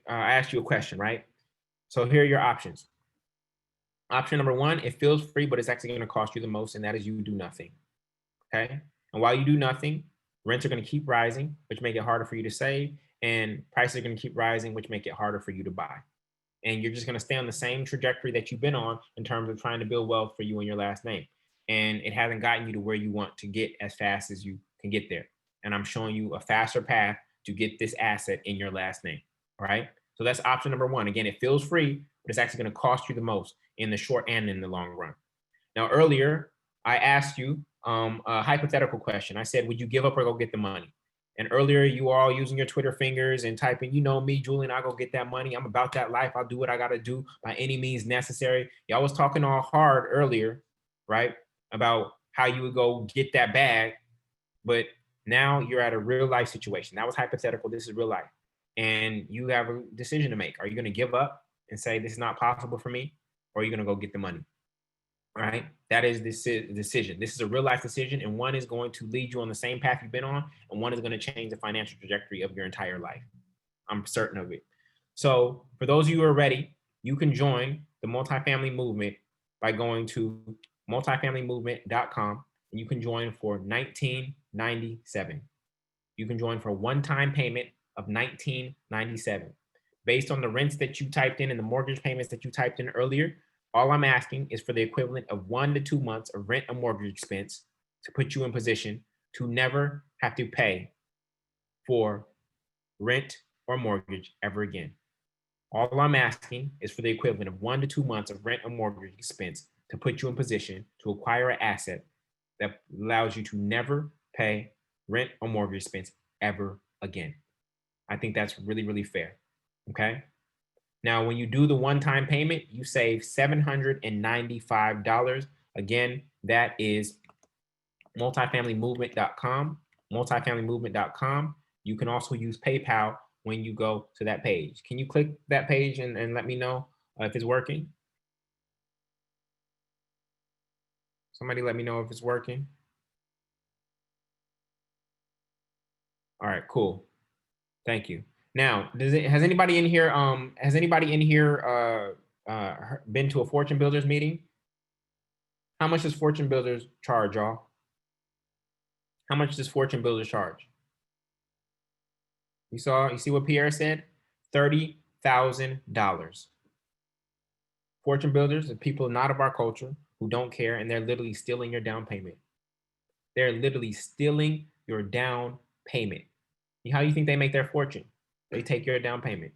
asked you a question, right? So here are your options. Option #1, it feels free, but it's actually going to cost you the most, and that is you do nothing. Okay. And while you do nothing, rents are going to keep rising, which make it harder for you to save, and prices are going to keep rising, which make it harder for you to buy. and you're just going to stay on the same trajectory that you've been on in terms of trying to build wealth for you and your last name. And it hasn't gotten you to where you want to get as fast as you can get there. And I'm showing you a faster path to get this asset in your last name. All right. So that's option number one. Again, it feels free, but it's actually going to cost you the most in the short and in the long run. Now, earlier, I asked you a hypothetical question. I said, would you give up or go get the money? And earlier, you all using your Twitter fingers and typing, you know me, Julian, I'll go get that money. I'm about that life. I'll do what I got to do by any means necessary. Y'all was talking all hard earlier, right? About how you would go get that bag. But now you're at a real life situation. That was hypothetical. This is real life. And you have a decision to make. Are you going to give up and say, this is not possible for me? Or are you going to go get the money? All right. That is this decision. This is a real life decision, and one is going to lead you on the same path you've been on, and one is going to change the financial trajectory of your entire life. I'm certain of it. So, for those of you who are ready, you can join the multifamily movement by going to multifamilymovement.com, and you can join for $19.97. You can join for a one-time payment of $19.97. Based on the rents that you typed in and the mortgage payments that you typed in earlier, all I'm asking is for the equivalent of 1 to 2 months of rent and mortgage expense to put you in position to never have to pay for rent or mortgage ever again. All I'm asking is for the equivalent of 1 to 2 months of rent or mortgage expense to put you in position to acquire an asset that allows you to never pay rent or mortgage expense ever again. I think that's really, really fair. Okay. Now, when you do the one-time payment, you save $795. Again, that is multifamilymovement.com, multifamilymovement.com. You can also use PayPal when you go to that page. Can you click that page and let me know if it's working? Somebody let me know if it's working. All right, cool. Thank you. Now, has anybody in here been to a Fortune Builders meeting? How much does Fortune Builders charge, y'all? How much does Fortune Builders charge? You see what Pierre said? $30,000. Fortune Builders are people not of our culture who don't care, and they're literally stealing your down payment. They're literally stealing your down payment. How do you think they make their fortune? They take your down payment.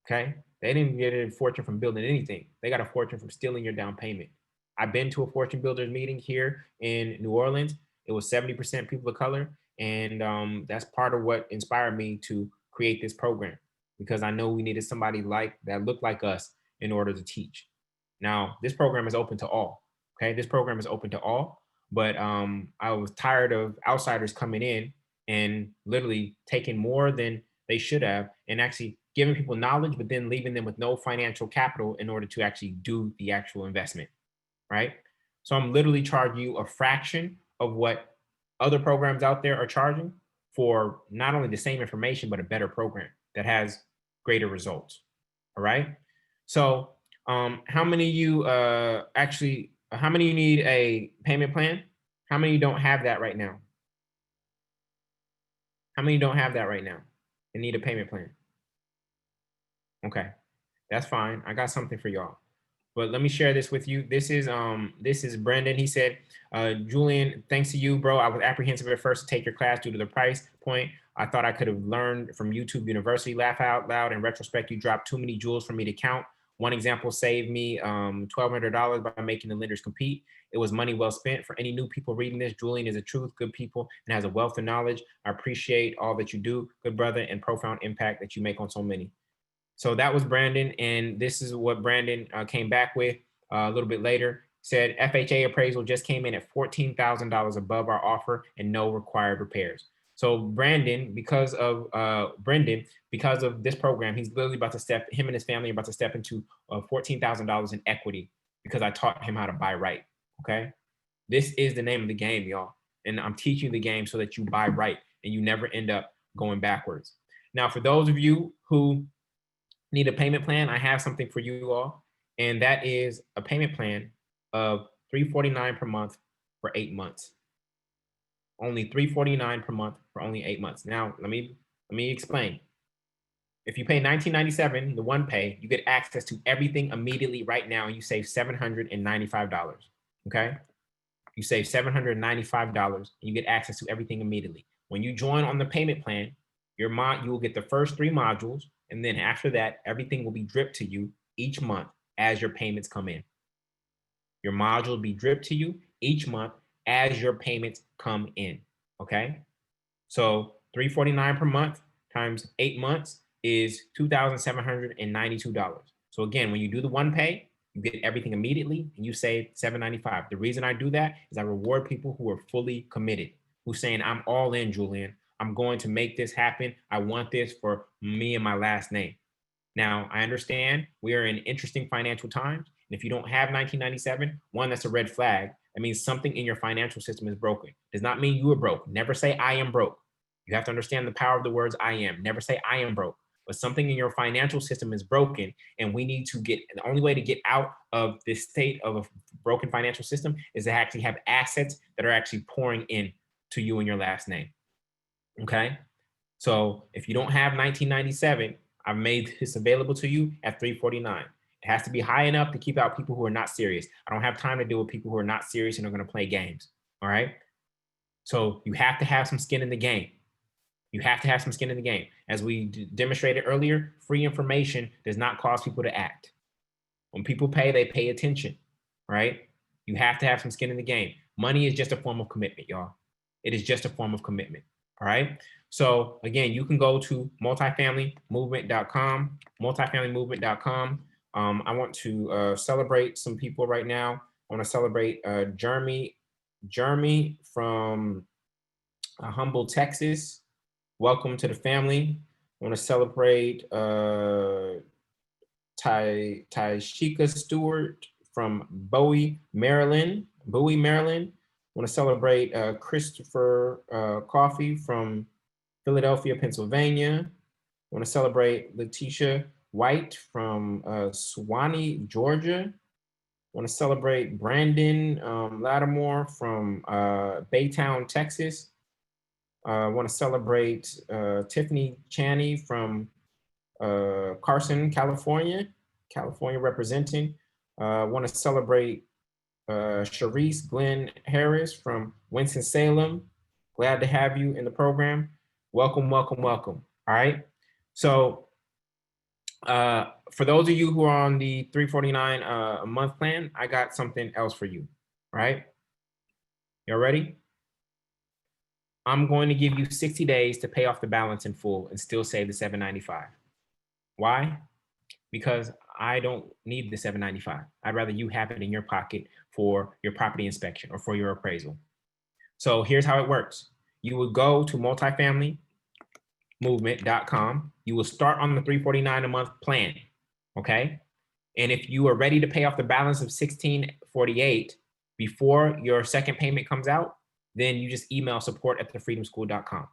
Okay? They didn't get a fortune from building anything. They got a fortune from stealing your down payment. I've been to a Fortune Builders meeting here in New Orleans. It was 70% people of color. And that's part of what inspired me to create this program, because I know we needed somebody that looked like us in order to teach. Now, this program is open to all. Okay? This program is open to all. But I was tired of outsiders coming in and literally taking more than they should have and actually giving people knowledge, but then leaving them with no financial capital in order to actually do the actual investment, right? So I'm literally charging you a fraction of what other programs out there are charging for not only the same information, but a better program that has greater results. All right. So how many of you how many of you need a payment plan? How many don't have that right now? How many don't have that right now and need a payment plan? Okay, that's fine. I got something for y'all. But let me share this with you. This is Brendan. He said, Julian, thanks to you, bro. I was apprehensive at first to take your class due to the price point. I thought I could have learned from YouTube University. Laugh out loud. In retrospect, you dropped too many jewels for me to count. One example saved me $1,200 by making the lenders compete. It was money well spent. For any new people reading this, Julian is a truth, good people, and has a wealth of knowledge. I appreciate all that you do, good brother, and profound impact that you make on so many. So that was Brandon, and this is what Brandon came back with a little bit later. Said FHA appraisal just came in at $14,000 above our offer and no required repairs. So Brendan, because of this program, he's literally about to him and his family are about to step into $14,000 in equity because I taught him how to buy right. Okay, this is the name of the game, y'all, and I'm teaching the game so that you buy right and you never end up going backwards. Now, for those of you who need a payment plan, I have something for you all, and that is a payment plan of $349 per month for 8 months. Only $349 per month for only 8 months. Now, let me explain. If you pay $19.97, the one pay, you get access to everything immediately right now, and you save $795. Okay? You save $795 and you get access to everything immediately. When you join on the payment plan, you will get the first 3 modules, and then after that, everything will be dripped to you each month as your payments come in. Your module will be dripped to you each month as your payments come in. Okay? So $349 per month times 8 months is $2,792. So again, when you do the one pay, you get everything immediately and you save $795. The reason I do that is I reward people who are fully committed, who's saying, I'm all in, Julian. I'm going to make this happen. I want this for me and my last name. Now, I understand we are in interesting financial times. And if you don't have 1997, one, that's a red flag. That means something in your financial system is broken. Does not mean you are broke. Never say I am broke. You have to understand the power of the words I am. Never say I am broke. But something in your financial system is broken, and we need to get, the only way to get out of this state of a broken financial system is to actually have assets that are actually pouring in to you and your last name. Okay? So if you don't have 1997, I've made this available to you at $349. It has to be high enough to keep out people who are not serious. I don't have time to deal with people who are not serious and are going to play games. All right? So you have to have some skin in the game. You have to have some skin in the game. As we demonstrated earlier, free information does not cause people to act. When people pay, they pay attention, right? You have to have some skin in the game. Money is just a form of commitment, y'all. It is just a form of commitment, all right? So again, you can go to multifamilymovement.com, multifamilymovement.com. I want to celebrate some people right now. I want to celebrate Jeremy from Humble, Texas. Welcome to the family. I want to celebrate Tyshika Stewart from Bowie, Maryland. I want to celebrate Christopher Coffey from Philadelphia, Pennsylvania. I want to celebrate Letitia White from Suwanee, Georgia. I want to celebrate Brandon Lattimore from Baytown, Texas. I want to celebrate Tiffany Chaney from Carson, California representing. I want to celebrate Sharice Glenn Harris from Winston-Salem. Glad to have you in the program. Welcome, welcome, welcome. All right. So for those of you who are on the $349 a month plan, I got something else for you. All right. Y'all ready? I'm going to give you 60 days to pay off the balance in full and still save the $795. Why? Because I don't need the $795. I'd rather you have it in your pocket for your property inspection or for your appraisal. So here's how it works. You would go to multifamilymovement.com. You will start on the $349 a month plan, okay? And if you are ready to pay off the balance of $1,648 before your second payment comes out, then you just email support@thefreedomschool.com.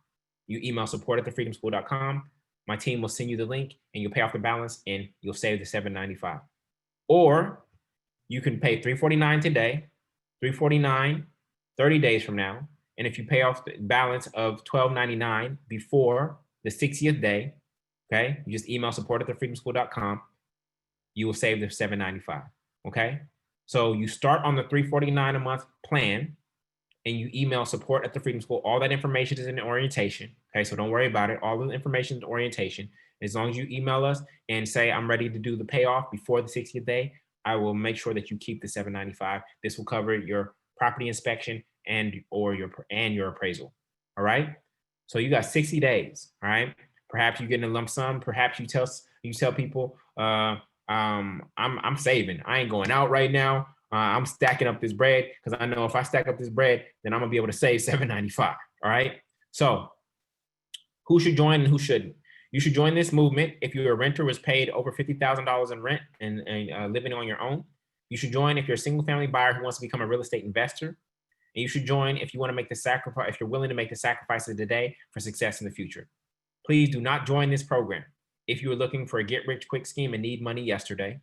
You email support@thefreedomschool.com. My team will send you the link and you'll pay off the balance and you'll save the $795. Or you can pay $349 today, $349 30 days from now. And if you pay off the balance of $1299 before the 60th day, okay, you just email support@thefreedomschool.com. You will save the $795. Okay. So you start on the $349 a month plan and you email support@thefreedomschool. All that information is in the orientation. Okay, so don't worry about it. All the information is in orientation. As long as you email us and say, I'm ready to do the payoff before the 60th day, I will make sure that you keep the $795. This will cover your property inspection and your appraisal. All right. So you got 60 days. All right. Perhaps you get a lump sum. Perhaps you tell people, I'm saving. I ain't going out right now. I'm stacking up this bread because I know if I stack up this bread, then I'm gonna be able to save $795. All right. So who should join and who shouldn't? You should join this movement if you're a renter who has paid over $50,000 in rent and living on your own. You should join if you're a single family buyer who wants to become a real estate investor. And you should join if you want to make the sacrifice, if you're willing to make the sacrifices today for success in the future. Please do not join this program if you are looking for a get-rich-quick scheme and need money yesterday.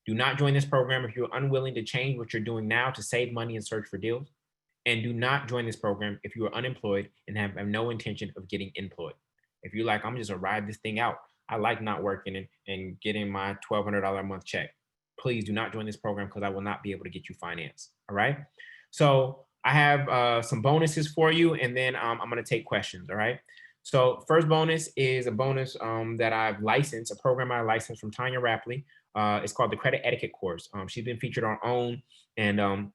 Do not join this program if you're unwilling to change what you're doing now to save money and search for deals. And do not join this program if you are unemployed and have no intention of getting employed. If you're like, I'm just gonna ride this thing out. I like not working and getting my $1,200 a month check. Please do not join this program because I will not be able to get you finance. All right. So I have some bonuses for you, and then I'm going to take questions. All right. So first bonus is a bonus that I've licensed, a program I licensed from Tanya Rapley. It's called the Credit Etiquette Course. She's been featured on OWN and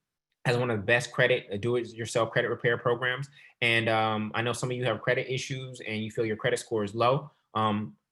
has one of the best credit do-it-yourself credit repair programs. And I know some of you have credit issues and you feel your credit score is low.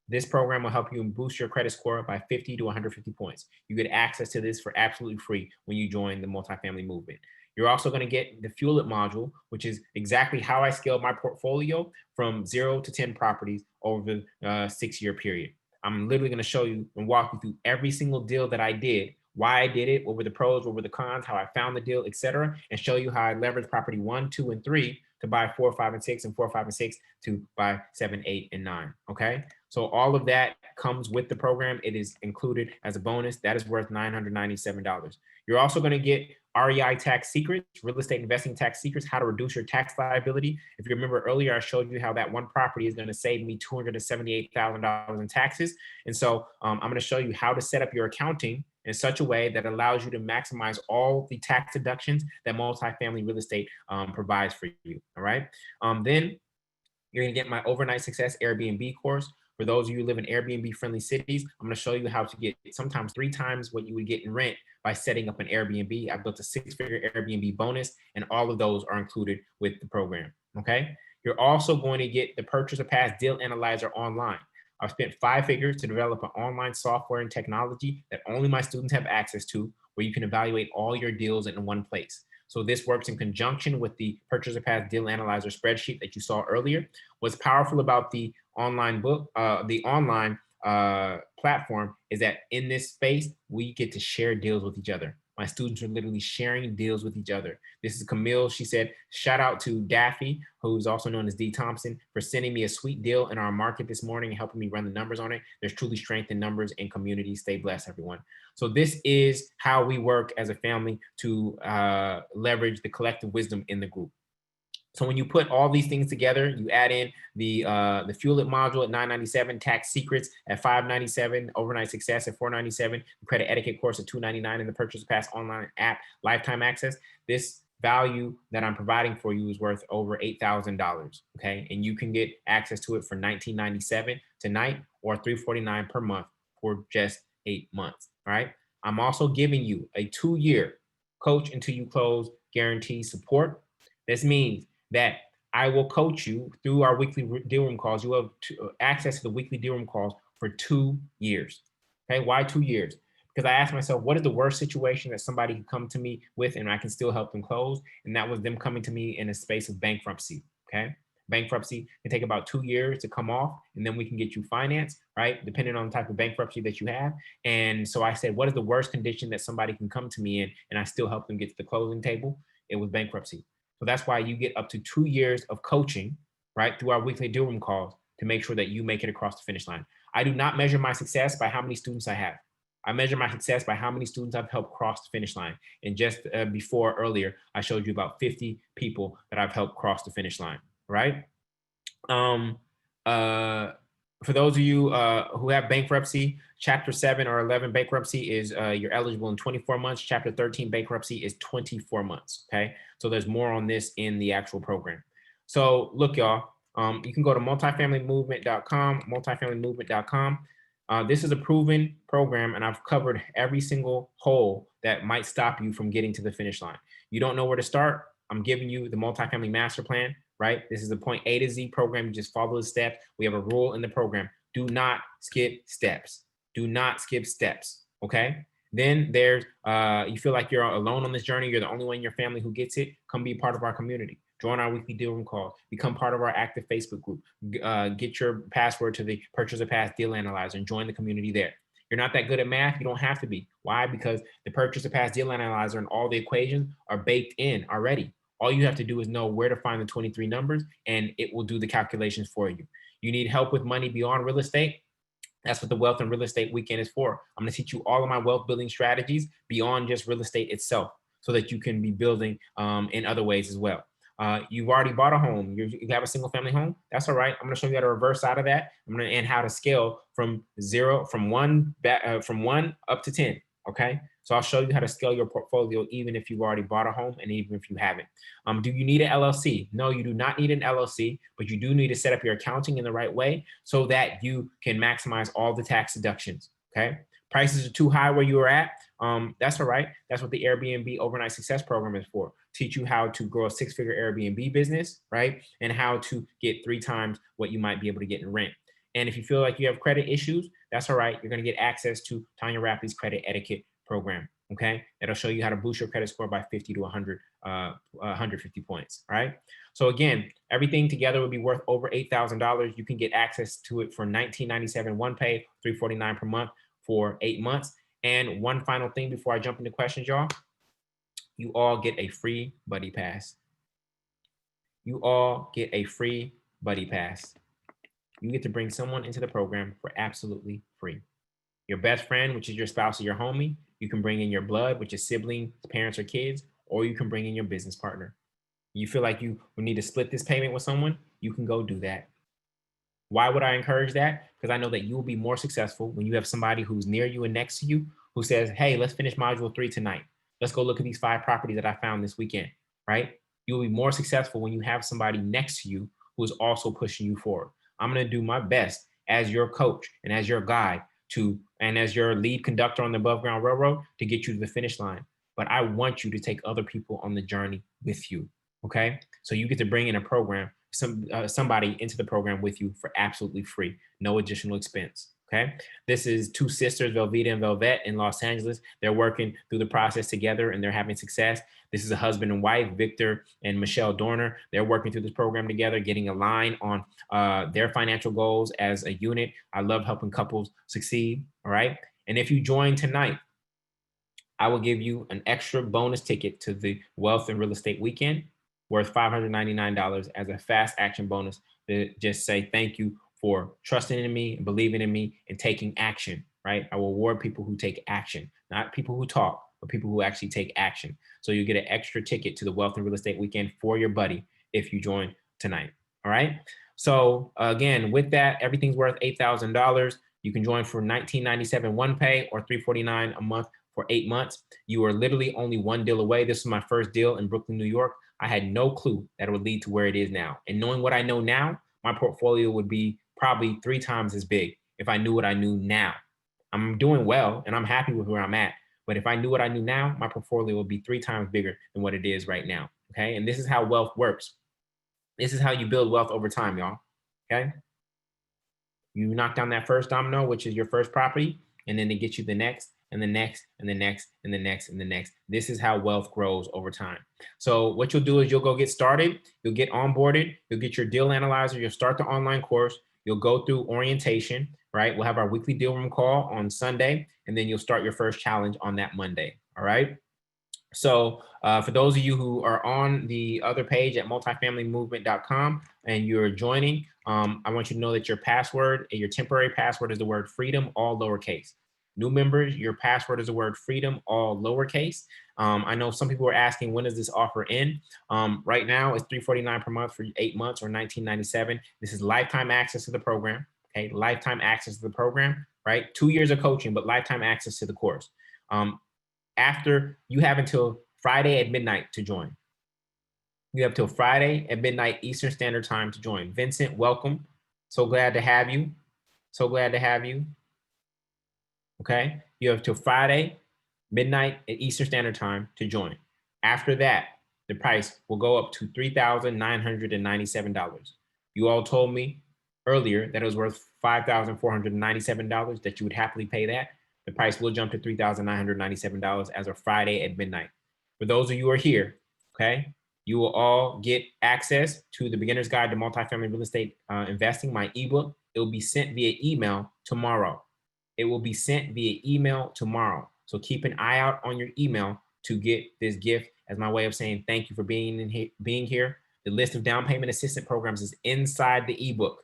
This program will help you boost your credit score by 50 to 150 points. You get access to this for absolutely free when you join the multifamily movement. You're also going to get the Fuel It module, which is exactly how I scaled my portfolio from 0 to 10 properties over the 6-year period. I'm literally going to show you and walk you through every single deal that I did, why I did it, what were the pros, what were the cons, how I found the deal, etc., and show you how I leveraged property 1, 2, and 3 to buy 4, 5, and 6, and 4, 5, and 6 to buy 7, 8, and 9. Okay. So all of that comes with the program. It is included as a bonus. That is worth $997. You're also going to get REI tax secrets, real estate investing tax secrets, how to reduce your tax liability. If you remember earlier, I showed you how that one property is going to save me $278,000 in taxes. And so I'm going to show you how to set up your accounting in such a way that allows you to maximize all the tax deductions that multifamily real estate provides for you. All right. Then you're going to get my overnight success Airbnb course. For those of you who live in Airbnb friendly cities, I'm going to show you how to get sometimes 3 times what you would get in rent by setting up an Airbnb. I built a 6-figure Airbnb bonus, and all of those are included with the program. Okay. You're also going to get the Purchase or Pass Deal Analyzer online. I've spent 5 figures to develop an online software and technology that only my students have access to, where you can evaluate all your deals in one place. So this works in conjunction with the Purchase or Pass Deal Analyzer spreadsheet that you saw earlier. What's powerful about the online platform is that in this space, we get to share deals with each other. My students are literally sharing deals with each other. This is Camille. She said, shout out to Daffy, who's also known as D Thompson, for sending me a sweet deal in our market this morning and helping me run the numbers on it. There's truly strength in numbers and community. Stay blessed, everyone. So this is how we work as a family to leverage the collective wisdom in the group. So when you put all these things together, you add in the Fuel It module at $997, tax secrets at $597, overnight success at $497, the credit etiquette course at $299, and the Purchase Pass online app lifetime access. This value that I'm providing for you is worth over $8,000. Okay, and you can get access to it for $1997 tonight or $349 per month for just 8 months. All right. I'm also giving you a 2-year coach until you close guarantee support. This means that I will coach you through our weekly deal room calls. You have access to the weekly deal room calls for 2 years. Okay, why 2 years? Because I asked myself, what is the worst situation that somebody could come to me with and I can still help them close? And that was them coming to me in a space of bankruptcy. Okay, bankruptcy can take about 2 years to come off, and then we can get you financed, right? Depending on the type of bankruptcy that you have. And so I said, what is the worst condition that somebody can come to me in and I still help them get to the closing table? It was bankruptcy. So that's why you get up to 2 years of coaching, right, through our weekly deal room calls to make sure that you make it across the finish line. I do not measure my success by how many students I have. I measure my success by how many students I've helped cross the finish line. And just before earlier, I showed you about 50 people that I've helped cross the finish line, right? For those of you who have bankruptcy, Chapter 7 or 11 bankruptcy is you're eligible in 24 months. Chapter 13 bankruptcy is 24 months. Okay, so there's more on this in the actual program. So look, y'all, you can go to multifamilymovement.com, multifamilymovement.com. This is a proven program, and I've covered every single hole that might stop you from getting to the finish line. You don't know where to start? I'm giving you the multifamily master plan, right? This is the point A to Z program. You just follow the steps. We have a rule in the program. Do not skip steps. Do not skip steps, okay? Then there's, you feel like you're alone on this journey. You're the only one in your family who gets it. Come be part of our community. Join our weekly deal room calls. Become part of our active Facebook group. Get your password to the Purchase or Pass Deal Analyzer and join the community there. You're not that good at math. You don't have to be. Why? Because the Purchase or Pass Deal Analyzer and all the equations are baked in already. All you have to do is know where to find the 23 numbers, and it will do the calculations for you. You need help with money beyond real estate? That's what the Wealth and Real Estate Weekend is for. I'm going to teach you all of my wealth building strategies beyond just real estate itself so that you can be building in other ways as well. You've already bought a home. You have a single family home. That's all right. I'm going to show you how to reverse out of that. And how to scale from from one up to 10. Okay. So I'll show you how to scale your portfolio, even if you've already bought a home and even if you haven't. Do you need an LLC? No, you do not need an LLC, but you do need to set up your accounting in the right way so that you can maximize all the tax deductions. Okay. Prices are too high where you are at. That's all right. That's what the Airbnb Overnight Success Program is for. Teach you how to grow a 6-figure Airbnb business, right? And how to get 3 times what you might be able to get in rent. And if you feel like you have credit issues, that's all right. You're going to get access to Tanya Rapley's credit etiquette program. Okay. That'll show you how to boost your credit score by 50 to 100, 150 points. All right. So again, everything together would be worth over $8,000. You can get access to it for $19.97 one pay, $349 per month for 8 months. And one final thing before I jump into questions, y'all, you all get a free buddy pass. You all get a free buddy pass. You get to bring someone into the program for absolutely free. Your best friend, which is your spouse or your homie. You can bring in your blood, which is siblings, parents, or kids, or you can bring in your business partner. You feel like you would need to split this payment with someone, you can go do that. Why would I encourage that? Because I know that you will be more successful when you have somebody who's near you and next to you who says, hey, let's finish module 3 tonight. Let's go look at these 5 properties that I found this weekend, right? You will be more successful when you have somebody next to you who is also pushing you forward. I'm going to do my best as your coach and as your guide and as your lead conductor on the Above Ground Railroad to get you to the finish line. But I want you to take other people on the journey with you, okay? So you get to bring in a program, somebody into the program with you for absolutely free, no additional expense. Okay. This is 2 sisters, Velveeta and Velvet, in Los Angeles. They're working through the process together and they're having success. This is a husband and wife, Victor and Michelle Dorner. They're working through this program together, getting aligned on their financial goals as a unit. I love helping couples succeed. All right. And if you join tonight, I will give you an extra bonus ticket to the Wealth and Real Estate Weekend worth $599 as a fast action bonus to just say thank you for trusting in me, believing in me, and taking action, right? I will reward people who take action, not people who talk, but people who actually take action. So you get an extra ticket to the Wealth and Real Estate Weekend for your buddy if you join tonight, all right? So again, with that, everything's worth $8,000. You can join for $19.97 one pay or $349 a month for 8 months. You are literally only one deal away. This was my first deal in Brooklyn, New York. I had no clue that it would lead to where it is now. And knowing what I know now, my portfolio would be probably 3 times as big if I knew what I knew now. I'm doing well and I'm happy with where I'm at. But if I knew what I knew now, my portfolio would be 3 times bigger than what it is right now. Okay. And this is how wealth works. This is how you build wealth over time, y'all. Okay. You knock down that first domino, which is your first property, and then they get you the next and the next and the next and the next and the next. This is how wealth grows over time. So what you'll do is you'll go get started, you'll get onboarded, you'll get your deal analyzer, you'll start the online course, you'll go through orientation, right? We'll have our weekly deal room call on Sunday, and then you'll start your first challenge on that Monday, all right? So for those of you who are on the other page at multifamilymovement.com and you're joining, I want you to know that your password, your temporary password is the word freedom, all lowercase. New members, your password is the word freedom, all lowercase. I know some people are asking, when does this offer end? Right now, it's $349 per month for 8 months or $19.97. This is lifetime access to the program, okay? Lifetime access to the program, right? 2 years of coaching, but lifetime access to the course. After you have until Friday at midnight to join. You have till Friday at midnight Eastern Standard Time to join. Vincent, welcome. So glad to have you. So glad to have you. Okay. You have till Friday midnight at Eastern Standard Time to join. After that, the price will go up to $3,997. You all told me earlier that it was worth $5,497, that you would happily pay that. The price will jump to $3,997 as of Friday at midnight. For those of you who are here, okay, you will all get access to the Beginner's Guide to Multifamily Real Estate Investing, my ebook. It will be sent via email tomorrow. It will be sent via email tomorrow. So keep an eye out on your email to get this gift as my way of saying thank you for being here. The list of down payment assistance programs is inside the ebook.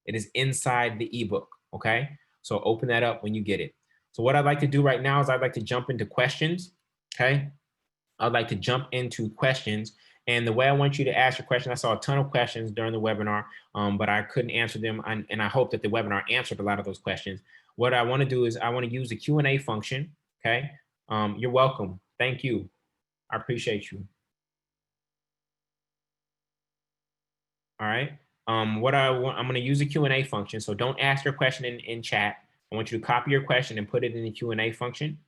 It is inside the ebook, okay? So open that up when you get it. So what I'd like to do right now is I'd like to jump into questions, okay? I'd like to jump into questions, And the way I want you to ask your question, I saw a ton of questions during the webinar, but I couldn't answer them. And I hope that the webinar answered a lot of those questions. What I want to do is I want to use the Q&A function. Okay. You're welcome. Thank you. I appreciate you. All right. What I'm going to use the Q&A function. So don't ask your question in chat. I want you to copy your question and put it in the Q&A function.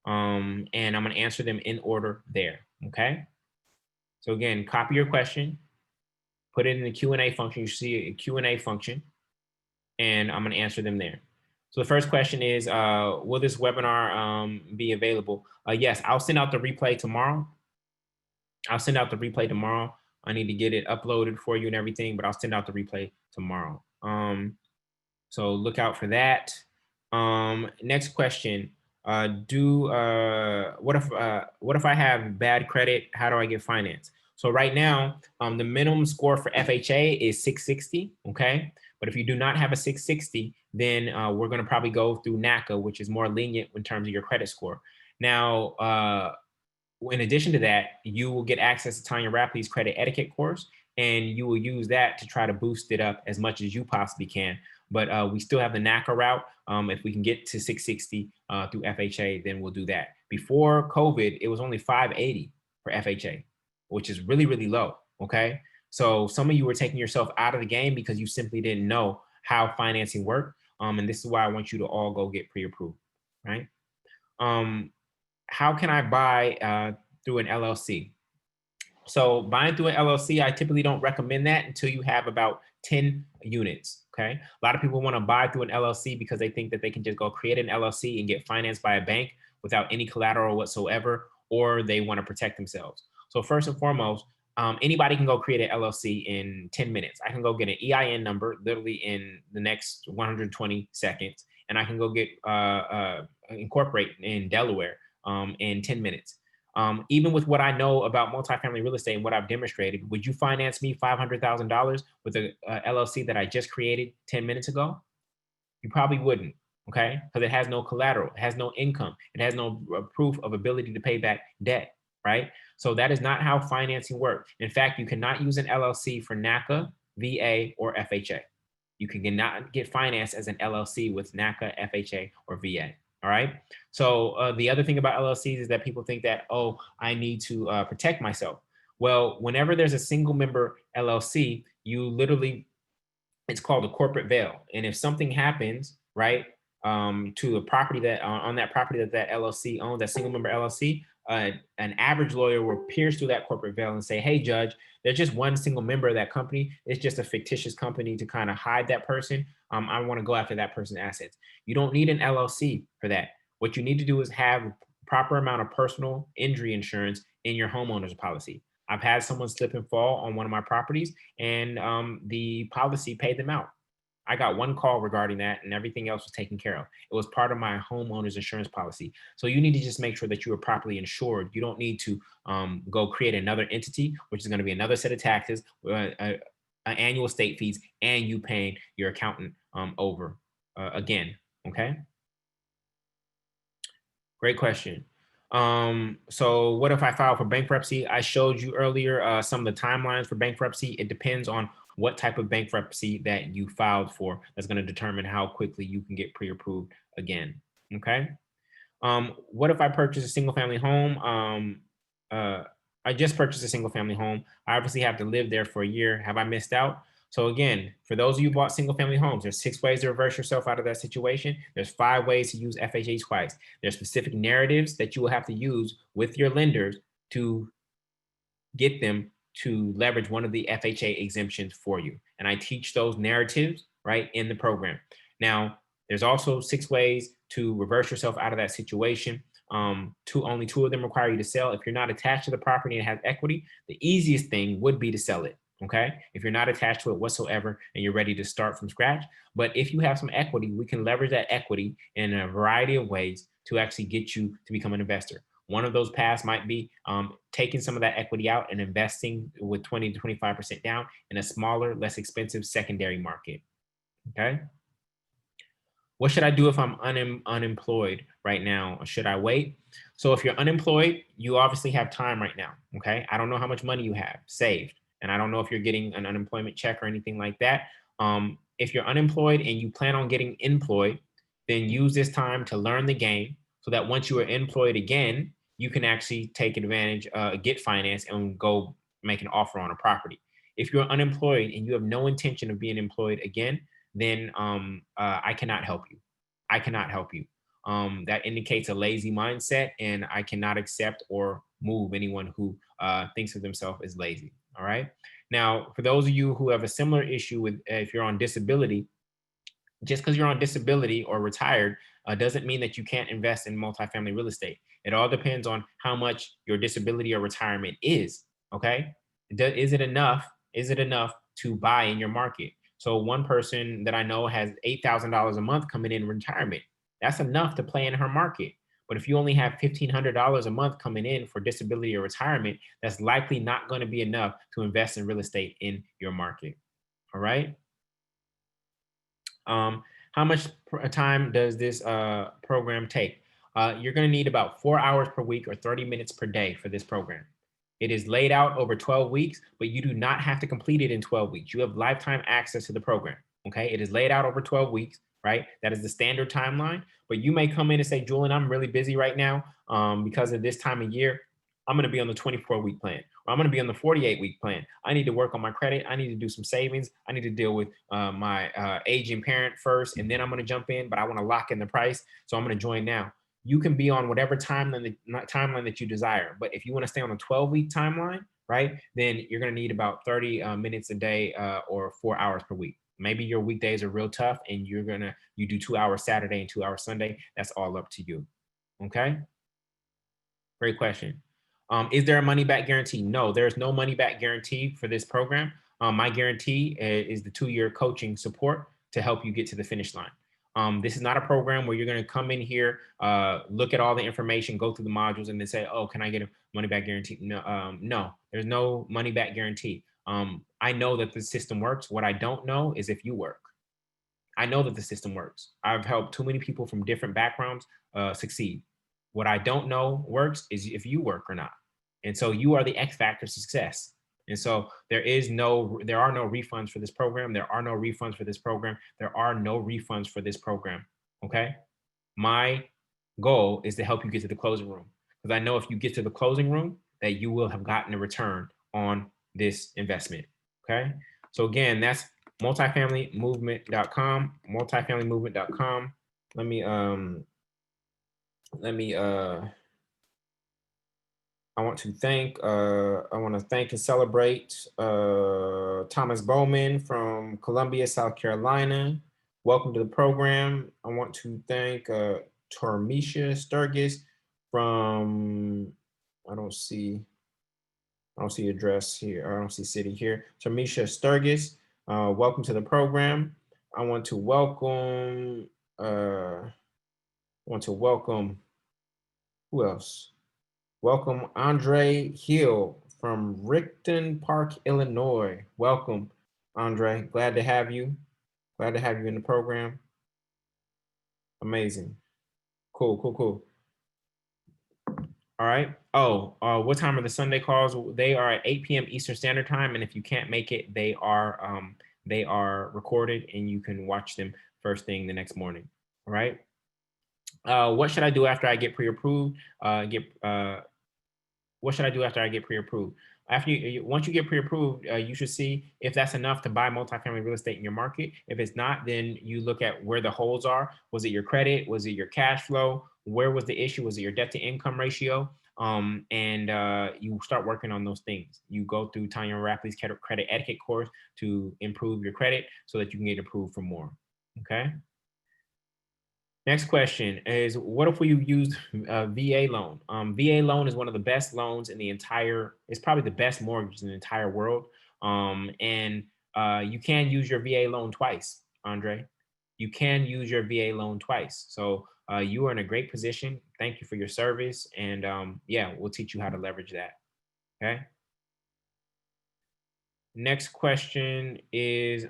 And I'm going to answer them in order there. Okay. So again, copy your question, put it in the Q&A function. You see a Q&A function, and I'm going to answer them there. So the first question is, will this webinar be available? Yes, I'll send out the replay tomorrow. I'll send out the replay tomorrow. I need to get it uploaded for you and everything, but I'll send out the replay tomorrow. So look out for that. Next question. What if I have bad credit? How do I get finance? So right now, the minimum score for FHA is 660. Okay. But if you do not have a 660, then we're going to probably go through NACA, which is more lenient in terms of your credit score. Now, in addition to that, you will get access to Tanya Rapley's credit etiquette course, and you will use that to try to boost it up as much as you possibly can. But we still have the NACA route. If we can get to 660 through FHA, then we'll do that. Before COVID, it was only 580 for FHA, which is really, really low. Okay. So some of you were taking yourself out of the game because you simply didn't know how financing worked. And this is why I want you to all go get pre-approved, right? How can I buy through an LLC? So buying through an LLC, I typically don't recommend that until you have about 10 units, okay? A lot of people wanna buy through an LLC because they think that they can just go create an LLC and get financed by a bank without any collateral whatsoever, or they wanna protect themselves. So first and foremost, anybody can go create an LLC in 10 minutes. I can go get an EIN number literally in the next 120 seconds, and I can go get incorporate in Delaware in 10 minutes. Even with what I know about multifamily real estate and what I've demonstrated, would you finance me $500,000 with a LLC that I just created 10 minutes ago? You probably wouldn't, okay? Because it has no collateral, it has no income, it has no proof of ability to pay back debt, right? So that is not how financing works. In fact, you cannot use an LLC for NACA, VA, or FHA. You cannot get financed as an LLC with NACA, FHA, or VA. All right. So the other thing about LLCs is that people think that, oh, I need to protect myself. Well, whenever there's a single member LLC, you literally, it's called a corporate veil. And if something happens, right, to a property that on that property that that LLC owns, that single member LLC, an average lawyer will pierce through that corporate veil and say, hey, judge, there's just one single member of that company. It's just a fictitious company to kind of hide that person. I want to go after that person's assets. You don't need an LLC for that. What you need to do is have a proper amount of personal injury insurance in your homeowner's policy. I've had someone slip and fall on one of my properties, and the policy paid them out. I got one call regarding that, and everything else was taken care of. It was part of my homeowner's insurance policy. So you need to just make sure that you are properly insured. You don't need to go create another entity, which is going to be another set of taxes, annual state fees, and you paying your accountant over again. Okay. Great question. So what if I file for bankruptcy? I showed you earlier some of the timelines for bankruptcy. It depends on what type of bankruptcy that you filed for. That's going to determine how quickly you can get pre-approved again. Okay. What if I purchase a single family home? I just purchased a single family home. I obviously have to live there for a year. Have I missed out? So again, for those of you who bought single family homes, there's 6 ways to reverse yourself out of that situation. There's 5 ways to use FHA twice. There's specific narratives that you will have to use with your lenders to get them to leverage one of the FHA exemptions for you. And I teach those narratives right in the program. Now, there's also 6 ways to reverse yourself out of that situation. Only 2 of them require you to sell. If you're not attached to the property and has equity, the easiest thing would be to sell it. Okay. If you're not attached to it whatsoever and you're ready to start from scratch. But if you have some equity, we can leverage that equity in a variety of ways to actually get you to become an investor. One of those paths might be taking some of that equity out and investing with 20 to 25% down in a smaller, less expensive secondary market. Okay. What should I do if I'm unemployed right now? Or should I wait? So if you're unemployed, you obviously have time right now. Okay. I don't know how much money you have saved. And I don't know if you're getting an unemployment check or anything like that. If you're unemployed and you plan on getting employed, then use this time to learn the game so that once you are employed again, you can actually take advantage, get finance and go make an offer on a property. If you're unemployed and you have no intention of being employed again, then I cannot help you. I cannot help you. That indicates a lazy mindset, and I cannot accept or move anyone who thinks of themselves as lazy. All right. Now, for those of you who have a similar issue with if you're on disability, just because you're on disability or retired doesn't mean that you can't invest in multifamily real estate. It all depends on how much your disability or retirement is. Okay, is it enough? Is it enough to buy in your market? So one person that I know has $8,000 a month coming in retirement. That's enough to play in her market. But if you only have $1,500 a month coming in for disability or retirement, that's likely not going to be enough to invest in real estate in your market. All right. How much time does this program take? You're going to need about 4 hours per week or 30 minutes per day for this program. It is laid out over 12 weeks, but you do not have to complete it in 12 weeks. You have lifetime access to the program. Okay. It is laid out over 12 weeks, right? That is the standard timeline. But you may come in and say, Julian, I'm really busy right now because of this time of year. I'm going to be on the 24-week plan, or I'm going to be on the 48-week plan. I need to work on my credit. I need to do some savings. I need to deal with my aging parent first, and then I'm going to jump in, but I want to lock in the price. So I'm going to join now. You can be on whatever timeline that you desire. But if you want to stay on the 12-week timeline, right, then you're going to need about 30 minutes a day or 4 hours per week. Maybe your weekdays are real tough and you do 2 hours Saturday and 2 hours Sunday. That's all up to you. Okay. Great question. Is there a money back guarantee? No, there's no money back guarantee for this program. My guarantee is the 2-year coaching support to help you get to the finish line. This is not a program where you're going to come in here, look at all the information, go through the modules, and then say, "Oh, can I get a money back guarantee?" No, no, there's no money back guarantee. I know that the system works. What I don't know is if you work. I know that the system works. I've helped too many people from different backgrounds succeed. What I don't know works is if you work or not. And so you are the X factor success. And so there are no refunds for this program. There are no refunds for this program. There are no refunds for this program. Okay. My goal is to help you get to the closing room because I know if you get to the closing room that you will have gotten a return on this investment. Okay. So again, that's multifamilymovement.com, multifamilymovement.com. Let me let me I want to thank and celebrate Thomas Bowman from Columbia, South Carolina. Welcome to the program. I want to thank Tormisha Sturgis from I don't see address here. I don't see city here. Tormisha Sturgis, welcome to the program. I want to welcome who else? Welcome Andre Hill from Rickton Park, Illinois. Welcome, Andre. Glad to have you. Glad to have you in the program. Amazing. Cool, cool, cool. All right. Oh, what time are the Sunday calls? They are at 8 p.m. Eastern Standard Time, and if you can't make it, they are recorded, and you can watch them first thing the next morning. All right. What should I do after I get pre-approved? What should I do after I get pre-approved? Once you get pre-approved, you should see if that's enough to buy multifamily real estate in your market. If it's not, then you look at where the holes are. Was it your credit? Was it your cash flow? Where was the issue? Was it your debt to income ratio? And you start working on those things. You go through Tanya Rapley's credit etiquette course to improve your credit so that you can get approved for more. Okay. Next question is, what if we use a VA loan? VA loan is one of the best loans in the entire, it's probably the best mortgage in the entire world. And you can use your VA loan twice, Andre. You can use your VA loan twice. So you are in a great position. Thank you for your service. And yeah, we'll teach you how to leverage that. Okay. Next question is,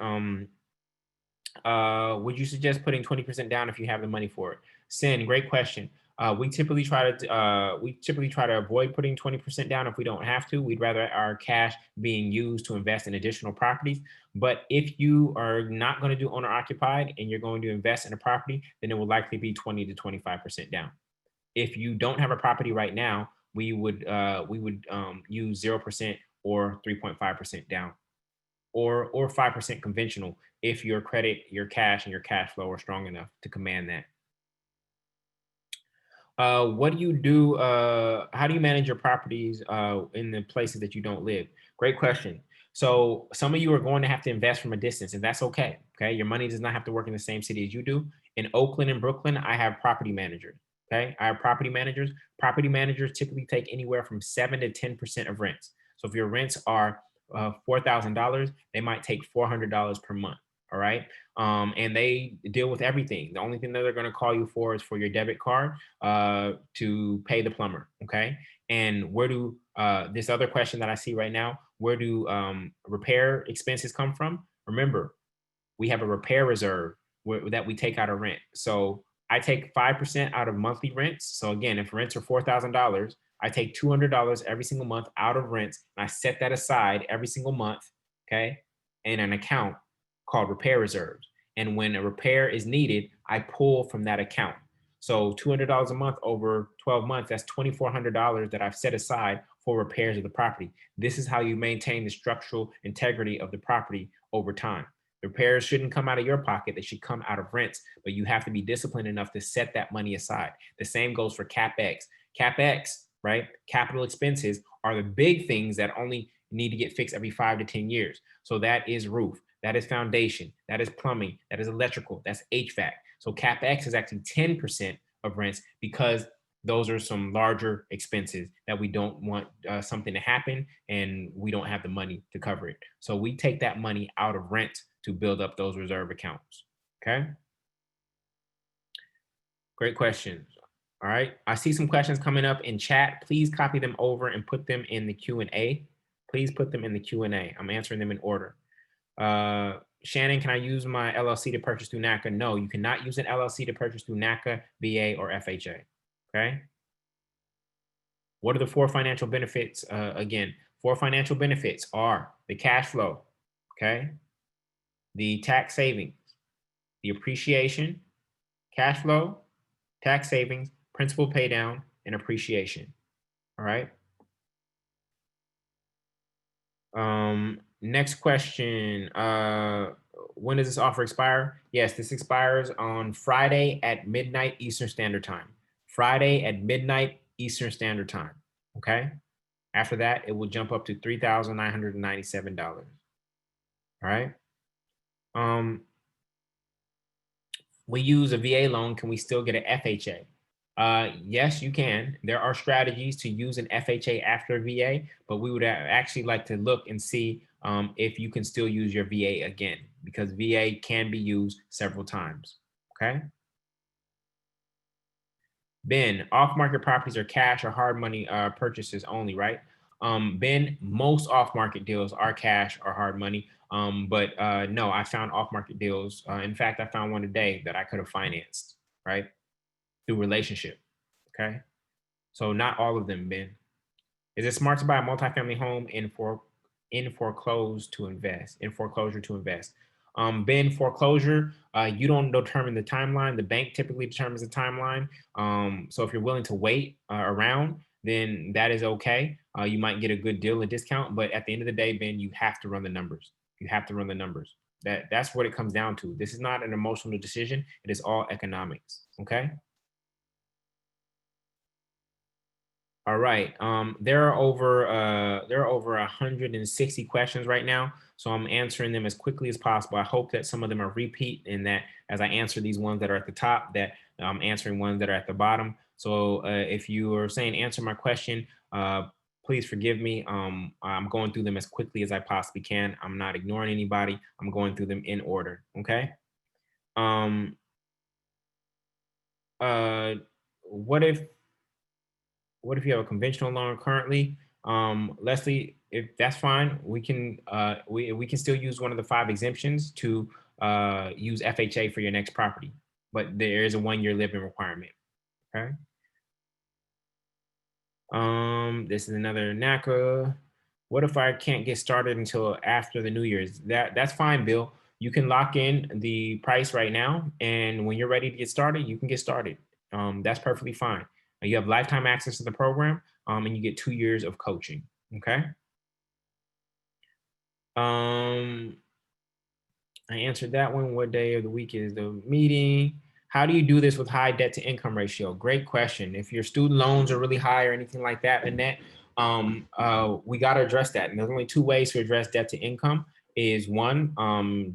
Would you suggest putting 20% down if you have the money for it? Sin, great question. We typically try to avoid putting 20% down if we don't have to. We'd rather our cash being used to invest in additional properties. But if you are not going to do owner occupied and you're going to invest in a property, then it will likely be 20 to 25% down. If you don't have a property right now, we would use 0% or 3.5% down, or 5% conventional if your credit, your cash, and your cash flow are strong enough to command that. What do you do? How do you manage your properties in the places that you don't live? Great question. So some of you are going to have to invest from a distance, and that's okay. Okay, your money does not have to work in the same city as you do. In Oakland and Brooklyn, I have property managers. Okay, I have property managers. Property managers typically take anywhere from 7 to 10% of rents. So if your rents are $4,000, they might take $400 per month. All right, and they deal with everything. The only thing that they're going to call you for is for your debit card to pay the plumber. Okay. And where do this other question that I see right now, where do repair expenses come from? Remember, we have a repair reserve that we take out of rent. So I take 5% out of monthly rents. So again, if rents are $4,000, I take $200 every single month out of rents, and I set that aside every single month, okay, in an account called repair reserves. And when a repair is needed, I pull from that account. So $200 a month over 12 months, that's $2,400 that I've set aside for repairs of the property. This is how you maintain the structural integrity of the property over time. The repairs shouldn't come out of your pocket. They should come out of rents, but you have to be disciplined enough to set that money aside. The same goes for CapEx. CapEx, right? Capital expenses are the big things that only need to get fixed every 5 to 10 years. So that is roof, that is foundation, that is plumbing, that is electrical, that's HVAC. So CapEx is actually 10% of rents because those are some larger expenses that we don't want something to happen and we don't have the money to cover it. So we take that money out of rent to build up those reserve accounts. Okay. Great questions. All right. I see some questions coming up in chat. Please copy them over and put them in the Q&A. Please put them in the Q&A. I'm answering them in order. Shannon, can I use my LLC to purchase through NACA? No, you cannot use an LLC to purchase through NACA, VA, or FHA. Okay. What are the four financial benefits? Again, four financial benefits are the cash flow, okay, the tax savings, the appreciation, cash flow, tax savings, principal pay down, and appreciation. All right. Next question. When does this offer expire? Yes, this expires on Friday at midnight Eastern Standard Time. Friday at midnight Eastern Standard Time. Okay. After that, it will jump up to $3,997. All right. We use a VA loan. Can we still get an FHA? Yes, you can. There are strategies to use an FHA after VA, but we would actually like to look and see if you can still use your VA again, because VA can be used several times. Okay. Ben, off-market properties are cash or hard money purchases only, right? Ben, most off-market deals are cash or hard money. But no, I found off-market deals. In fact, I found one today that I could have financed, right, through relationship. Okay, so not all of them, Ben. Is it smart to buy a multifamily home in foreclosure to invest? In foreclosure to invest. Ben, foreclosure, you don't determine the timeline. The bank typically determines the timeline. So if you're willing to wait around, then that is okay. You might get a good deal, a discount, but at the end of the day, Ben, you have to run the numbers. You have to run the numbers. That's what it comes down to. This is not an emotional decision. It is all economics. Okay. All right. There are over 160 questions right now, so I'm answering them as quickly as possible. I hope that some of them are repeat, and that as I answer these ones that are at the top, that I'm answering ones that are at the bottom. So if you are saying answer my question, please forgive me. I'm going through them as quickly as I possibly can. I'm not ignoring anybody. I'm going through them in order. Okay. Um, uh, what if you have a conventional loan currently? Leslie, if that's fine, we can still use one of the 5 exemptions to use FHA for your next property, but there is a 1-year living requirement. Okay. This is another NACA. What if I can't get started until after the New Year's? That's fine, Bill. You can lock in the price right now, and when you're ready to get started, you can get started. That's perfectly fine. You have lifetime access to the program, and you get 2 years of coaching. Okay. Um, I answered that one. What day of the week is the meeting? How do you do this with high debt to income ratio? Great question. If your student loans are really high or anything like that, Annette, we got to address that. And there's only 2 ways to address debt to income is one,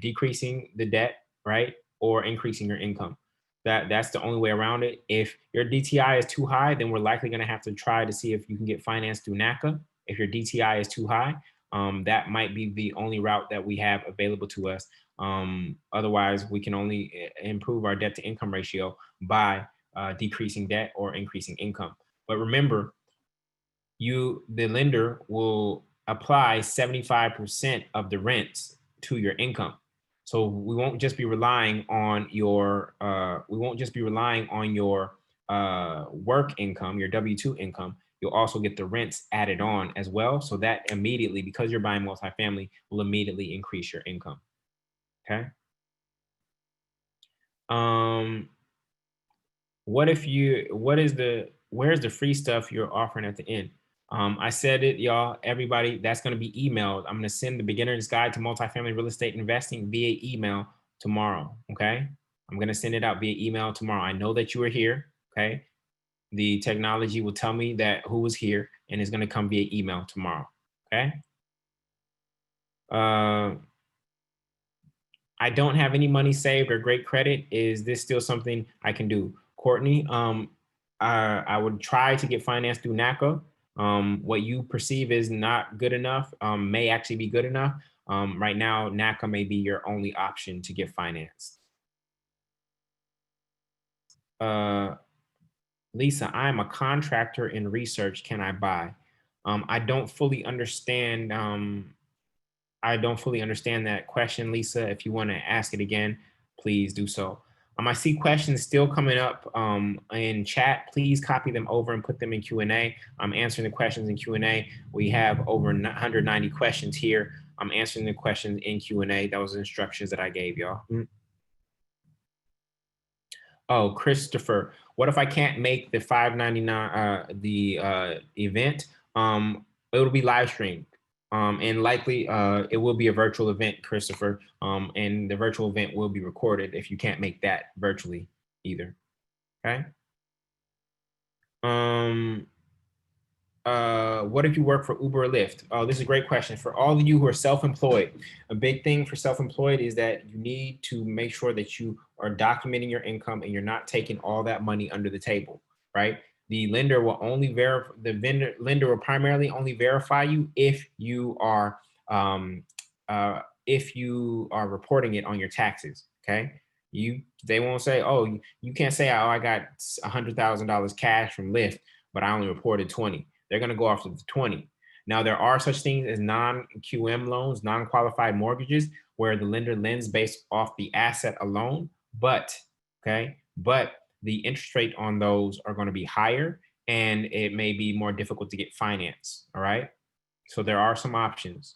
decreasing the debt, right? Or increasing your income. That's the only way around it. If your DTI is too high, then we're likely going to have to try to see if you can get financed through NACA. If your DTI is too high, that might be the only route that we have available to us. Otherwise, we can only improve our debt to income ratio by decreasing debt or increasing income. But remember, the lender will apply 75% of the rents to your income. So we won't just be relying on your work income, your W-2 income. You'll also get the rents added on as well. So that immediately, because you're buying multifamily, will immediately increase your income. Okay. Where's the free stuff you're offering at the end? I said it, y'all, everybody, that's going to be emailed. I'm going to send the beginner's guide to multifamily real estate investing via email tomorrow. Okay. I'm going to send it out via email tomorrow. I know that you are here. Okay. The technology will tell me that who was here, and it's going to come via email tomorrow. Okay. I don't have any money saved or great credit. Is this still something I can do? Courtney, I would try to get financed through NACA. What you perceive is not good enough may actually be good enough. Right now, NACA may be your only option to get financed. Lisa, I am a contractor in research. Can I buy? I don't fully understand. I don't fully understand that question, Lisa. If you want to ask it again, please do so. I see questions still coming up in chat. Please copy them over and put them in Q&A. I'm answering the questions in Q&A. We have over 190 questions here. I'm answering the questions in Q&A. That was the instructions that I gave y'all. Oh, Christopher, what if I can't make the 599 event? It'll be live streamed. And likely it will be a virtual event, Christopher. And the virtual event will be recorded if you can't make that virtually either. Okay. What if you work for Uber or Lyft? Oh, this is a great question. For all of you who are self-employed, a big thing for self-employed is that you need to make sure that you are documenting your income and you're not taking all that money under the table, right? The lender will only verify, lender will primarily only verify you if you are reporting it on your taxes. Okay. They won't say, oh, you can't say, oh, I got $100,000 cash from Lyft, but I only reported 20. They're going to go off of the 20. Now, there are such things as non-QM loans, non-qualified mortgages, where the lender lends based off the asset alone, but the interest rate on those are going to be higher and it may be more difficult to get finance. All right. So there are some options.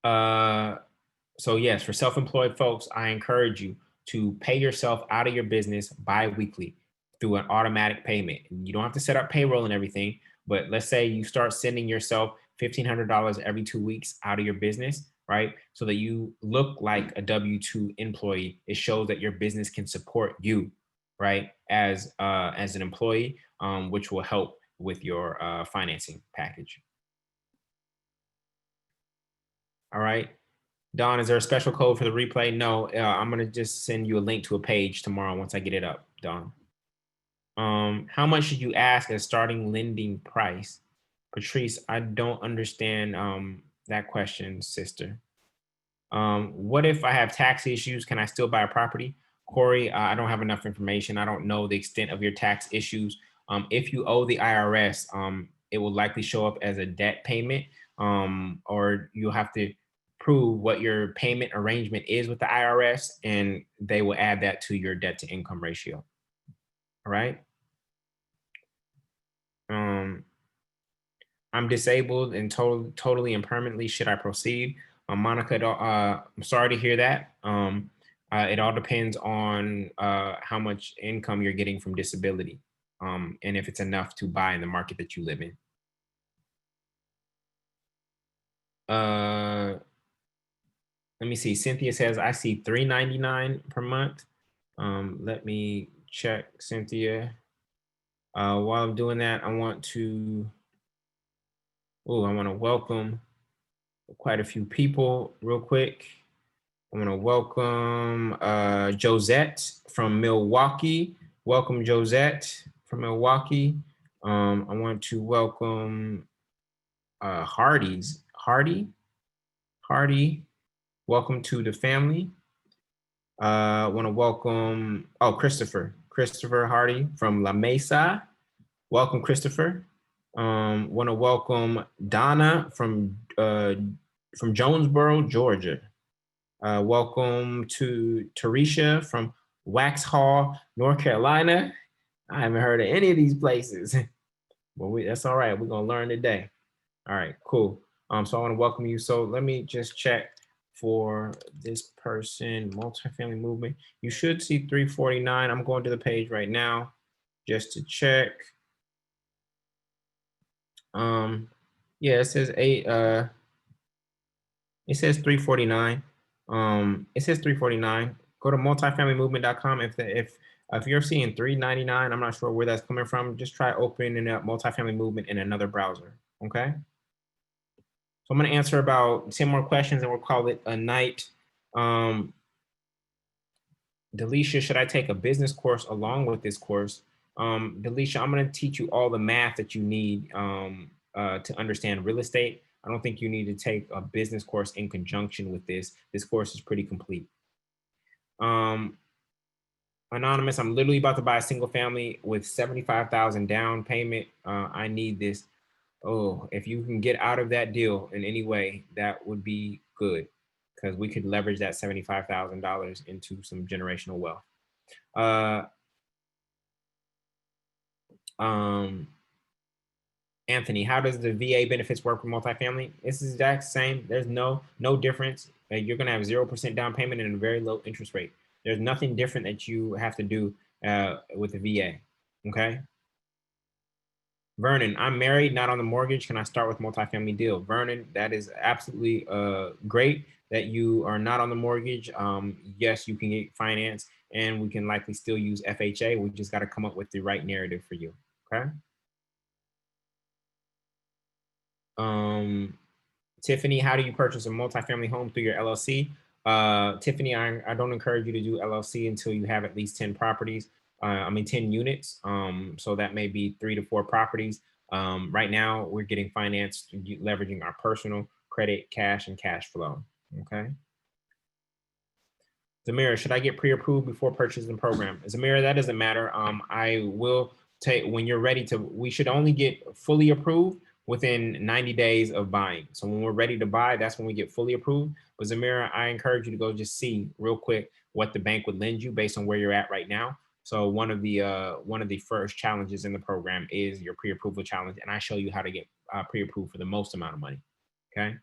So yes, for self-employed folks, I encourage you to pay yourself out of your business bi-weekly through an automatic payment. You don't have to set up payroll and everything, but let's say you start sending yourself $1,500 every 2 weeks out of your business, right? So that you look like a W-2 employee. It shows that your business can support you, right? As an employee, which will help with your financing package. All right. Don, is there a special code for the replay? No, I'm going to just send you a link to a page tomorrow once I get it up, Don. How much should you ask as starting lending price? Patrice, I don't understand that question, sister. What if I have tax issues? Can I still buy a property? Corey, I don't have enough information. I don't know the extent of your tax issues. If you owe the IRS, it will likely show up as a debt payment, or you'll have to approve what your payment arrangement is with the IRS, and they will add that to your debt to income ratio. All right. Um, I'm disabled and totally and permanently. Should I proceed? Monica, I'm sorry to hear that. It all depends on how much income you're getting from disability, and if it's enough to buy in the market that you live in. Let me see. Cynthia says, I see $3.99 per month. Let me check, Cynthia. While I'm doing that, I want to welcome quite a few people real quick. I want to welcome Josette from Milwaukee. Welcome, Josette from Milwaukee. I want to welcome Hardy. Welcome to the family. I want to welcome Christopher Hardy from La Mesa. Welcome, Christopher. Want to welcome Donna from Jonesboro, Georgia. Welcome to Tarisha from Waxhaw, North Carolina. I haven't heard of any of these places, but that's all right. We're gonna learn today. All right, cool. So I want to welcome you. So let me just check for this person, multifamily movement. You should see 349. I'm going to the page right now just to check. Yeah, it says it says 349. It says 349. Go to multifamilymovement.com. If you're seeing 399, I'm not sure where that's coming from. Just try opening up multifamily movement in another browser. Okay. So I'm going to answer about 10 more questions and we'll call it a night. Delisha, should I take a business course along with this course? Delisha, I'm going to teach you all the math that you need to understand real estate. I don't think you need to take a business course in conjunction with this. This course is pretty complete. Anonymous, I'm literally about to buy a single family with 75,000 down payment. I need this. Oh, if you can get out of that deal in any way, that would be good because we could leverage that $75,000 into some generational wealth. Anthony, how does the VA benefits work for multifamily? It's the exact same. There's no difference. You're going to have 0% down payment and a very low interest rate. There's nothing different that you have to do with the VA. Okay. Vernon, I'm married, not on the mortgage. Can I start with multifamily deal? Vernon, that is absolutely great that you are not on the mortgage. Yes, you can get finance and we can likely still use FHA. We just got to come up with the right narrative for you. Okay. Tiffany, how do you purchase a multifamily home through your LLC? Tiffany, I don't encourage you to do LLC until you have at least 10 properties. 10 units. So that may be 3 to 4 properties. Right now, we're getting financed leveraging our personal credit, cash, and cash flow. Okay. Zamira, should I get pre-approved before purchasing the program? Zamira, that doesn't matter. I will take when you're ready to. We should only get fully approved within 90 days of buying. So when we're ready to buy, that's when we get fully approved. But Zamira, I encourage you to go just see real quick what the bank would lend you based on where you're at right now. So one of the first challenges in the program is your pre-approval challenge, and I show you how to get pre-approved for the most amount of money. Okay.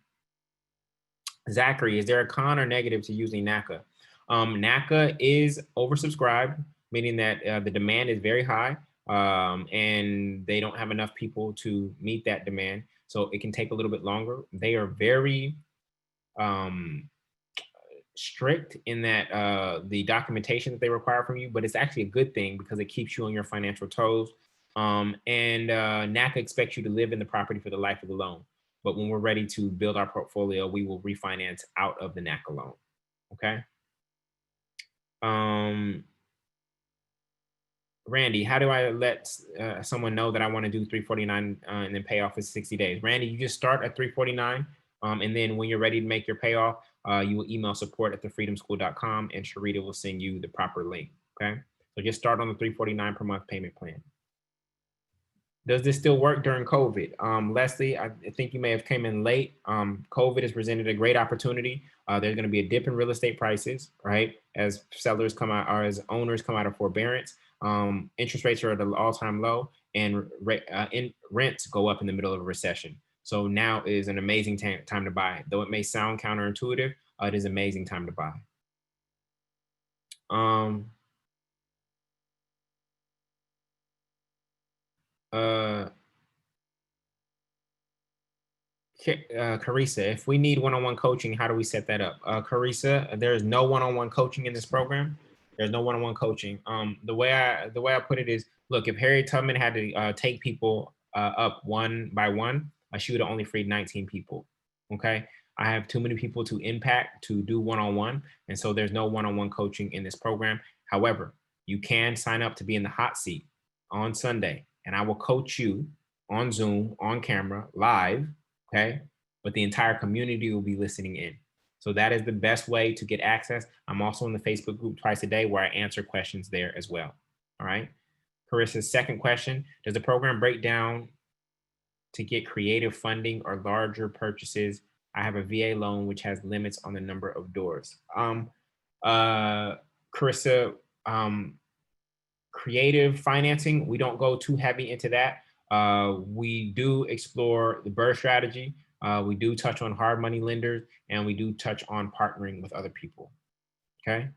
Zachary, is there a con or negative to using NACA? NACA is oversubscribed, meaning that the demand is very high and they don't have enough people to meet that demand. So it can take a little bit longer. They are very strict in that the documentation that they require from you, but it's actually a good thing because it keeps you on your financial toes. And NACA expects you to live in the property for the life of the loan. But when we're ready to build our portfolio, we will refinance out of the NACA loan. Okay. Randy, how do I let someone know that I want to do 349 and then pay off in 60 days? Randy, you just start at 349. And then when you're ready to make your payoff, you will email support@thefreedomschool.com and Sharita will send you the proper link. Okay. So just start on the 349 per month payment plan. Does this still work during COVID? Leslie, I think you may have came in late. COVID has presented a great opportunity. There's going to be a dip in real estate prices, right? As sellers come out, or as owners come out of forbearance, interest rates are at an all-time low, and rents go up in the middle of a recession. So now is an amazing time to buy. Though it may sound counterintuitive, it is an amazing time to buy. Um, uh, Carissa, if we need one-on-one coaching, how do we set that up? Carissa, there's no one-on-one coaching in this program. There's no one-on-one coaching. The way I put it is, look, if Harriet Tubman had to take people up one by one, she would have only freed 19 people. Okay, I have too many people to impact to do one-on-one, and so there's no one-on-one coaching in this program. However, you can sign up to be in the hot seat on Sunday, and I will coach you on Zoom, on camera, live. Okay, but the entire community will be listening in. So that is the best way to get access. I'm also in the Facebook group twice a day where I answer questions there as well. All right. Carissa's second question: does the program break down to get creative funding or larger purchases? I have a VA loan which has limits on the number of doors. Uh, Carissa, creative financing, we don't go too heavy into that. We do explore the BRRRR strategy. We do touch on hard money lenders, and we do touch on partnering with other people. Okay.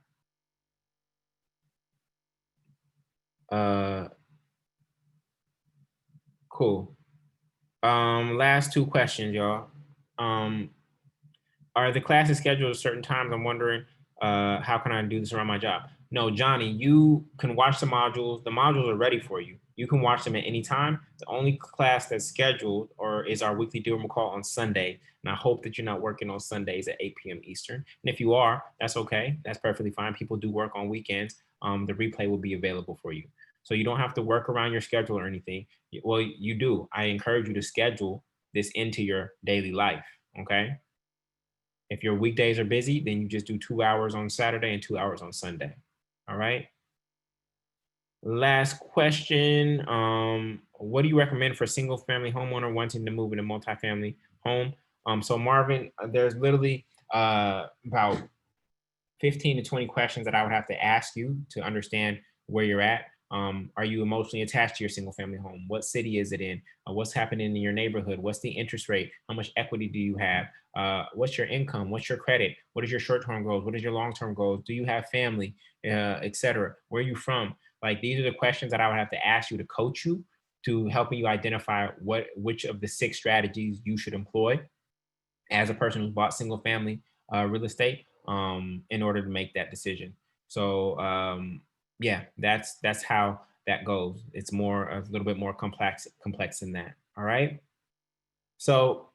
Uh, cool. Last two questions, y'all. Um, are the classes scheduled at certain times? I'm wondering, how can I do this around my job? No, Johnny, you can watch the modules. The modules are ready for you. You can watch them at any time. The only class that's scheduled or is our weekly Durham call on Sunday. And I hope that you're not working on Sundays at 8 p.m. Eastern. And if you are, that's okay. That's perfectly fine. People do work on weekends. The replay will be available for you. So you don't have to work around your schedule or anything. Well, you do. I encourage you to schedule this into your daily life. Okay. If your weekdays are busy, then you just do 2 hours on Saturday and 2 hours on Sunday. All right. Last question. What do you recommend for a single family homeowner wanting to move in a multifamily home? So Marvin, there's literally about 15 to 20 questions that I would have to ask you to understand where you're at. Are you emotionally attached to your single family home? What city is it in? What's happening in your neighborhood? What's the interest rate? How much equity do you have? What's your income? What's your credit? What is your short-term goals? What is your long-term goals? Do you have family, etc.? Where are you from? Like, these are the questions that I would have to ask you to coach you to helping you identify which of the 6 strategies you should employ as a person who's bought single family real estate, in order to make that decision. So yeah, that's how that goes. It's more a little bit more complex than that. All right. So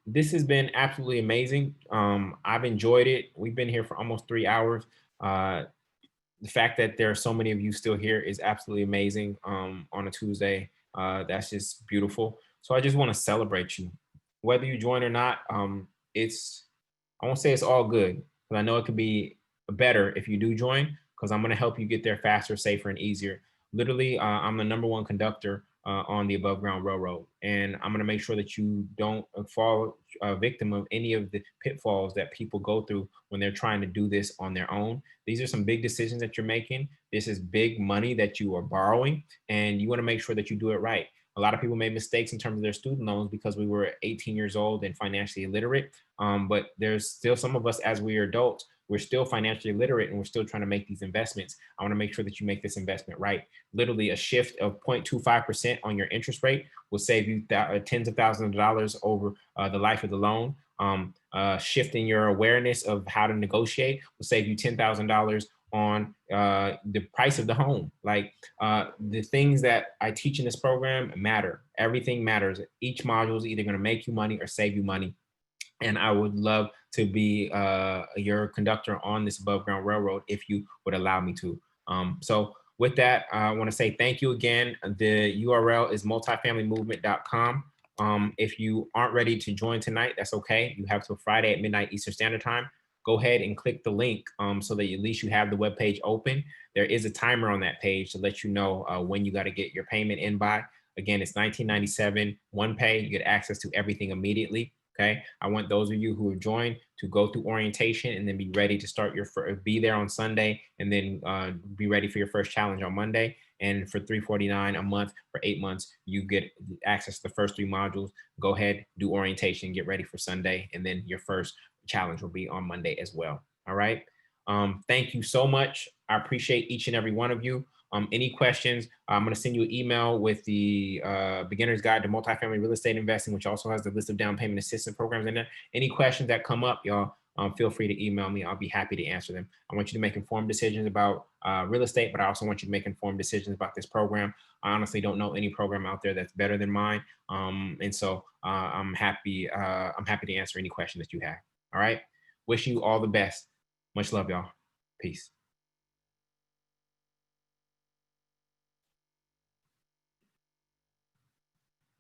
this has been absolutely amazing. I've enjoyed it. We've been here for almost 3 hours. Uh, the fact that there are so many of you still here is absolutely amazing on a Tuesday. That's just beautiful. So I just want to celebrate you, whether you join or not. It's I won't say it's all good, but I know it could be better if you do join, because I'm going to help you get there faster, safer, and easier. Literally, I'm the #1 conductor on the above ground railroad, and I'm going to make sure that you don't fall victim of any of the pitfalls that people go through when they're trying to do this on their own. These are some big decisions that you're making. This is big money that you are borrowing, and you want to make sure that you do it right. A lot of people made mistakes in terms of their student loans because we were 18 years old and financially illiterate. But there's still some of us, as we are adults, we're still financially literate and we're still trying to make these investments. I want to make sure that you make this investment right. Literally, a shift of 0.25% on your interest rate will save you tens of thousands of dollars over the life of the loan. Shifting your awareness of how to negotiate will save you $10,000 on the price of the home. Like, the things that I teach in this program matter. Everything matters. Each module is either going to make you money or save you money. And I would love to be your conductor on this above ground railroad if you would allow me to. So with that, I want to say thank you again. The URL is multifamilymovement.com. If you aren't ready to join tonight, that's okay. You have till Friday at midnight Eastern Standard Time. Go ahead and click the link so that at least you have the web page open. There is a timer on that page to let you know when you got to get your payment in by. Again, it's $19.97, one pay. You get access to everything immediately. Okay. I want those of you who have joined to go through orientation and then be ready to start be there on Sunday, and then be ready for your first challenge on Monday. And for $349 a month for 8 months, you get access to the first 3 modules. Go ahead, do orientation, get ready for Sunday, and then your first challenge will be on Monday as well. All right. Thank you so much. I appreciate each and every one of you. Any questions, I'm going to send you an email with the beginner's guide to multifamily real estate investing, which also has the list of down payment assistance programs in there. Any questions that come up, y'all, feel free to email me. I'll be happy to answer them. I want you to make informed decisions about real estate, but I also want you to make informed decisions about this program. I honestly don't know any program out there that's better than mine. And so I'm happy to answer any question that you have. All right. Wish you all the best. Much love, y'all. Peace.